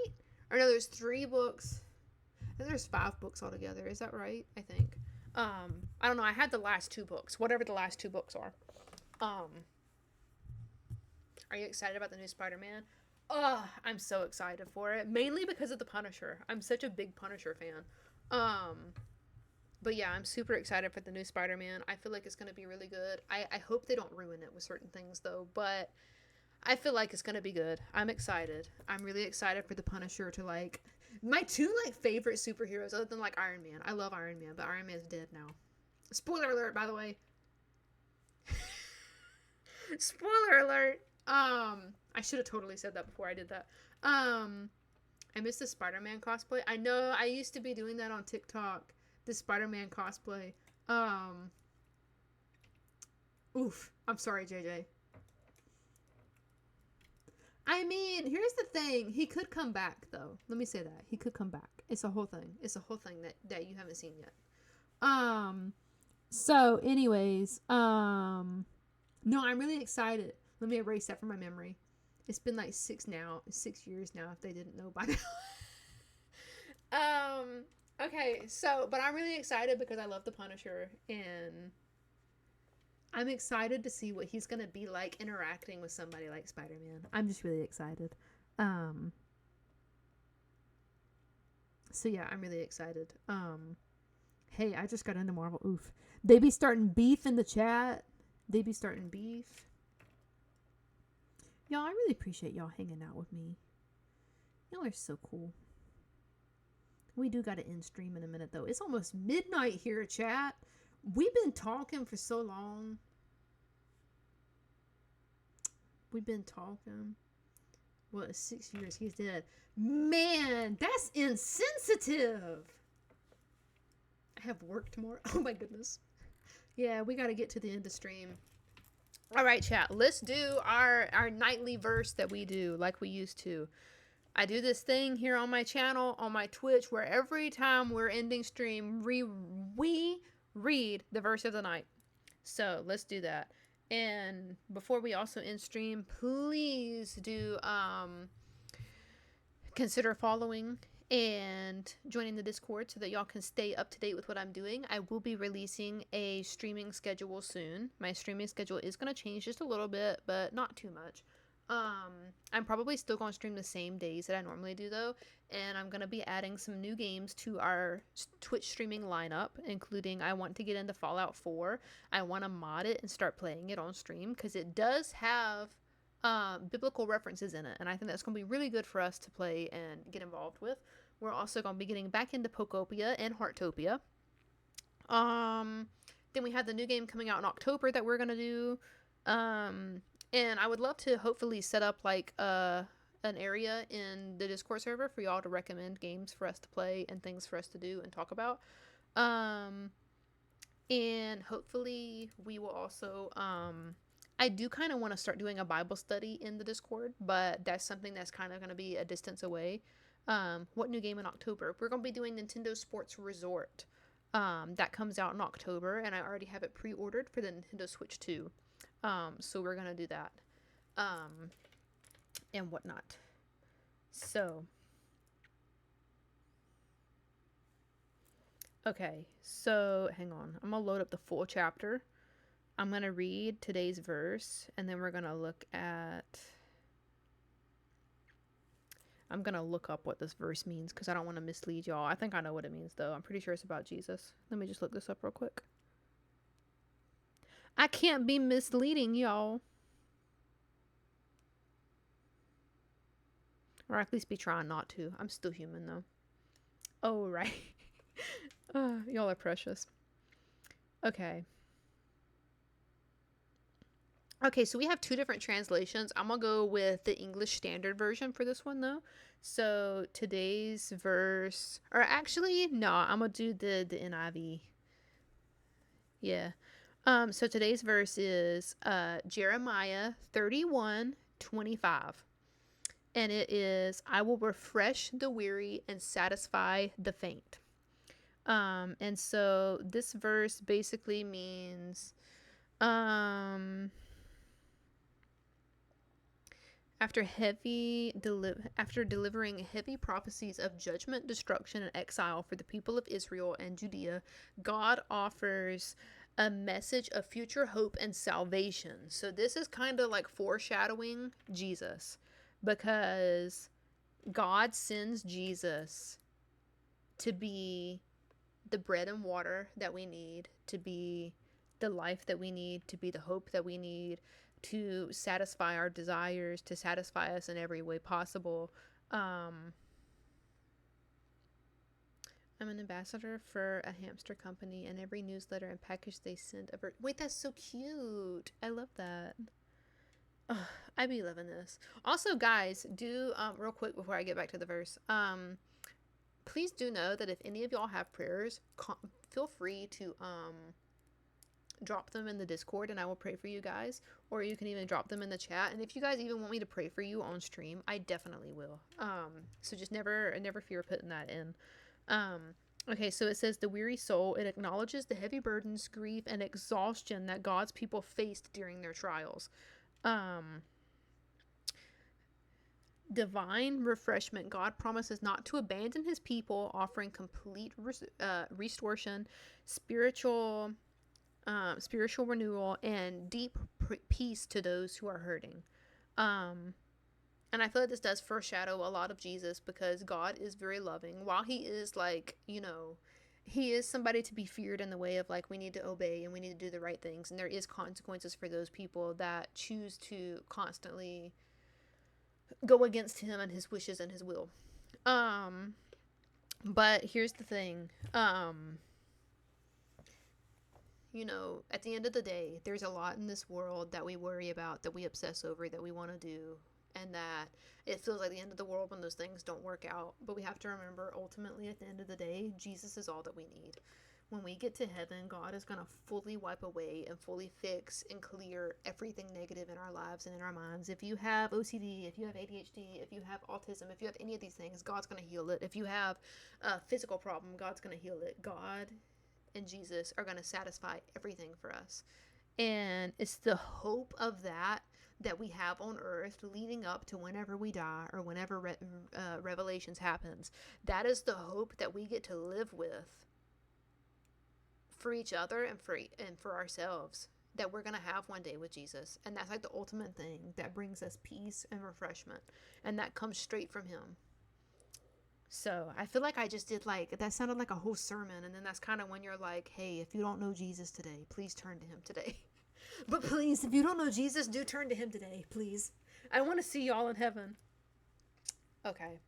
Or no, there's 3 books. I think there's 5 books altogether. Is that right? I think. I don't know. I had the last 2 books. Whatever the last 2 books are. Are you excited about the new Spider-Man? I'm so excited for it. Mainly because of the Punisher. I'm such a big Punisher fan. But yeah, I'm super excited for the new Spider-Man. I feel like it's going to be really good. I hope they don't ruin it with certain things, though. But I feel like it's gonna be good. I'm excited. I'm really excited for the Punisher to like my 2 like favorite superheroes other than like Iron Man. I love Iron Man, but Iron Man's dead now. Spoiler alert, by the way. Spoiler alert. I should have totally said that before I did that. I missed the Spider-Man cosplay. I know I used to be doing that on TikTok. The Spider-Man cosplay. Oof. I'm sorry, JJ. I mean, here's the thing. He could come back, though. Let me say that. He could come back. It's a whole thing. It's a whole thing that you haven't seen yet. So, anyways, no, I'm really excited. Let me erase that from my memory. It's been like 6 years now, if they didn't know by now. Okay, so, but I'm really excited because I love the Punisher, and I'm excited to see what he's going to be like interacting with somebody like Spider-Man. I'm just really excited. So yeah, I'm really excited. Hey, I just got into Marvel. Oof. They be starting beef in the chat. They be starting beef. Y'all, I really appreciate y'all hanging out with me. Y'all are so cool. We do got to end stream in a minute, though. It's almost midnight here, chat. We've been talking for so long. We've been talking. What, 6 years? He's dead. Man, that's insensitive. I have work tomorrow. Oh my goodness. Yeah, we got to get to the end of stream. All right, chat. Let's do our nightly verse that we do like we used to. I do this thing here on my channel, on my Twitch, where every time we're ending stream, we read the verse of the night. So let's do that. And before we also end stream, please do consider following and joining the Discord so that y'all can stay up to date with what I'm doing. I will be releasing a streaming schedule soon. My streaming schedule is going to change just a little bit, but not too much. I'm probably still going to stream the same days that I normally do, though, and I'm going to be adding some new games to our Twitch streaming lineup, including I want to get into Fallout 4. I want to mod it and start playing it on stream because it does have biblical references in it, and I think that's going to be really good for us to play and get involved with. We're also going to be getting back into Pokopia and Heartopia. Then we have the new game coming out in October that we're going to do. And I would love to hopefully set up like an area in the Discord server for y'all to recommend games for us to play and things for us to do and talk about. And hopefully we will also I do kind of want to start doing a Bible study in the Discord, but that's something that's kind of going to be a distance away. What new game in October? We're going to be doing Nintendo Sports Resort. That comes out in October, and I already have it pre-ordered for the Nintendo Switch 2. So we're gonna do that, and whatnot. So, okay, so hang on. I'm gonna load up the full chapter. I'm gonna read today's verse, and then we're gonna look at. I'm gonna look up what this verse means because I don't want to mislead y'all. I think I know what it means, though. I'm pretty sure it's about Jesus. Let me just look this up real quick. I can't be misleading y'all. Or at least be trying not to. I'm still human, though. Oh, right. Y'all are precious. Okay. Okay, so we have two different translations. I'm going to go with the English Standard Version for this one, though. So today's verse... Or actually, no, I'm going to do the NIV. Yeah. So today's verse is Jeremiah 31:25. And it is, I will refresh the weary and satisfy the faint. And so this verse basically means after delivering heavy prophecies of judgment, destruction, and exile for the people of Israel and Judea, God offers a message of future hope and salvation. So this is kind of like foreshadowing Jesus, because God sends Jesus to be the bread and water that we need, to be the life that we need, to be the hope that we need, to satisfy our desires, to satisfy us in every way possible. I'm an ambassador for a hamster company, and every newsletter and package they send ever... Wait, that's so cute. I love that. Ugh, I be loving this. Also, guys, do real quick before I get back to the verse. Please do know that if any of y'all have prayers, feel free to drop them in the Discord, and I will pray for you guys. Or you can even drop them in the chat. And if you guys even want me to pray for you on stream, I definitely will. So just never fear putting that in. Okay, so it says the weary soul, it acknowledges the heavy burdens, grief, and exhaustion that God's people faced during their trials. Divine refreshment. God promises not to abandon his people, offering complete restoration, spiritual renewal, and deep peace to those who are hurting. And I feel like this does foreshadow a lot of Jesus, because God is very loving. While he is like, he is somebody to be feared in the way of like, we need to obey and we need to do the right things. And there is consequences for those people that choose to constantly go against him and his wishes and his will. But here's the thing. At the end of the day, there's a lot in this world that we worry about, that we obsess over, that we want to do. And that it feels like the end of the world when those things don't work out. But we have to remember, ultimately, at the end of the day, Jesus is all that we need. when we get to heaven, God is going to fully wipe away and fully fix and clear everything negative in our lives and in our minds. If you have OCD, if you have ADHD, if you have autism, if you have any of these things, God's going to heal it. If you have a physical problem, God's going to heal it. God and Jesus are going to satisfy everything for us. And it's the hope of that we have on earth leading up to whenever we die or whenever Revelations happens. That is the hope that we get to live with for each other and for ourselves, that we're going to have one day with Jesus. And that's like the ultimate thing that brings us peace and refreshment. And that comes straight from him. So I feel like I just did that sounded like a whole sermon. And then that's kind of when you're like, hey, if you don't know Jesus today, please turn to him today. But please, if you don't know Jesus, do turn to him today, please. I want to see y'all in heaven. Okay.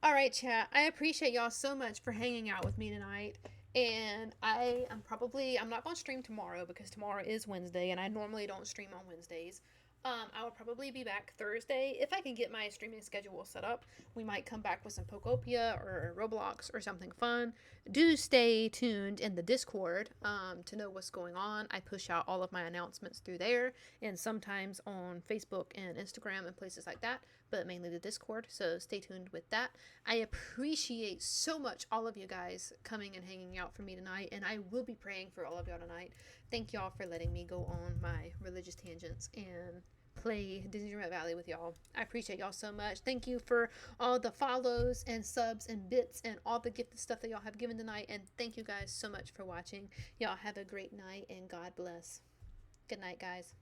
All right, chat. I appreciate y'all so much for hanging out with me tonight. And I'm not going to stream tomorrow because tomorrow is Wednesday and I normally don't stream on Wednesdays. I will probably be back Thursday if I can get my streaming schedule set up. We might come back with some Pokopia or Roblox or something fun. Do stay tuned in the Discord to know what's going on. I push out all of my announcements through there and sometimes on Facebook and Instagram and places like that, but mainly the Discord. So stay tuned with that. I appreciate so much all of you guys coming and hanging out for me tonight, and I will be praying for all of y'all tonight. Thank y'all for letting me go on my religious tangents and play Dreamlight Valley with y'all. I appreciate y'all so much. Thank you for all the follows and subs and bits and all the gifted stuff that y'all have given tonight. And thank you guys so much for watching. Y'all have a great night and God bless. Good night, guys.